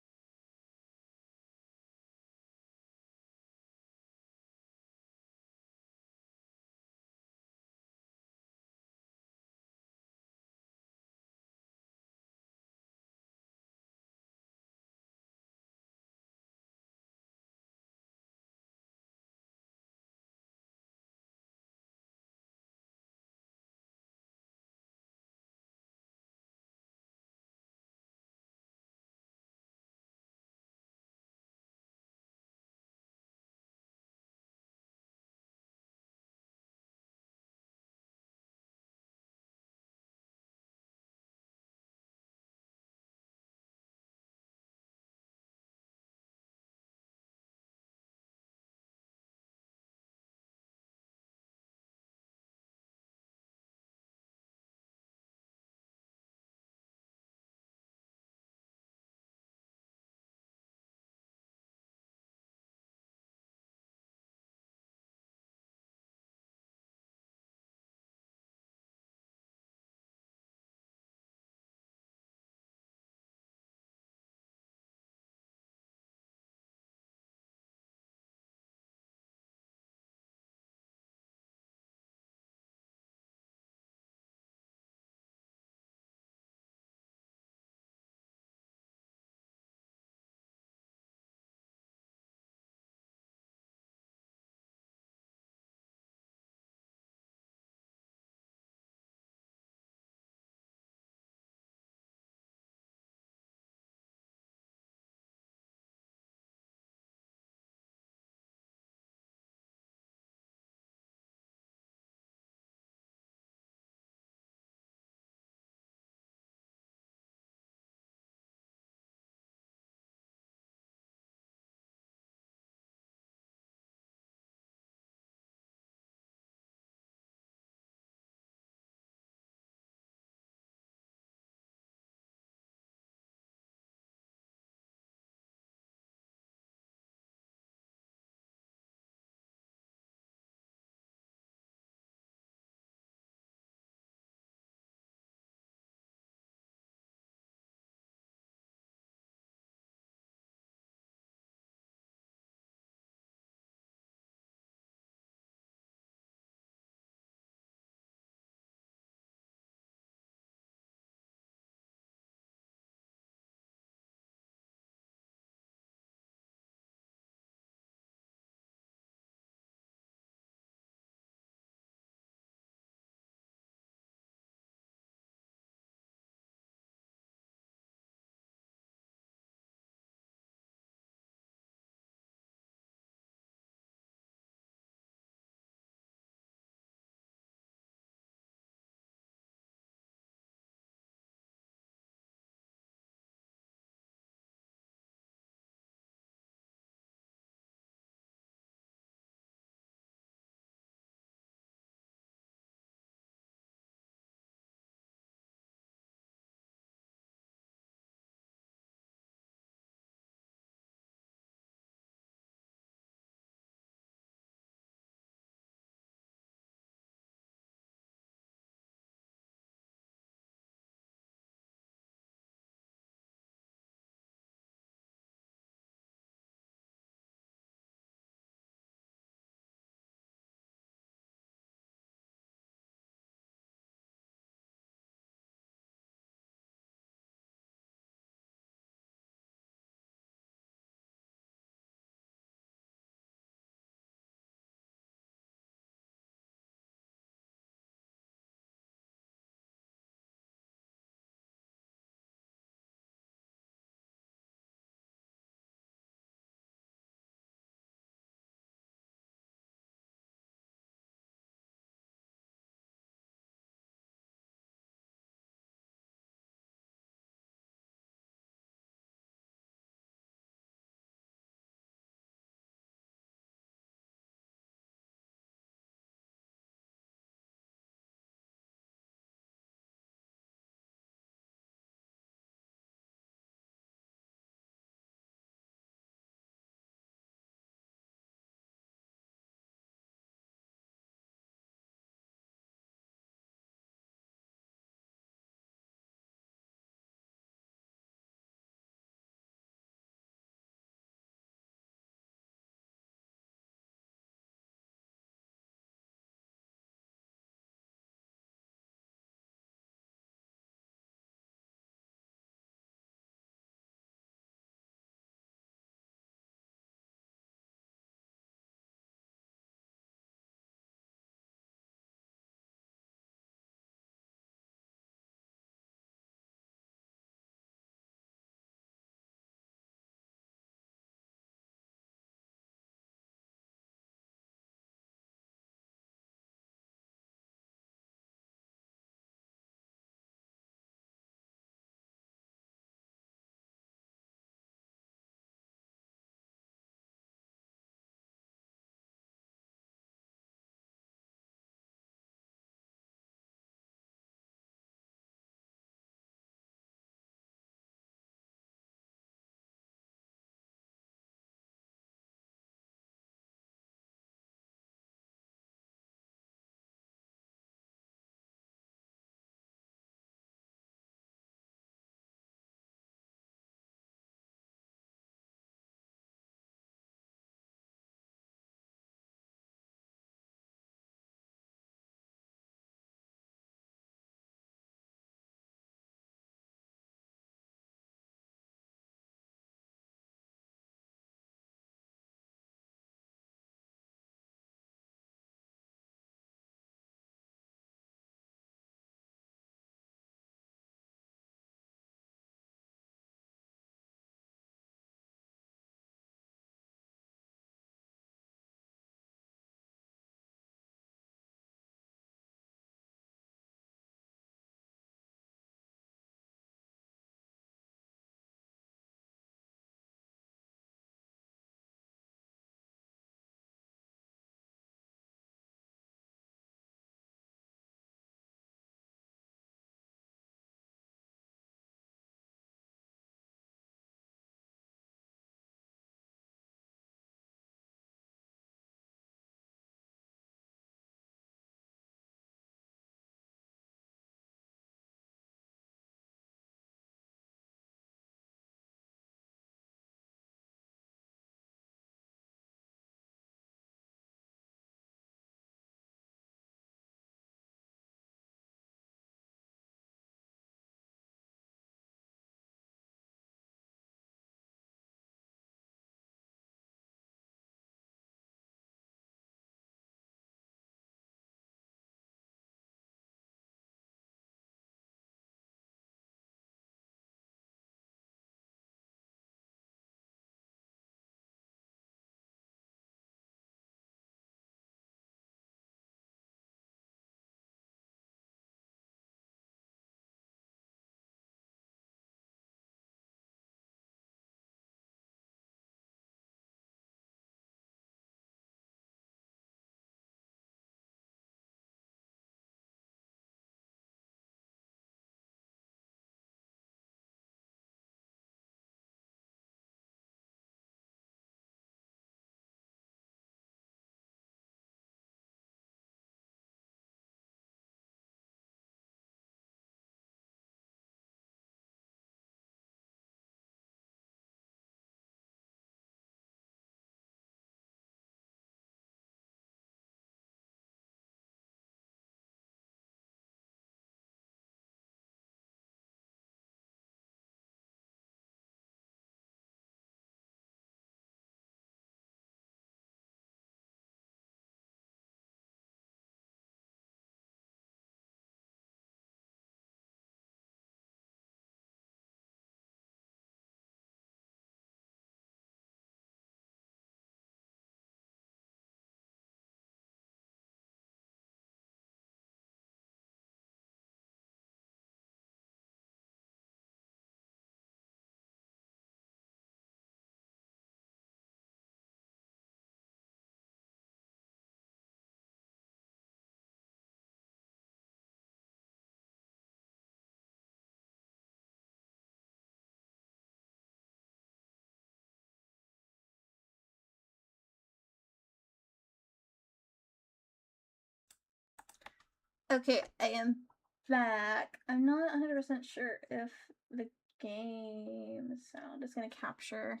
Okay, I am back. I'm not 100% sure if the game sound is going to capture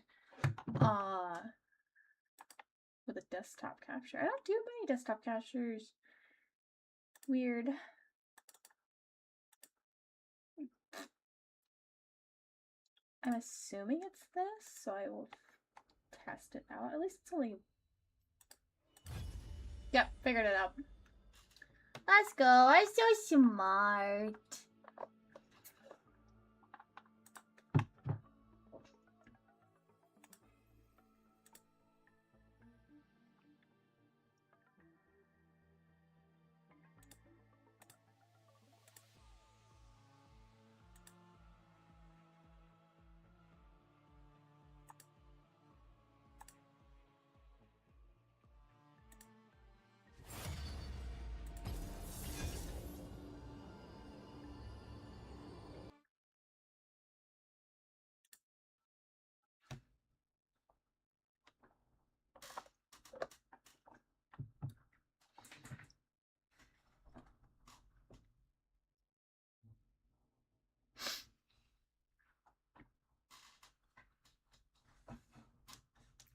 with a desktop capture. I don't do many desktop captures. Weird. I'm assuming it's this, so I will test it out. At least it's only... Yep, figured it out. Let's go. I'm so smart.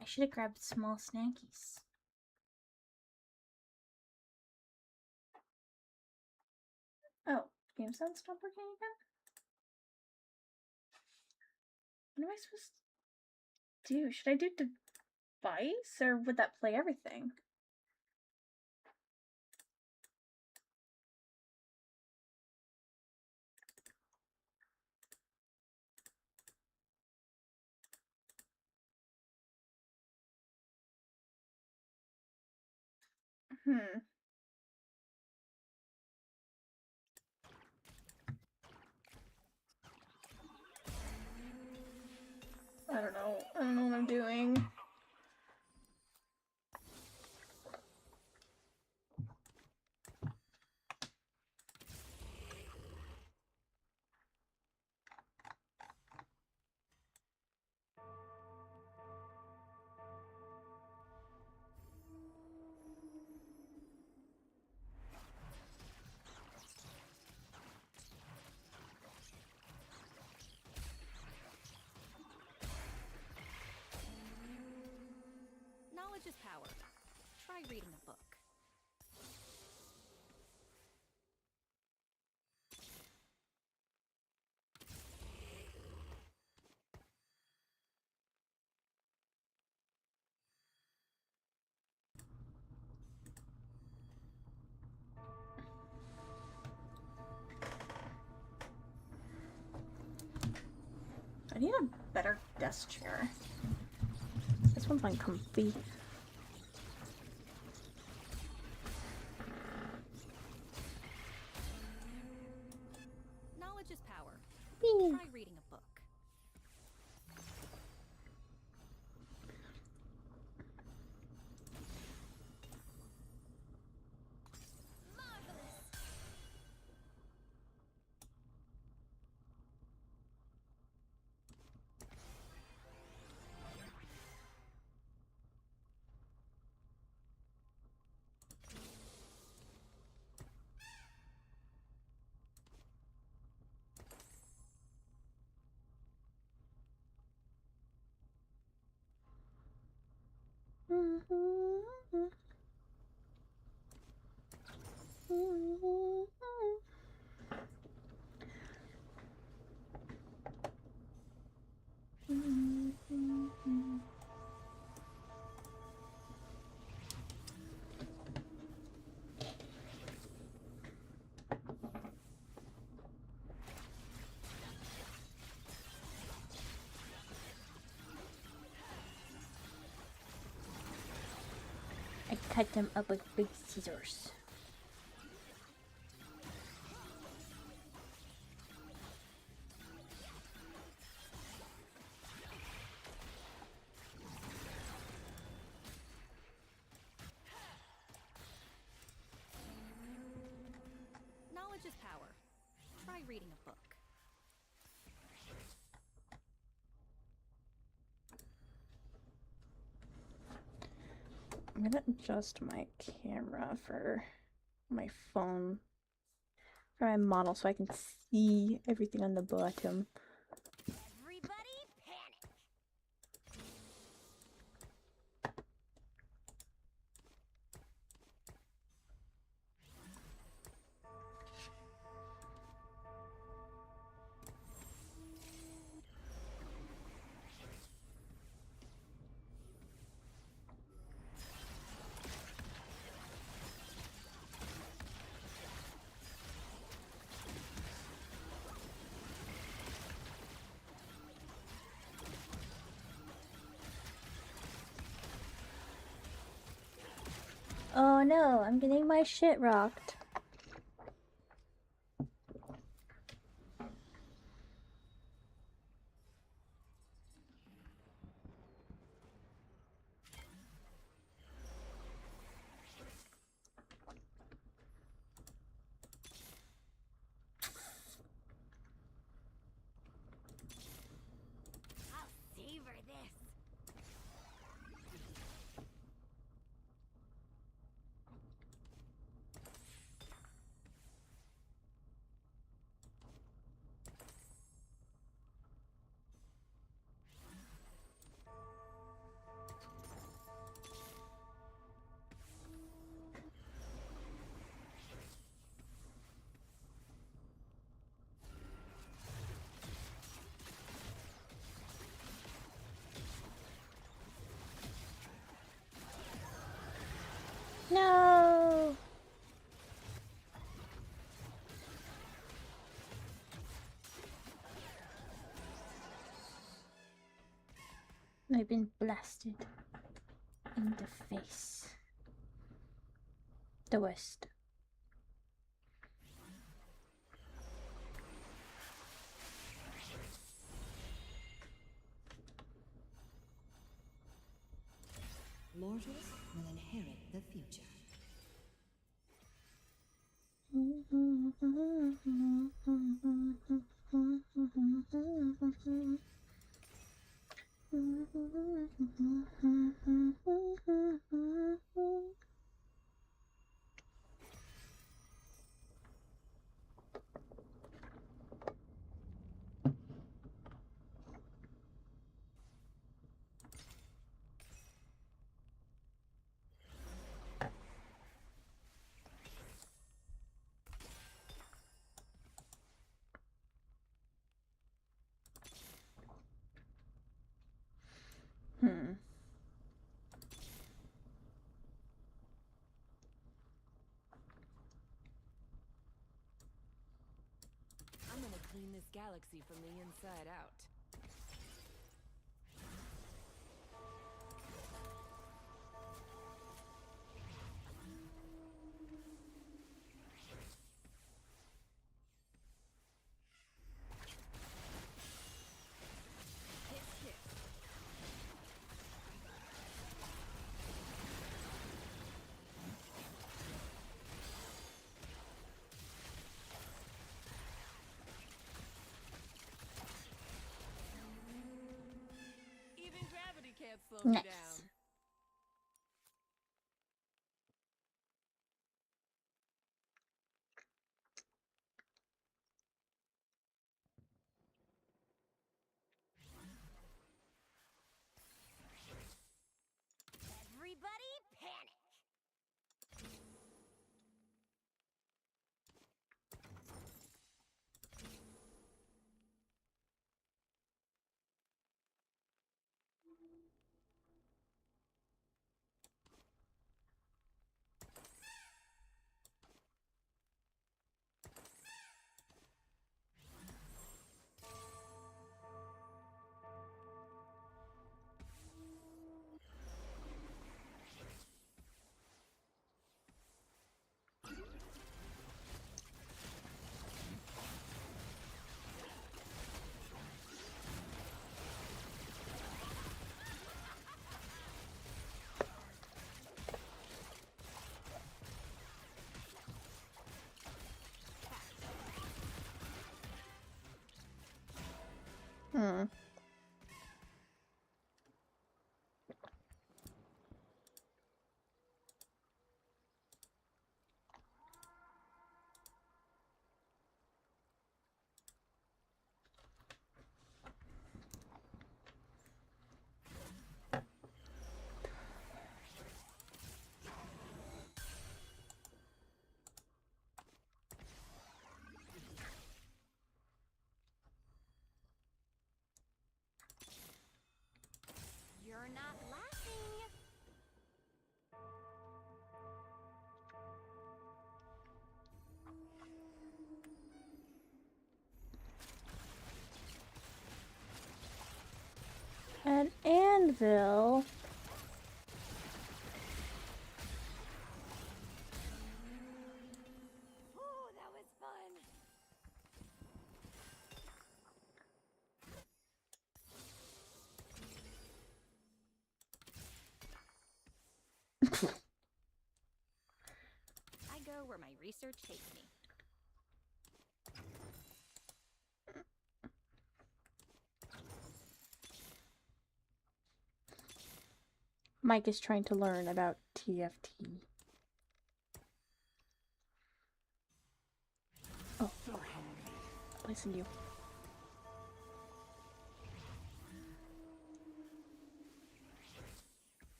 I should have grabbed small snackies. Oh, game sound stopped working again? What am I supposed to do? Should I do device, or would that play everything? I don't know. I don't know what I'm doing. Knowledge is power. Try reading a book. I need a better desk chair. This one's uncomfy. Knowledge is power. Whee! Try reading a book. I cut them up with big scissors. Knowledge is power. Try reading a book. I'm gonna adjust my camera for my phone for my model so I can see everything on the bottom. Everybody panic. Oh no, I'm getting my shit rocked. I'll savor this. No! I've been blasted in the face. The worst. Mortals will inherit the future. I'm gonna clean this galaxy from the inside out. Even gravity can't slow me Nice. down. Everybody panic. Hmm. Advil. Oh, that was fun. I go where my research takes me. Mike is trying to learn about TFT. Oh, listen you.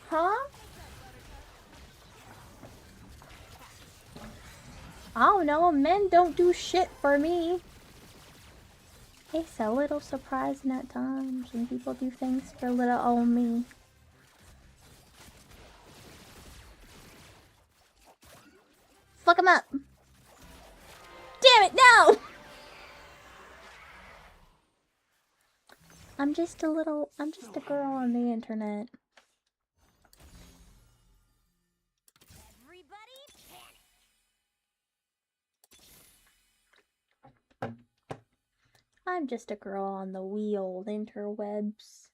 Huh? Oh no, men don't do shit for me. It's a little surprising at times when people do things for little old me. Fuck him up. Damn it, no! I'm just a girl on the internet. Everybody panic. I'm just a girl on the wee old interwebs.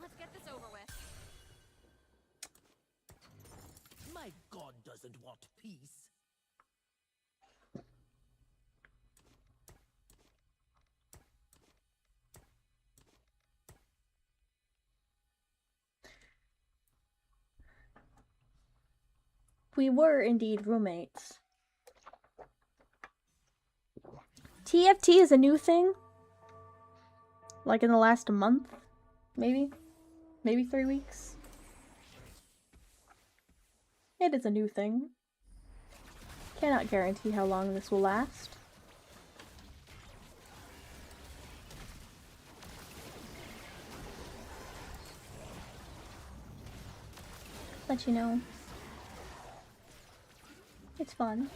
Let's get this over with. My god doesn't want peace. We were indeed roommates. TFT is a new thing. Like in the last month, maybe? Maybe 3 weeks. It is a new thing. Cannot guarantee how long this will last. Let you know. It's fun.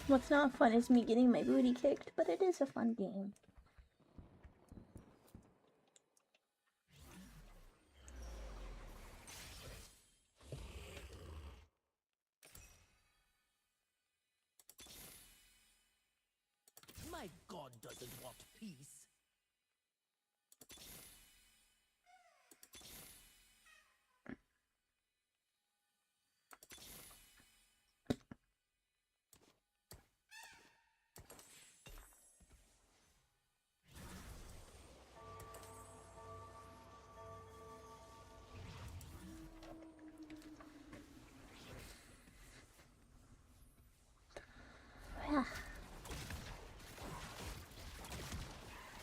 What's not fun is me getting my booty kicked, but it is a fun game. My god doesn't want peace.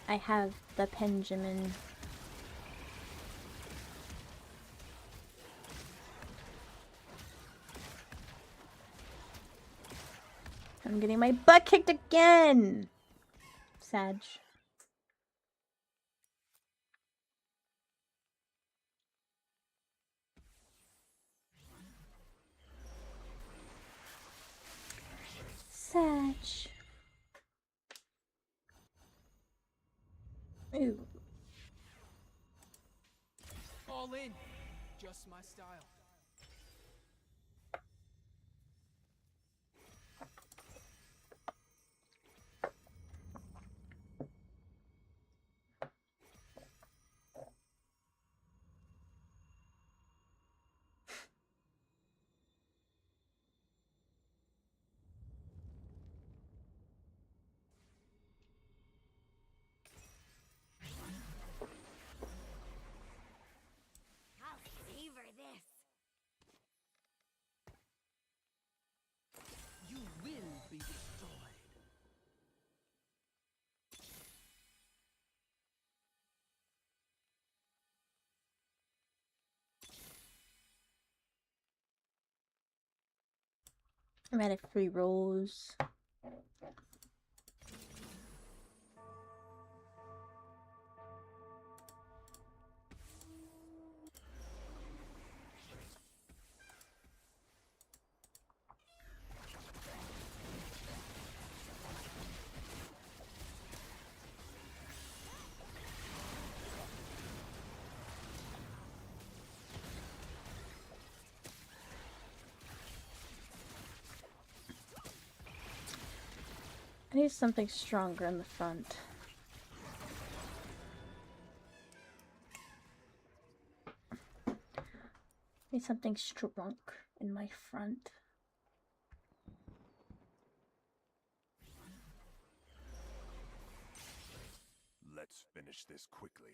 I have the Benjamin. I'm getting my butt kicked again! Sag. Sag. Ooh. All in. Just my style. I'll savor this. You will be destroyed. I'm at 3 rolls. I need something stronger in the front. Need something strong in my front. Let's finish this quickly.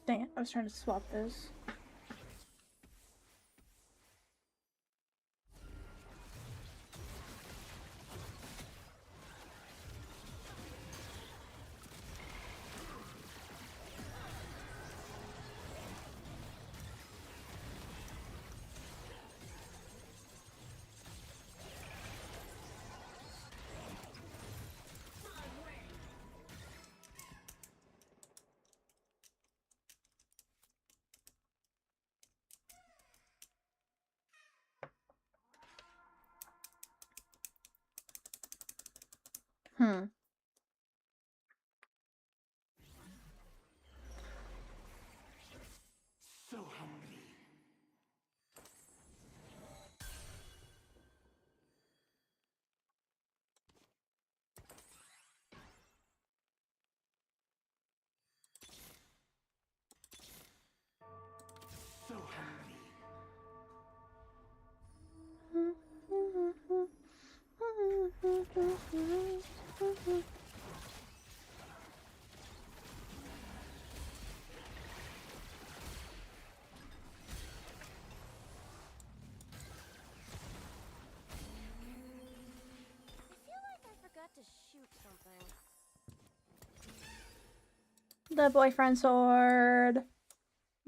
Dang it, I was trying to swap those. So hungry. So hungry. I feel like I forgot to shoot something. The boyfriend sword.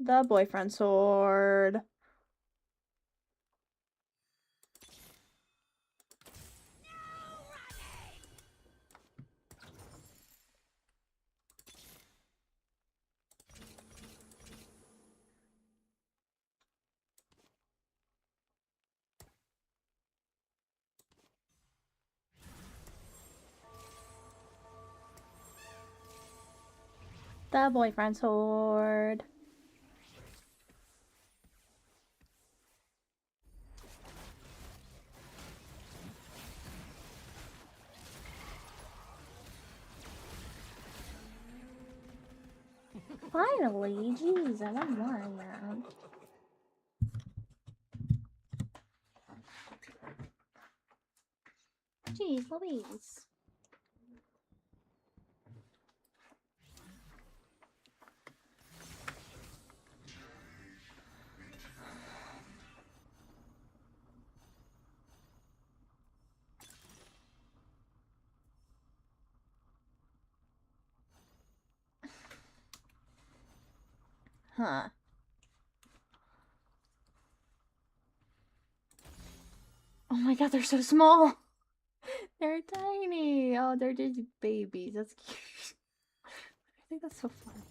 The boyfriend sword. The boyfriend sword. Finally, jeez, I don't mind that. Jeez Louise. Huh. Oh my god, they're so small. They're tiny. Oh, they're just babies. That's cute. I think that's so funny.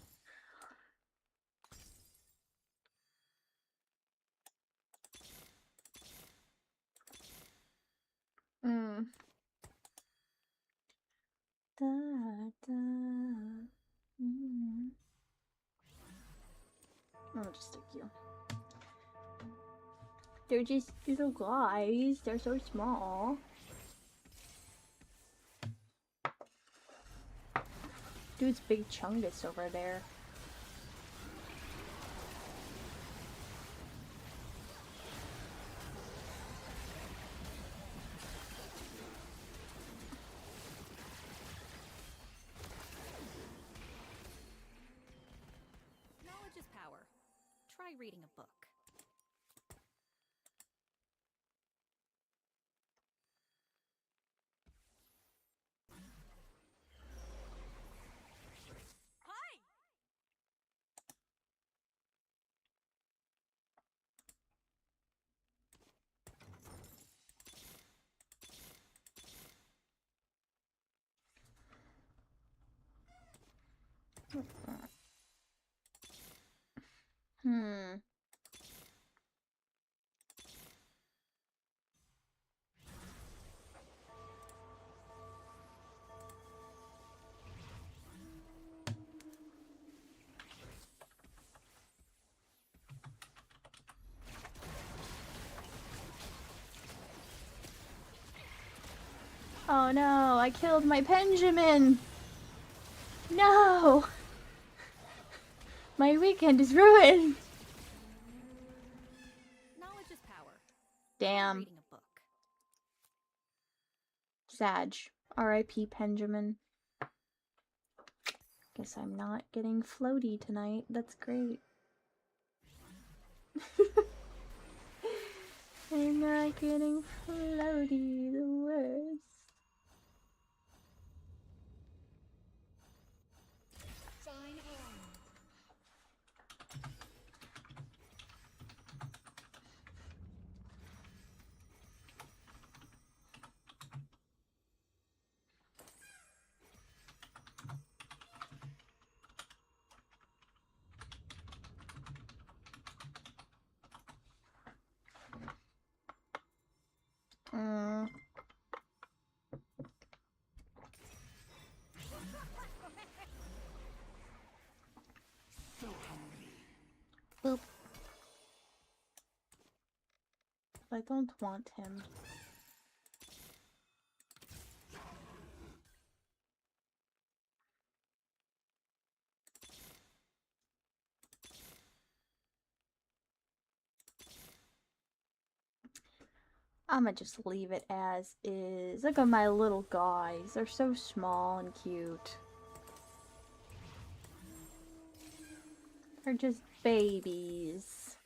Da, da. I'll just stick you. They're just little guys. They're so small. Dude's big chungus over there. Knowledge is power. Try reading a book. Hmm. Oh no, I killed my Benjamin! No! My weekend is ruined! Knowledge is power. Try Damn. reading a book. Sag. R.I.P. Benjamin. Guess I'm not getting floaty tonight. That's great. I'm not getting floaty, the worst. So hungry. Boop. I don't want him. I'ma just leave it as is. Look at my little guys. They're so small and cute. They're just babies.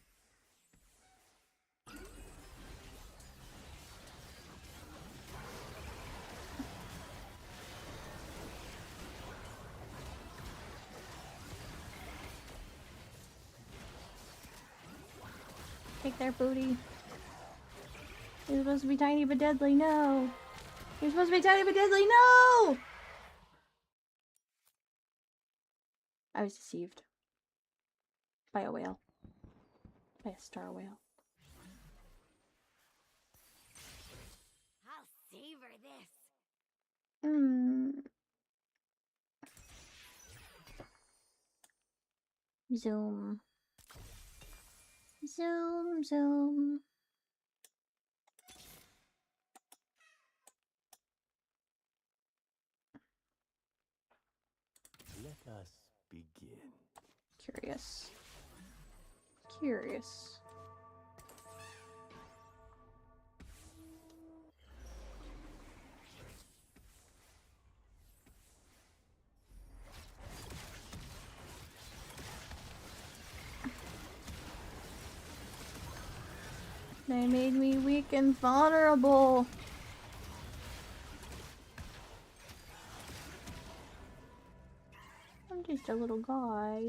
Take their booty. You're supposed to be tiny but deadly, no! You're supposed to be tiny but deadly, no! I was deceived. By a whale. By a star whale. I'll savor this. Zoom. Zoom, zoom. Let us begin. Curious. Curious. They made me weak and vulnerable. I'm just a little guy.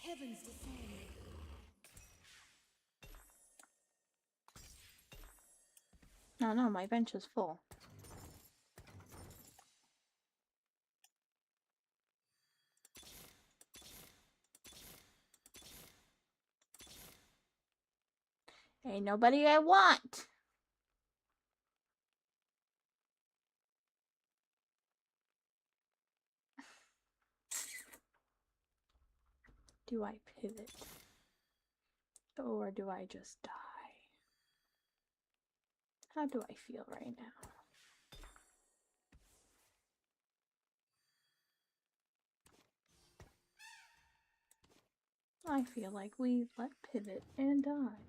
Heavens descend. No, my bench is full. Ain't nobody I want. Do I pivot? Or do I just die? How do I feel right now? I feel like we let pivot and die.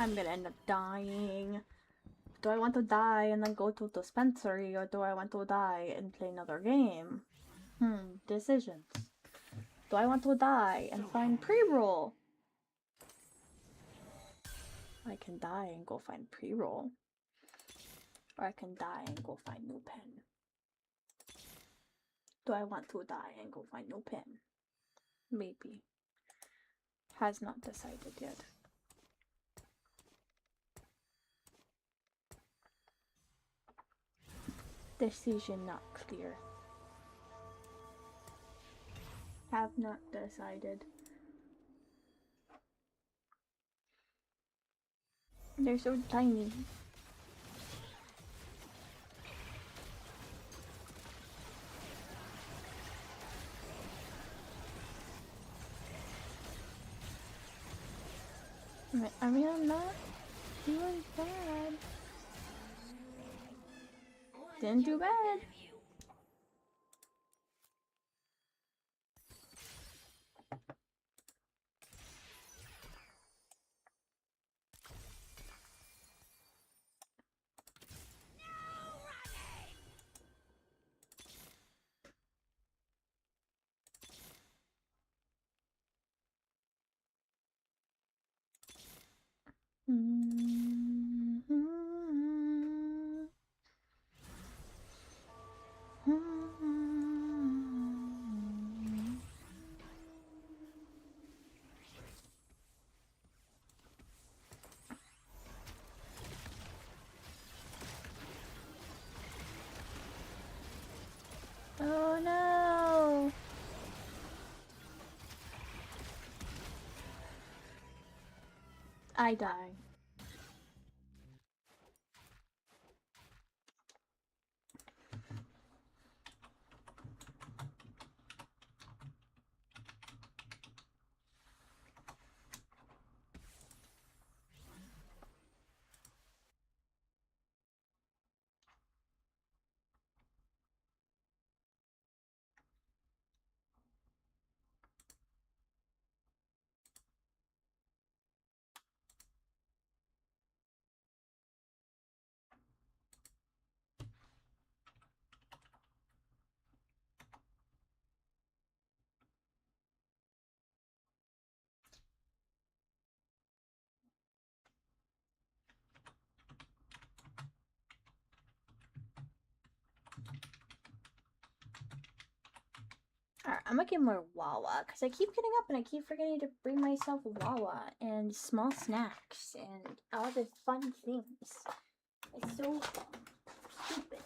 I'm gonna end up dying. Do I want to die and then go to the dispensary, or do I want to die and play another game? Decisions. Do I want to die and find pre-roll? I can die and go find pre-roll. Or I can die and go find new pen. Do I want to die and go find new pen? Maybe. Has not decided yet. Decision not clear. Have not decided. They're so tiny. I mean, I'm not doing bad. Didn't do bad. Oh no! I die. Alright, I'm gonna get more Wawa, because I keep getting up and I keep forgetting to bring myself Wawa and small snacks and other fun things. It's so stupid.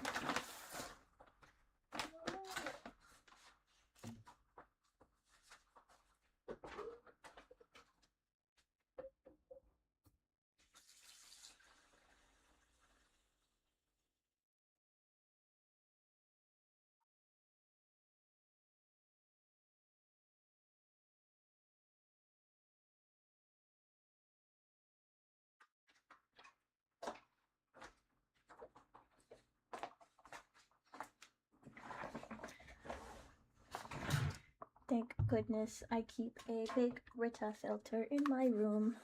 Thank goodness I keep a big Brita filter in my room.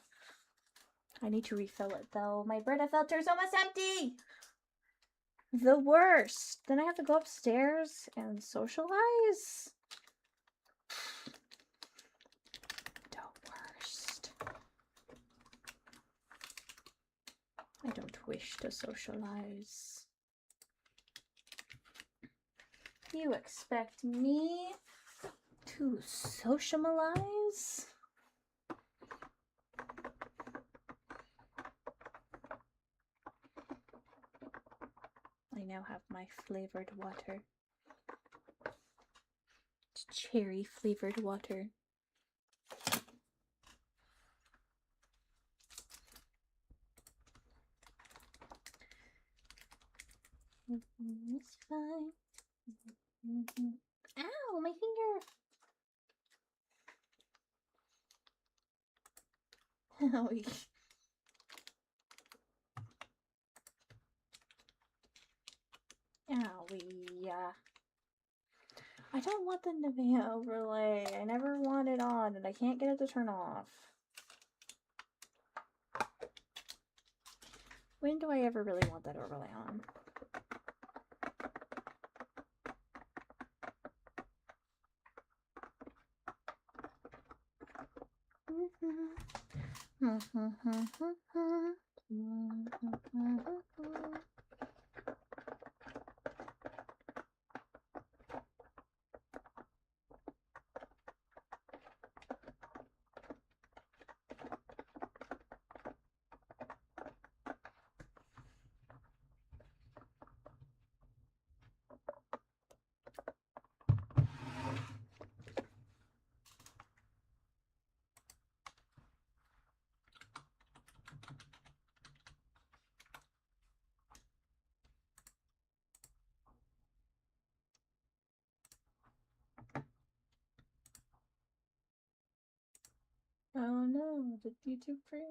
I need to refill it though. My Brita filter is almost empty! The worst! Then I have to go upstairs and socialize? The worst. I don't wish to socialize. You expect me to socialize? I now have my flavored water. It's cherry flavored water. It's fine. Ow, my finger! Owie. Owie. I don't want the Nivea overlay. I never want it on and I can't get it to turn off. When do I ever really want that overlay on? Oh no, did YouTube freeze?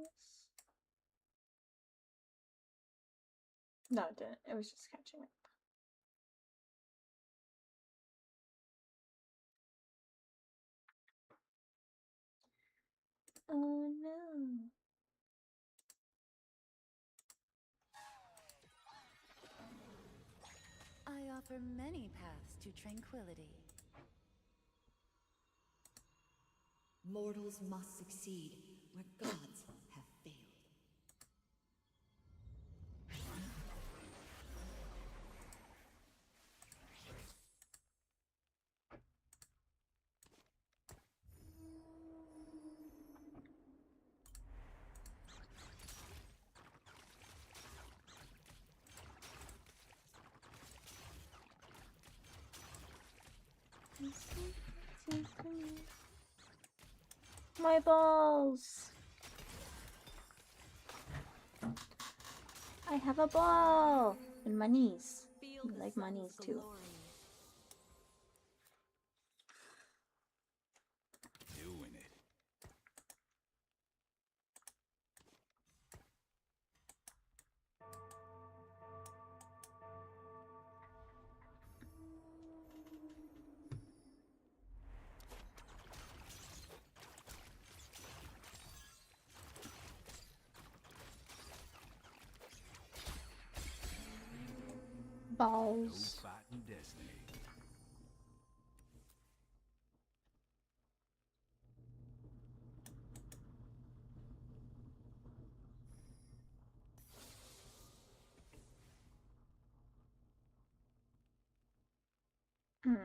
No, it didn't. It was just catching up. Oh no. I offer many paths to tranquility. Mortals must succeed where gods have failed. My balls! I have a ball! And my knees. Feel I the like my sun's knees too. glory. Doing it. No Balls. fighting destiny. Hmm.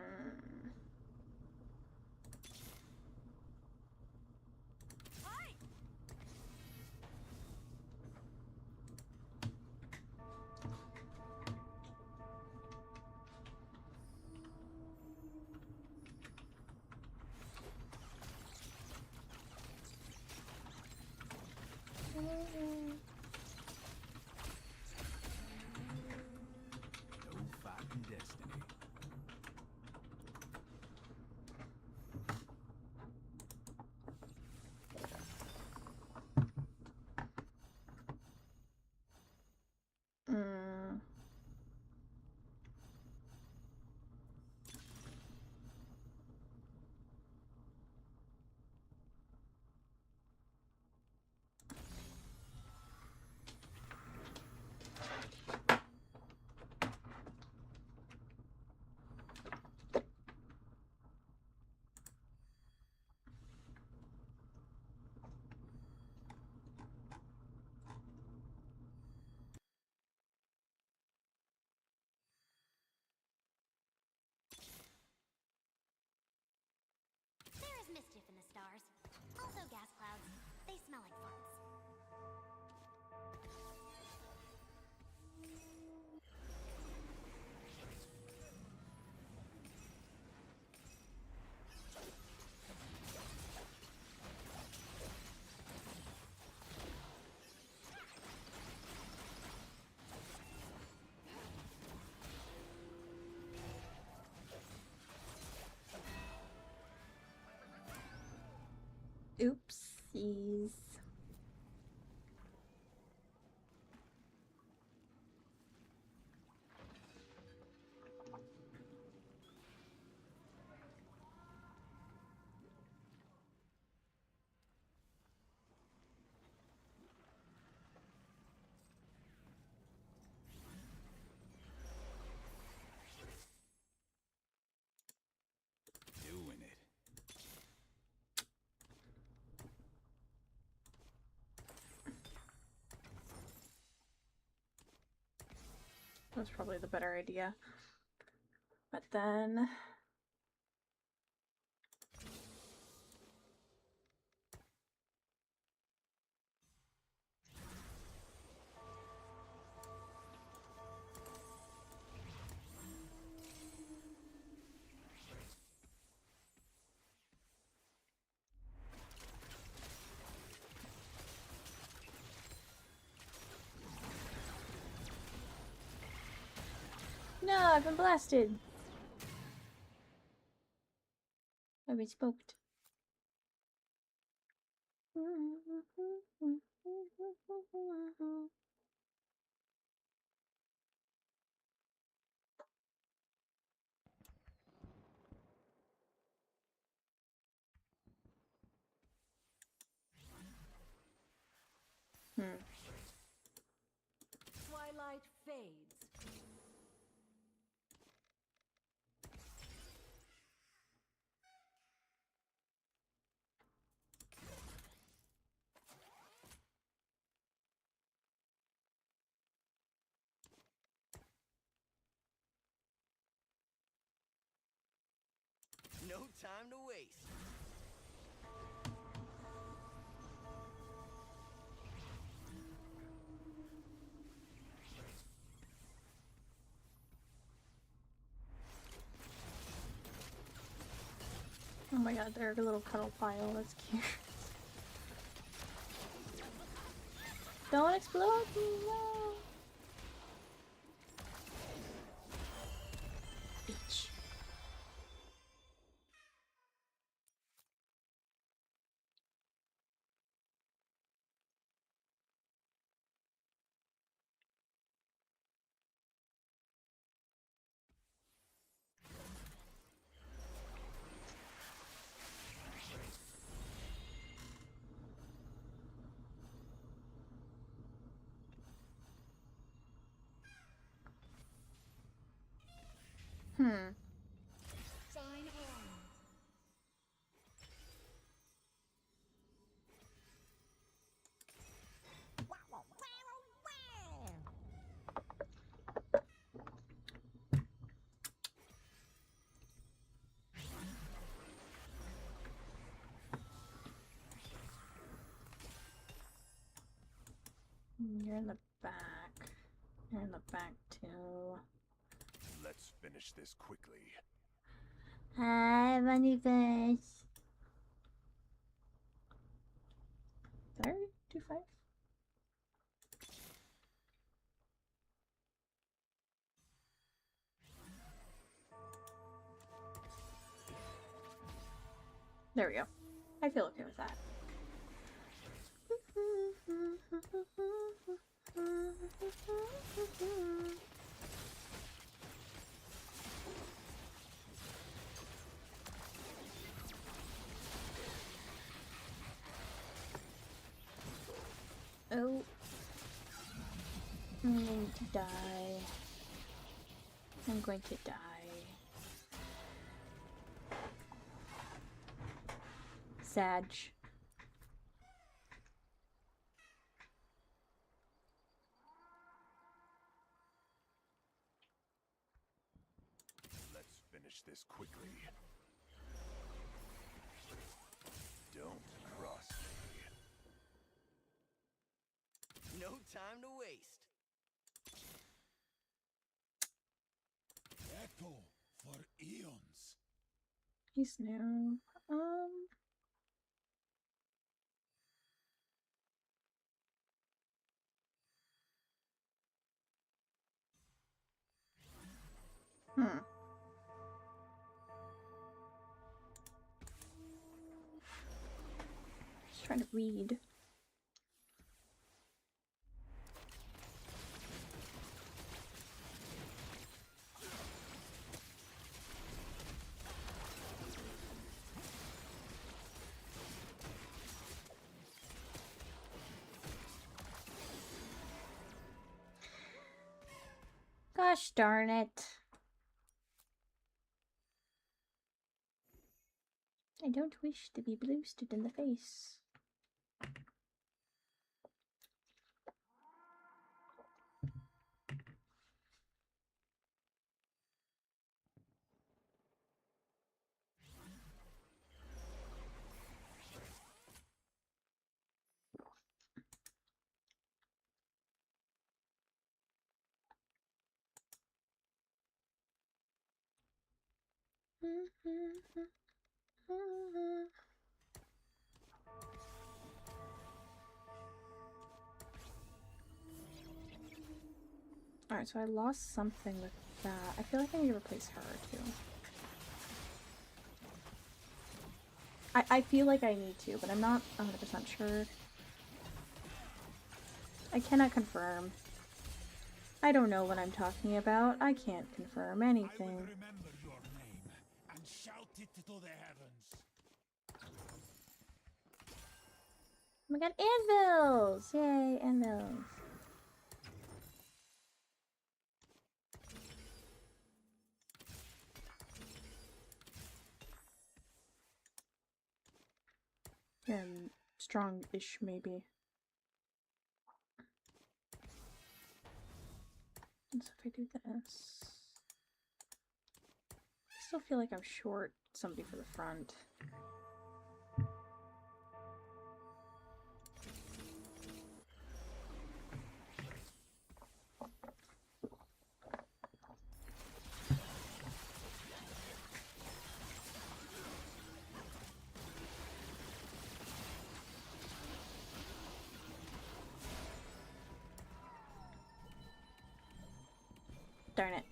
No fighting destiny. Mm. There is mischief in the stars. Also gas clouds. They smell like farts. Oopsies. was probably the better idea. But then... No, I've been blasted. I've been smoked. Twilight fades. No time to waste. Oh my god, they're a little cuddle pile. That's cute. Don't explode me, no! Bitch. Sign on. You're in the back. You're in the back too. Let's finish this quickly. Hi, Bunny Fish. Did I already do 5? There we go. I feel okay with that. Oh. I'm going to die. I'm going to die. Sag. Let's finish this quickly. Don't cross me. No time to waste. Echo for eons. He's new. Just trying to read. Gosh darn it. I don't wish to be boosted in the face. Alright, so I lost something with that. I feel like I need to replace her too. I feel like I need to, but I'm not 100% sure. I cannot confirm. I don't know what I'm talking about. I can't confirm anything. I will remember your name and shout it to the heavens. Oh my god, anvils! Yay, anvils. Yeah, strong-ish, maybe. And so if I do this... I still feel like I'm short somebody for the front. Darn it.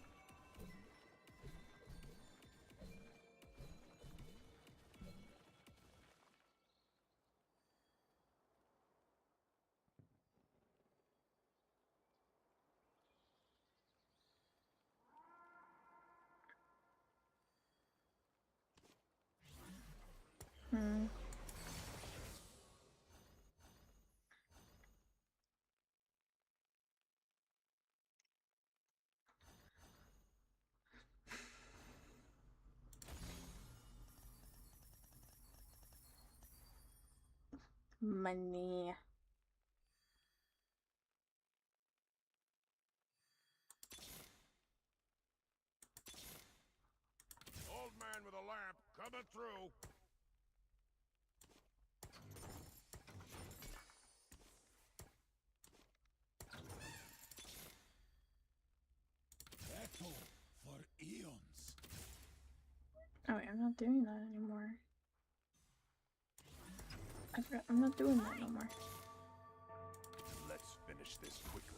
Money. Old man with a lamp coming through. Echo for eons. Oh wait, I'm not doing that anymore. I forgot, I'm not doing that no more. Let's finish this quickly.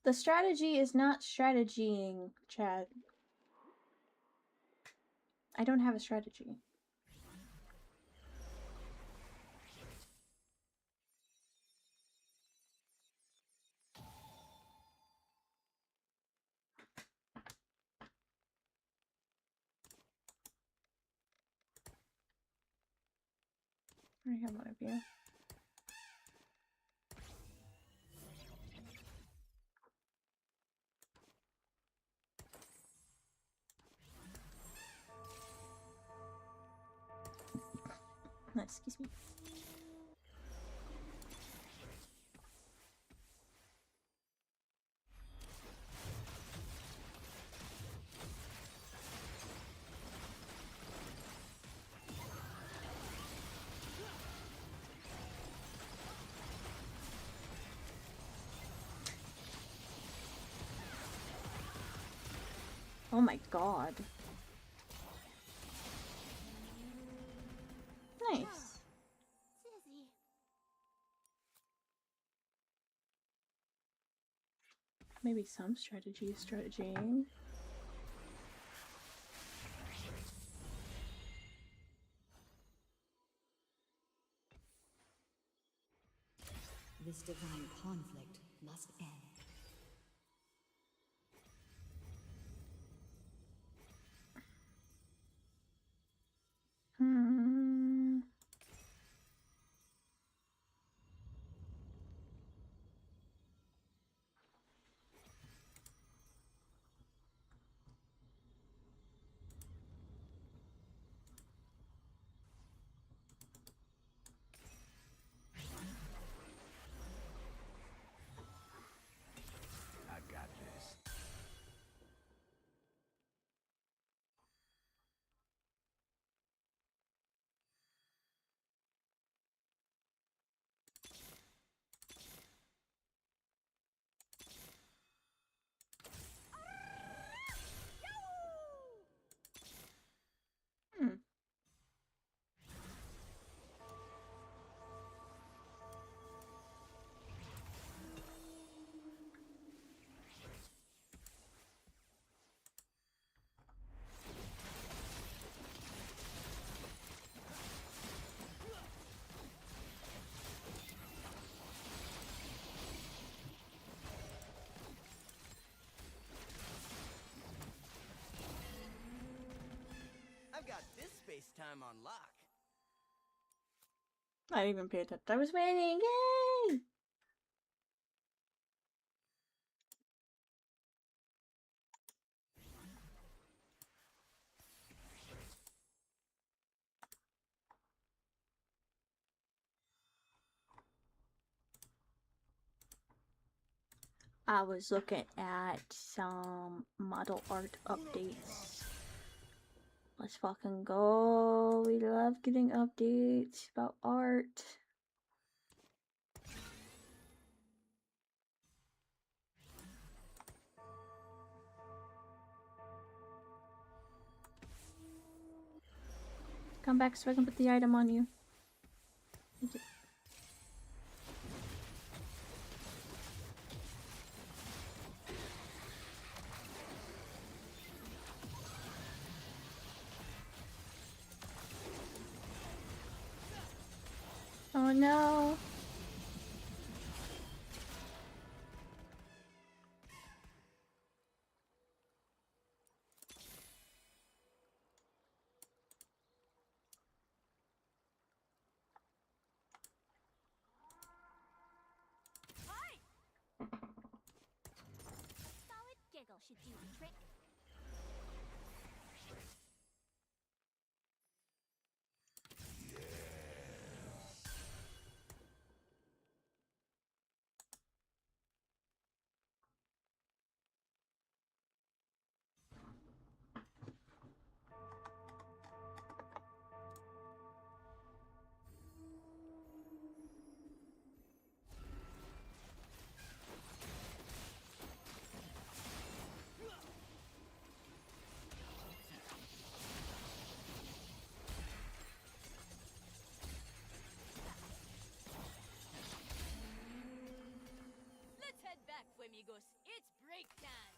The strategy is not strategying, Chad. I don't have a strategy. I have one of you. Excuse me. Oh my god. Nice. Sissy. Maybe some strategy is strategying. This divine conflict must end. Hmm. Space-time on lock. I didn't even pay attention. I was waiting. Yay! I was looking at some model art updates. Let's fucking go. We love getting updates about art. Come back so I can put the item on you. Oh no. Solid giggle should do the trick. Let's head back, Fuemigos. It's break time.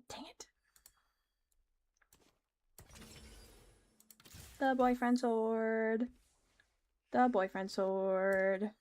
Dang it. The boyfriend sword. The boyfriend sword.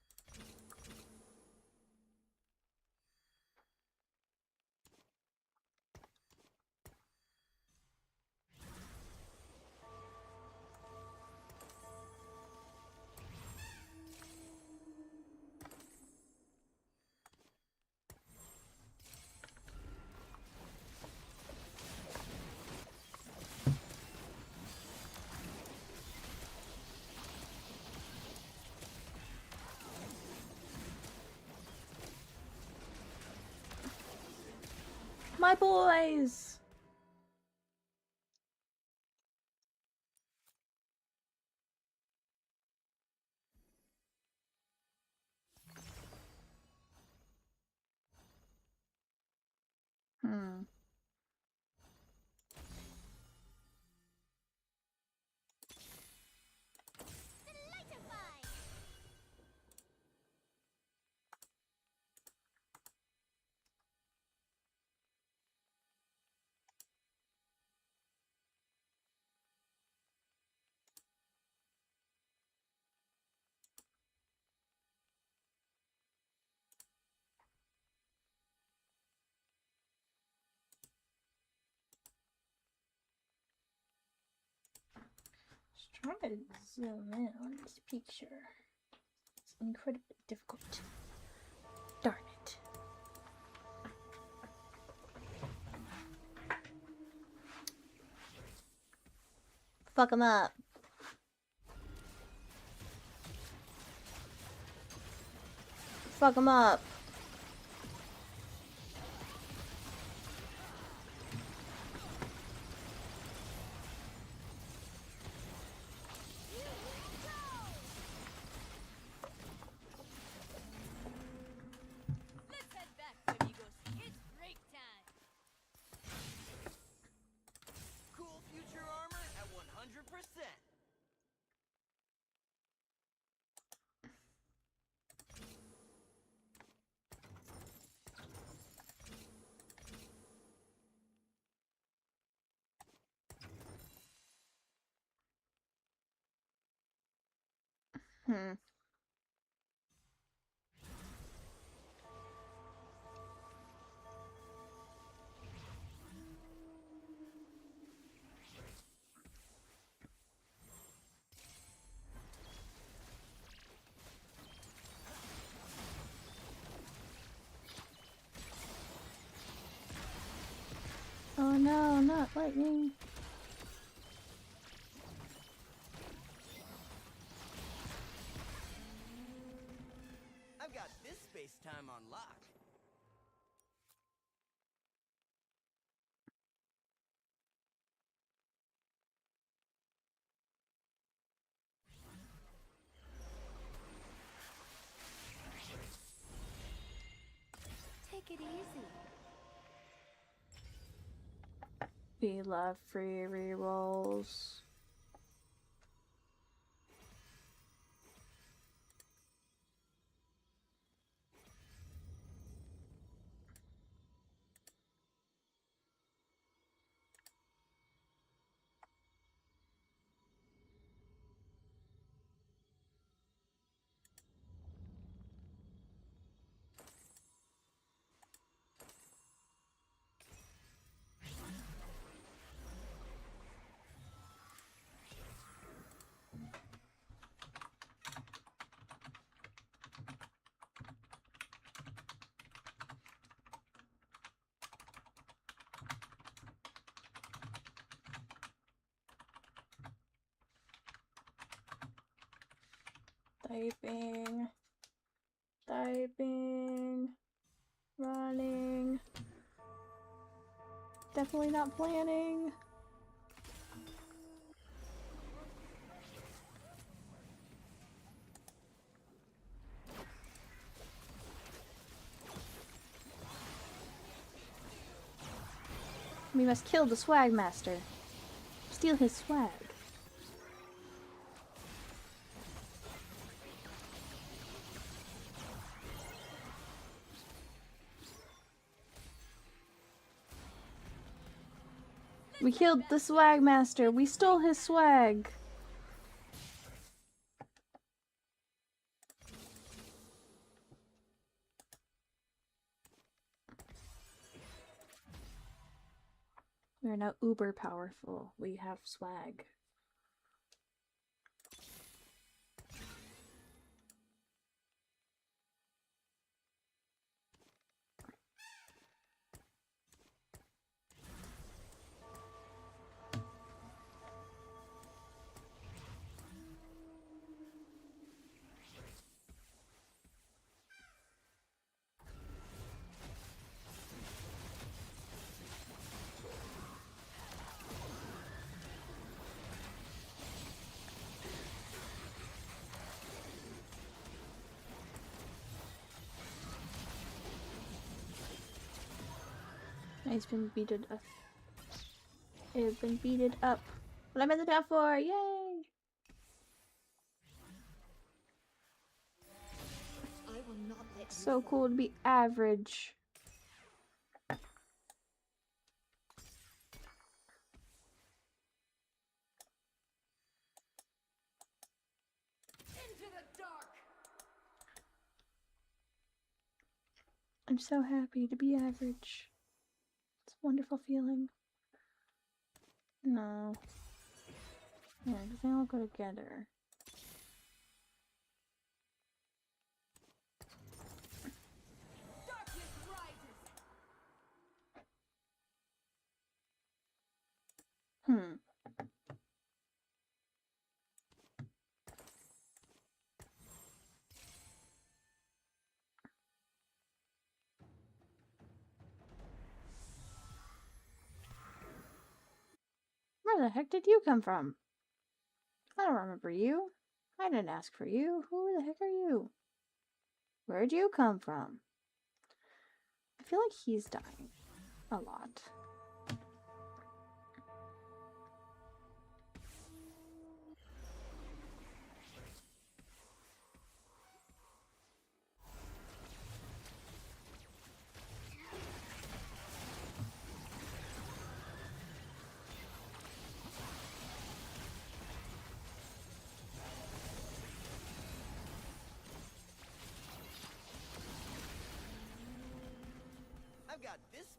My boys! Delightify! Just trying to zoom in on this picture. It's incredibly difficult. Darn it. Fuck him up. Fuck him up. Let's head back, Fuemigos. It's break time. Cool future armor at 100%. Hmm. Oh no, not lightning. I've got this space-time on lock. Take it easy. We love free rerolls. Typing. Typing. Running. Definitely not planning. We must kill the swag master. Steal his swag. We killed the swag master. We stole his swag. We are now uber powerful. We have swag. It's been beaten up. It's been beaten up. What am I the top for? Yay! I will not let you So fall. cool to be average. Into the dark. I'm so happy to be average. It's a wonderful feeling. No. Yeah, because they all go together. Darkness rises. Hmm. Where the heck did you come from? I don't remember you. I didn't ask for you. Who the heck are you? Where'd you come from? I feel like he's dying. A lot.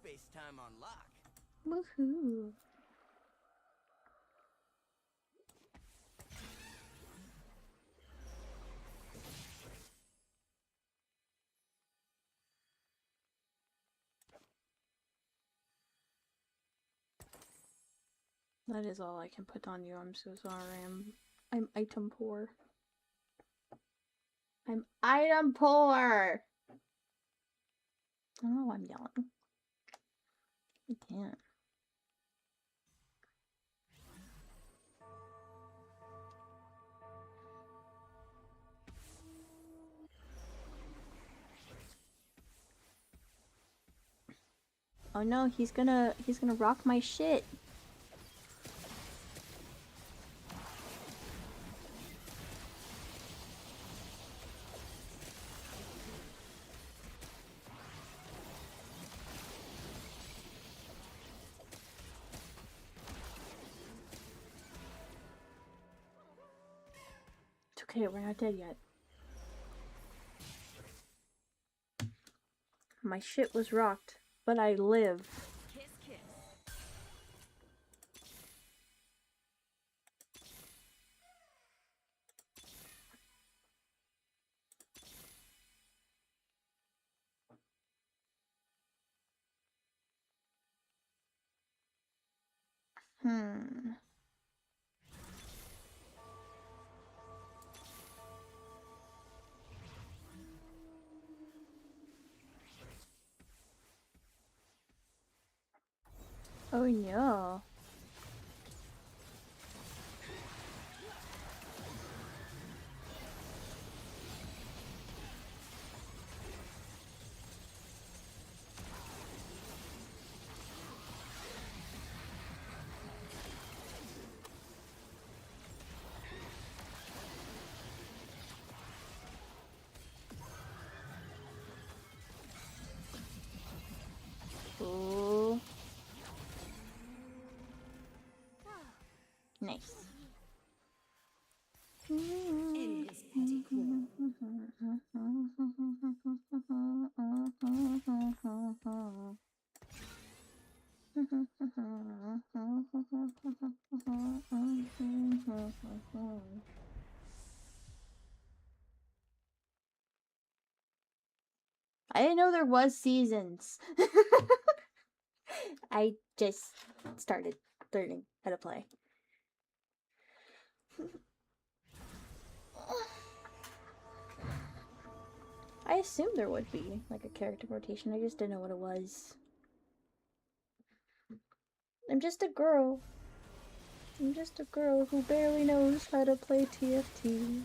space-time on lock. Woohoo. That is all I can put on you. I'm so sorry. I'm item poor. I'm item poor. Oh, I'm yelling. I can't. Oh no, he's gonna rock my shit. It's okay, we're not dead yet. My shit was rocked, but I live. Kiss, kiss. Oh no. Ooh. Nice. Ends petty quarrel. I didn't know there was seasons. I just started learning how to play. I assumed there would be like a character rotation. I just didn't know what it was. I'm just a girl. I'm just a girl who barely knows how to play TFT.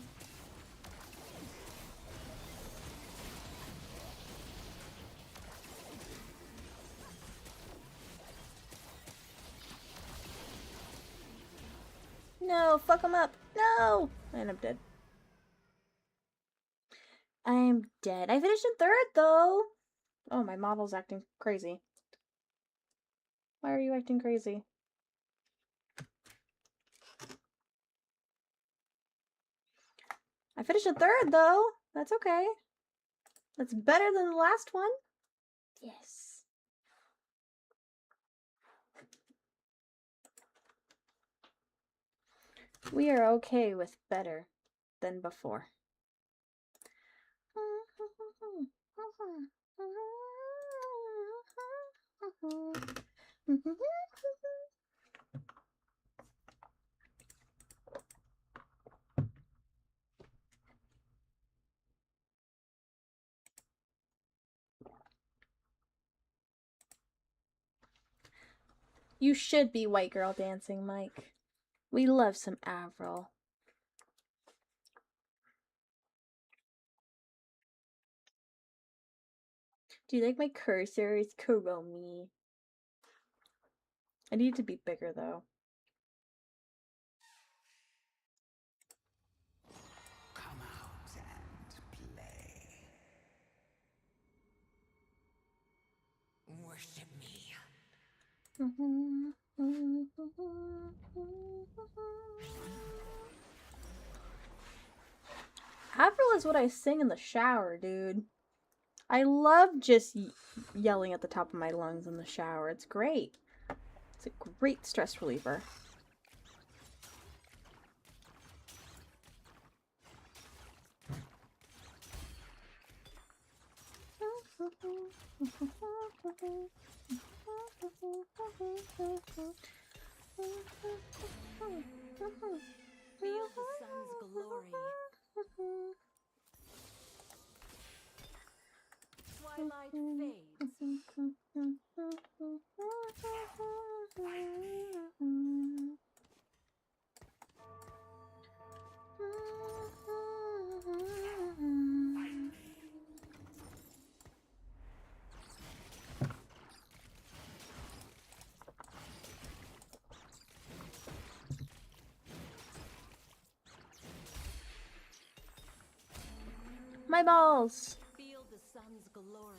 No, fuck him up. No! And I'm dead. I'm dead. I finished in third, though. Oh, my model's acting crazy. Why are you acting crazy? I finished in third, though. That's okay. That's better than the last one. Yes. We are okay with better than before. You should be white girl dancing, Mike. We love some Avril. Do you like my cursor? It's Kuromi. I need to be bigger though. Come out and play. Worship me. Avril is what I sing in the shower, dude. I love just yelling at the top of my lungs in the shower. It's great. It's a great stress reliever. Feel the sun's glory. Twilight fades. My balls! Feel the sun's glory.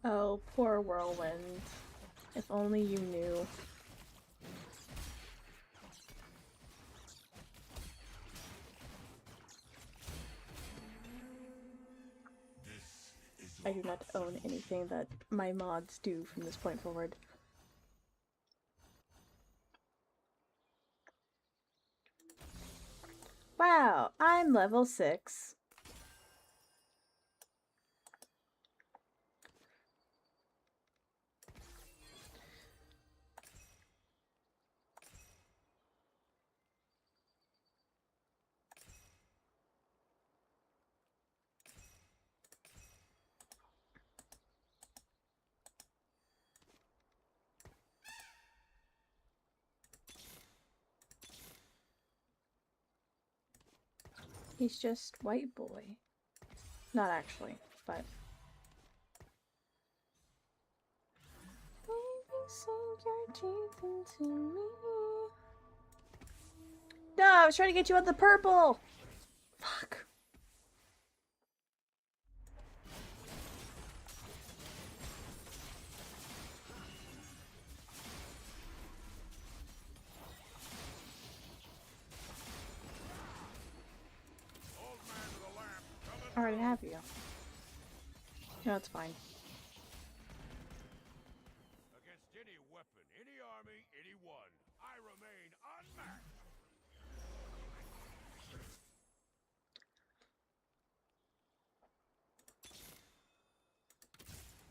Oh, poor Whirlwind. If only you knew. I do not own anything that my mods do from this point forward. Wow, I'm level 6. He's just white boy. Not actually, but... Baby, sink your teeth into me. No, I was trying to get you out the purple! Fuck. I already have you. No, it's fine. Against any weapon, any army, anyone, I remain unmatched.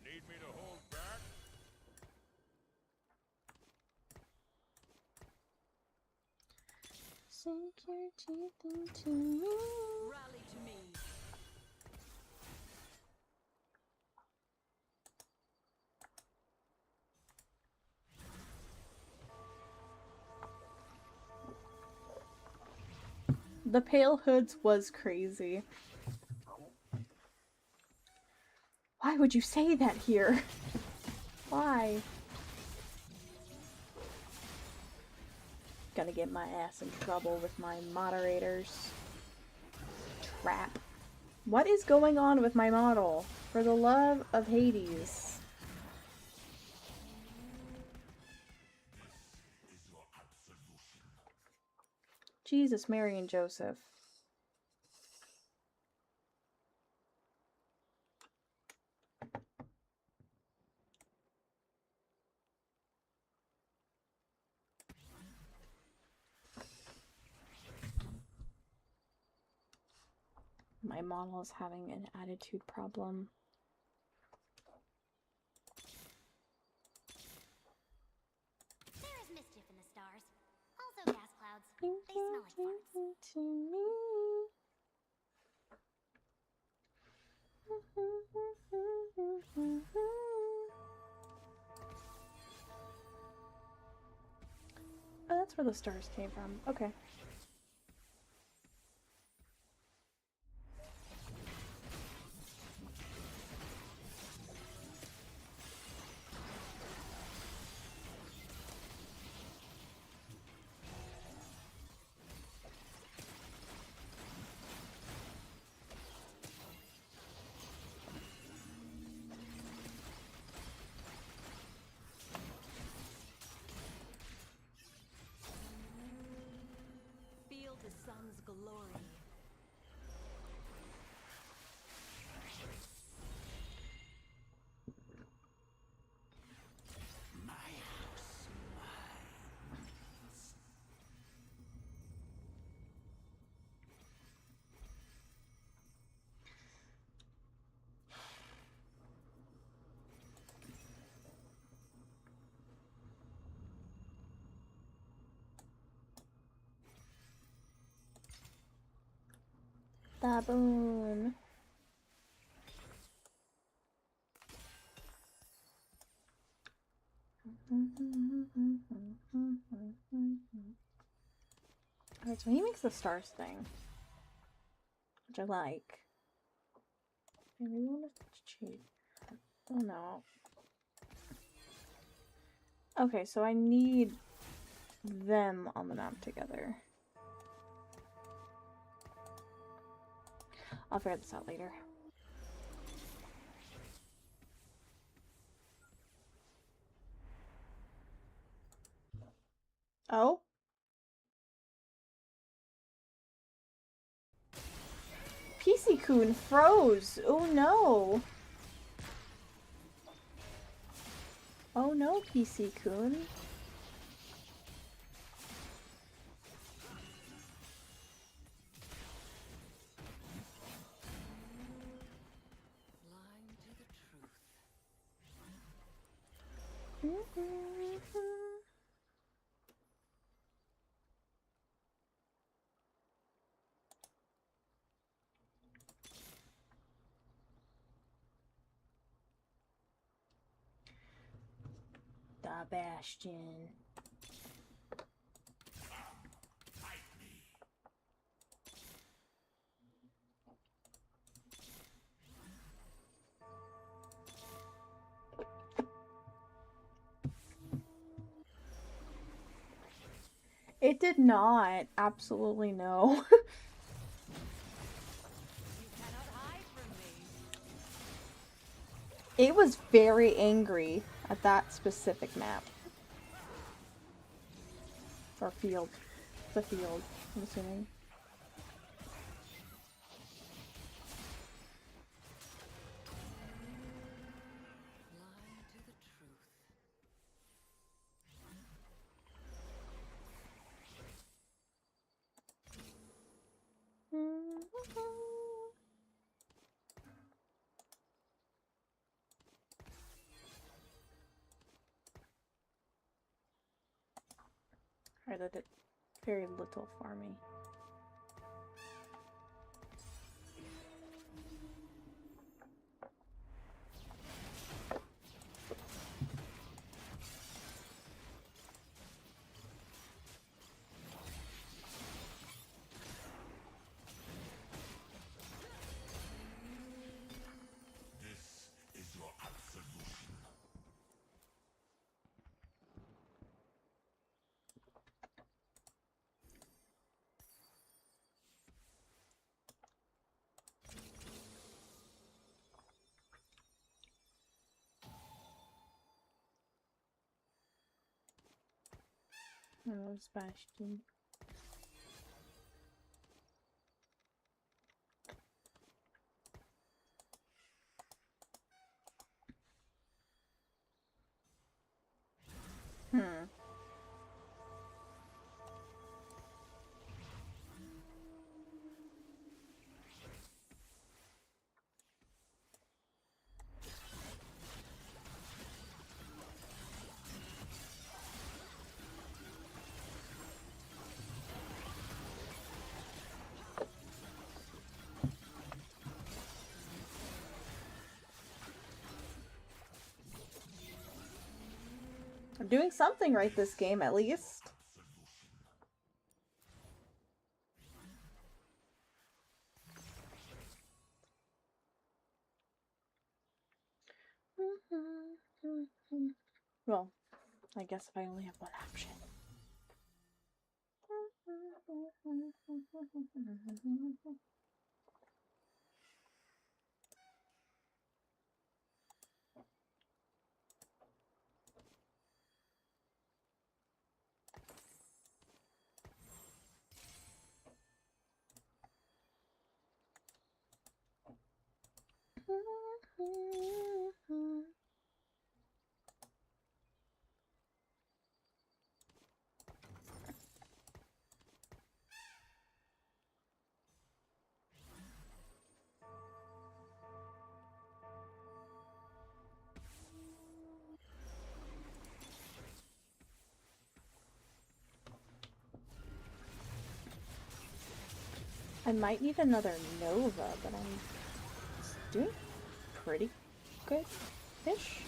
Need me to hold back? Sink your teeth into me. Rally to me. The Pale Hoods was crazy. Why would you say that here? Why? Gonna get my ass in trouble with my moderators. Trap. What is going on with my model? For the love of Hades. Jesus, Mary, and Joseph. My model is having an attitude problem. There is mischief in the stars. Also gas clouds. They smell like farts. To me. Oh, that's where the stars came from. Okay. crown's glory. Baboon. Alright, so he makes the stars thing, which I like. I really want to cheat. Oh no. Okay, so I need them on the map together. I'll figure this out later. Oh? PC-kun froze! Oh no! Oh no, PC-kun. Blind to the truth. Da Bastion. It did not. Absolutely no. It was very angry at that specific map. Or field. The field, I'm assuming. Blind to the truth. Alright, that did very little for me. This is your absolution. Oh, Bastion. Hmm. I'm doing something right this game, at least. Well, I guess if I only have one option. I might need another Nova, but I'm doing pretty good-ish.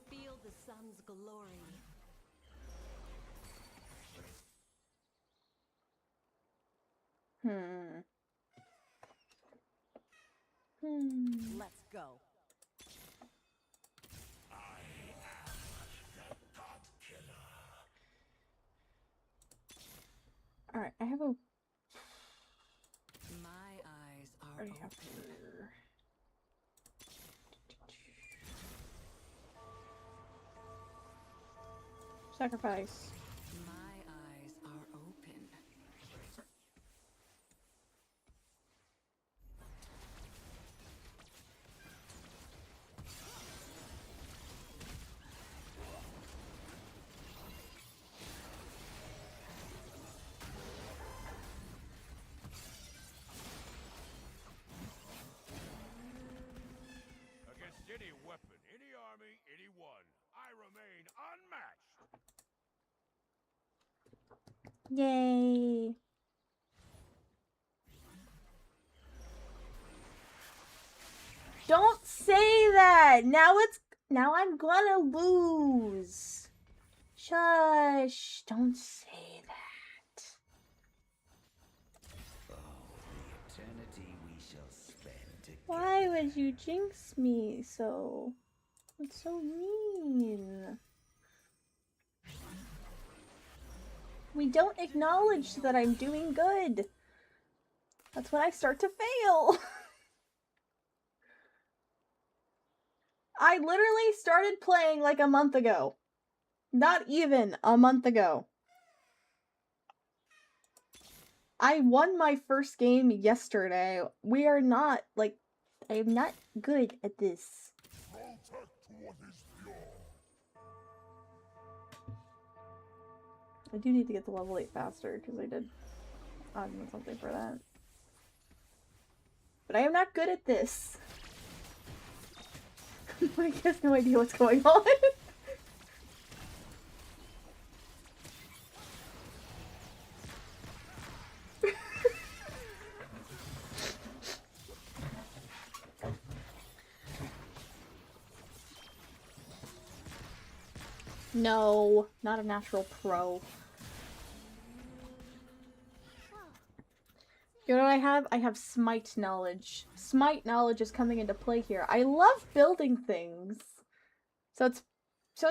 Feel the sun's glory. Let's go. Alright, I have a... My eyes are already have open. her. Sacrifice. My eyes are open. Against any weapon, any army, anyone, I remain unmatched. Yay! Don't say that! Now I'm gonna lose! Shush! Don't say that. Eternity we shall spend together. Why would you jinx me so? It's so mean. We don't acknowledge that I'm doing good. That's when I start to fail. I literally started playing like a month ago. Not even a month ago. I won my first game yesterday. We are not, like, I'm not good at this. Protect what is pure. I do need to get to level 8 faster, because I did something for that. But I am not good at this. Mike has no idea what's going on. No, not a natural pro. You know what I have? I have smite knowledge. Smite knowledge is coming into play here. I love building things. So it's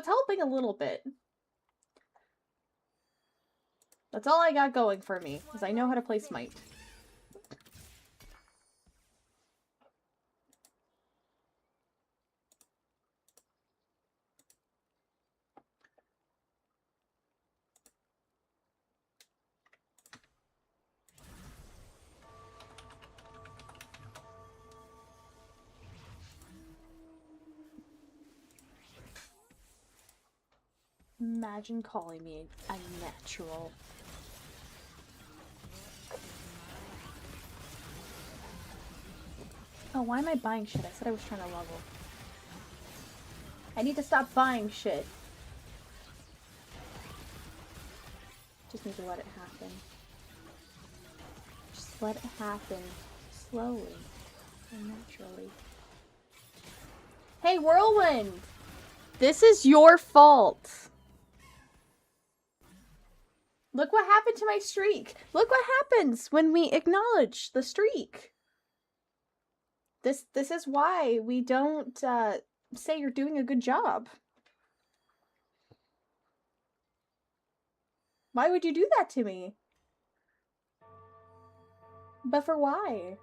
helping a little bit. That's all I got going for me, is I know how to play smite. Imagine calling me a natural. Oh, why am I buying shit? I said I was trying to level. I need to stop buying shit. Just need to let it happen. Just let it happen. Slowly. And naturally. Hey, Whirlwind! This is your fault! Look what happened to my streak! Look what happens when we acknowledge the streak! This is why we don't say you're doing a good job. Why would you do that to me? But for why?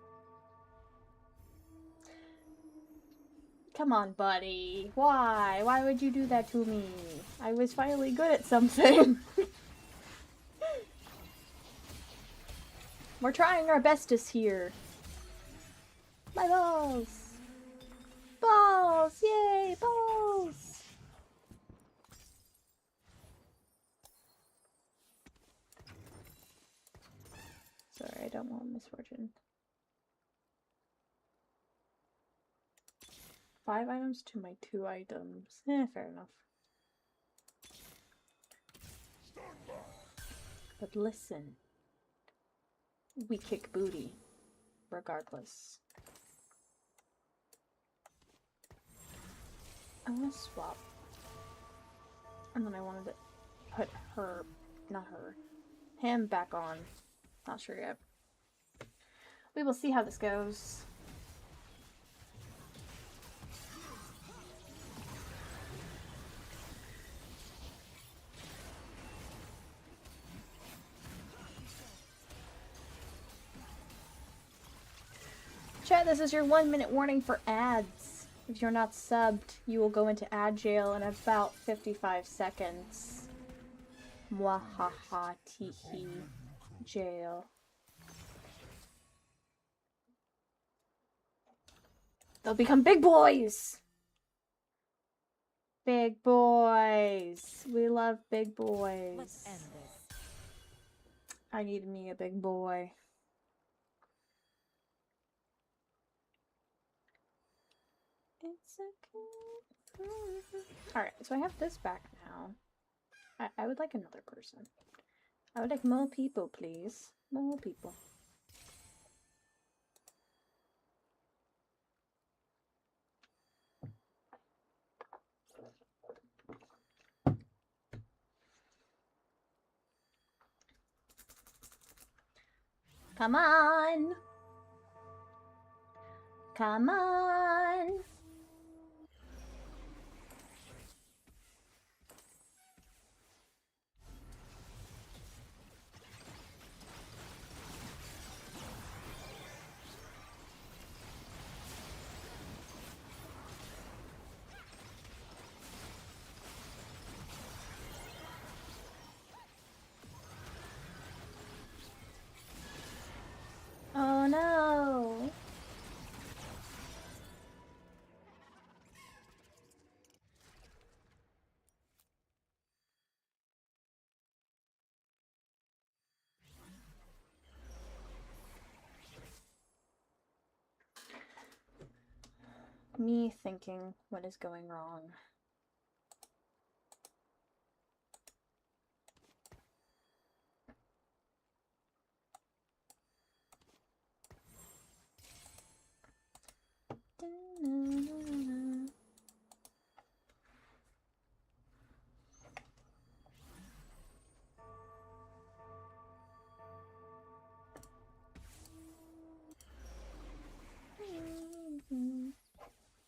Come on, buddy. Why? Why would you do that to me? I was finally good at something. We're trying our bestest here. My balls! Balls! Yay! Balls! Sorry, I don't want misfortune. 5 items to my 2 items. Fair enough. But listen. We kick booty. Regardless. I want to swap. And then I wanted to put her, not her, him back on. Not sure yet. We will see how this goes. Chat, this is your 1-minute warning for ads. If you're not subbed, you will go into ad jail in about 55 seconds. Mwahaha teehee. Jail. They'll become big boys! Big boys! We love big boys. Let's end this. I need me a big boy. It's okay. Alright, so I have this back now. I would like another person. I would like more people, please. More people. Come on! Come on! Oh no! Me thinking what is going wrong.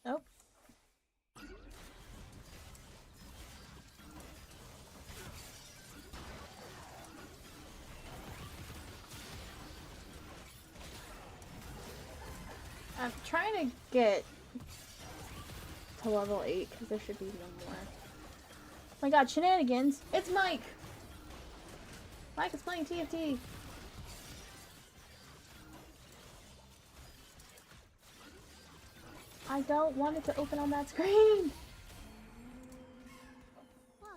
Oh. I'm trying to get to level 8 because there should be no more. Oh my god, shenanigans! It's Mike! Mike is playing TFT! I don't want it to open on that screen! Whoa.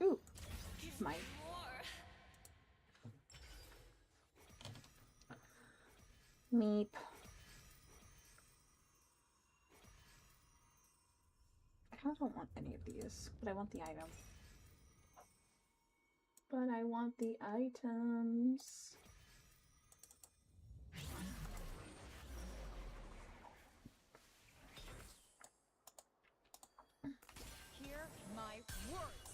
Ooh. Mike. Meep. I kind of don't want any of these, but I want the item. But I want the items. Hear my words.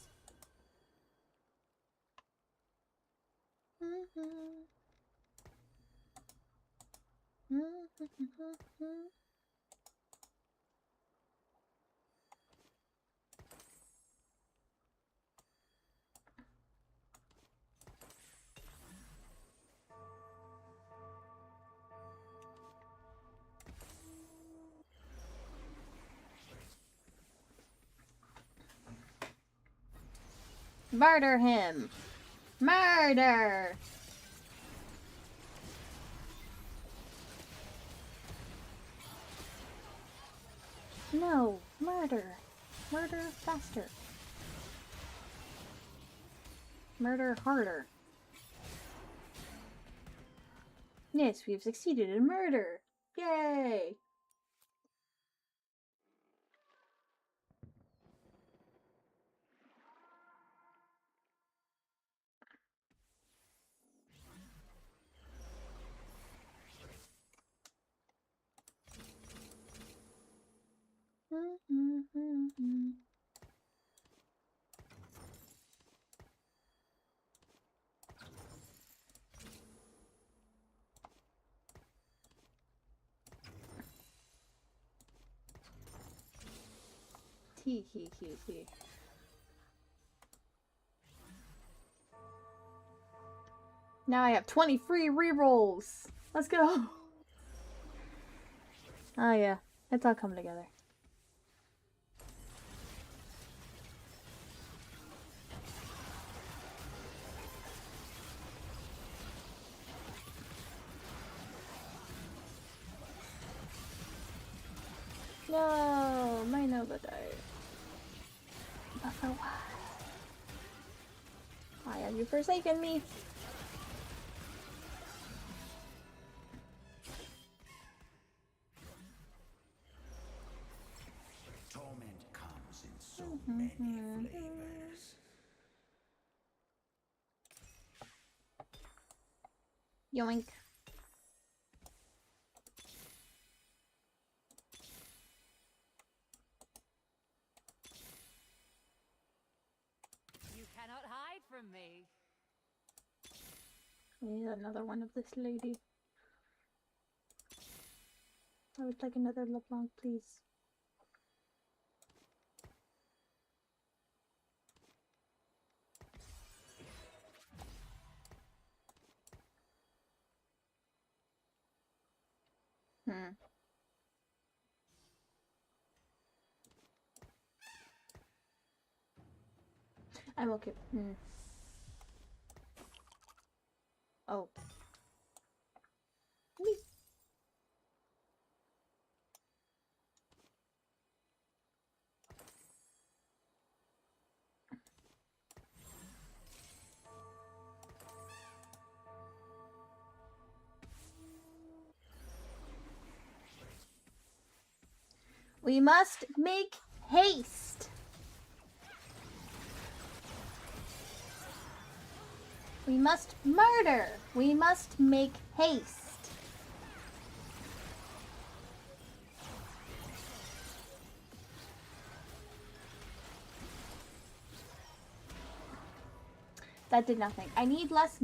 Murder him! Murder! No, murder. Murder faster. Murder harder. Yes, we've succeeded in murder. Yay! Hee hee hee hee. Now I have 20 free rerolls. Let's go. Oh yeah, it's all coming together. No, my Nova died. But for what? Why have you forsaken me? Torment comes in so many flavors. Yoink. You cannot hide from me. I need another one of this lady. I would like another LeBlanc, please. I'm okay. Oh. Me. We must make haste. We must murder. We must make haste. That did nothing. I need less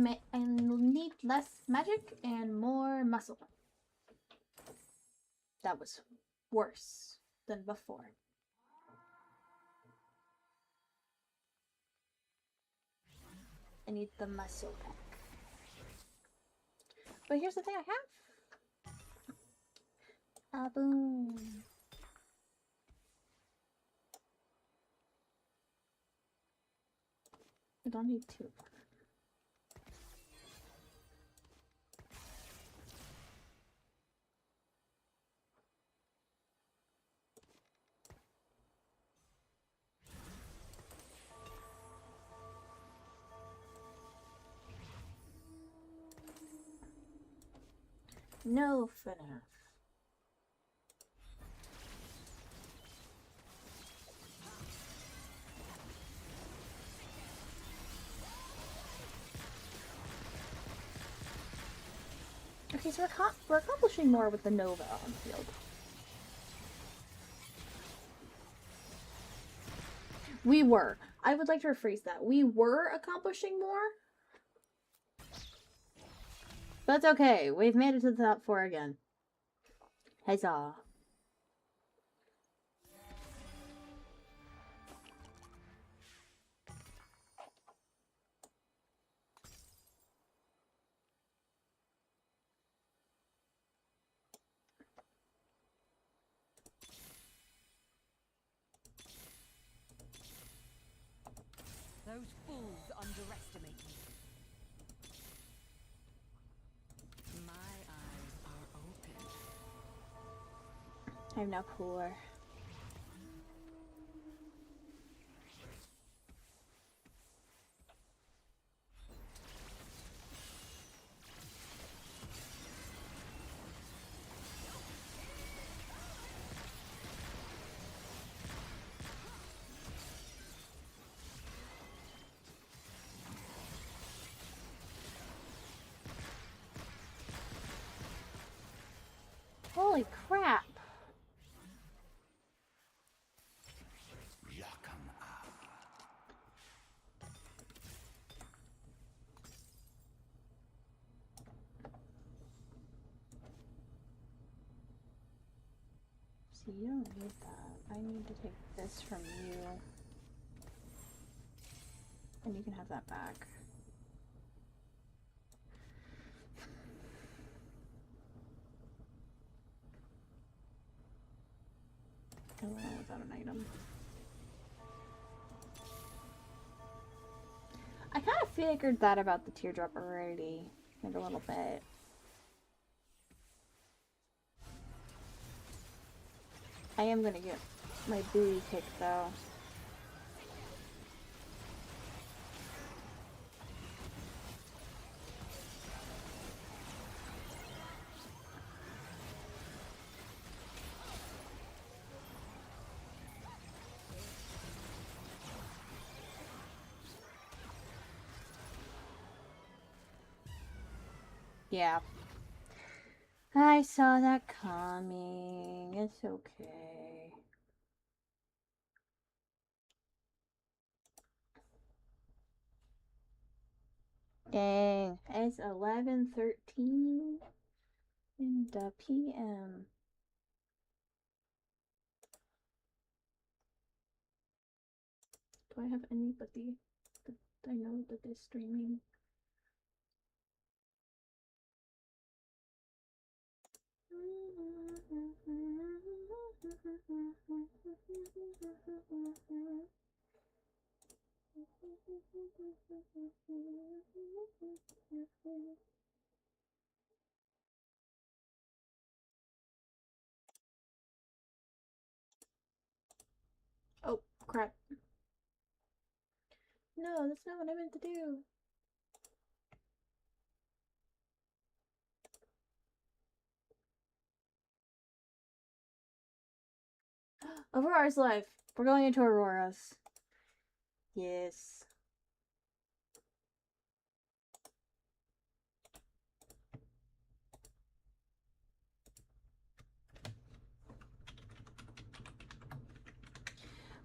magic and more muscle. That was worse than before. I need the muscle pack. But here's the thing I have. Boom. I don't need two. No, FNAF. Okay, so we're accomplishing more with the Nova on the field. We were. I would like to rephrase that. We were accomplishing more. But it's okay. We've made it to the top 4 again. Huzzah. The Those fools underestimate me. My eyes are open. I'm now cooler. Holy crap! Lock 'em up. See, you don't need that. I need to take this from you. And you can have that back. Oh, without an item. I kind of figured that about the teardrop already, like a little bit. I am gonna get my booty kicked though. Yeah. I saw that coming. It's okay. Dang, it's 11:13 in the PM. Do I have anybody that I know that is streaming? Oh, crap. No, that's not what I meant to do. Aurora's live. We're going into Aurora's. Yes.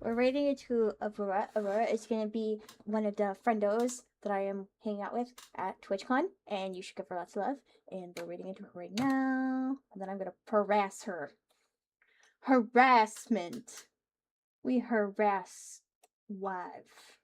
We're raiding into Aurora. Aurora is going to be one of the friendos that I am hanging out with at TwitchCon, and you should give her lots of love. And we're raiding into her right now. And then I'm going to harass her. Harassment. We harass wife.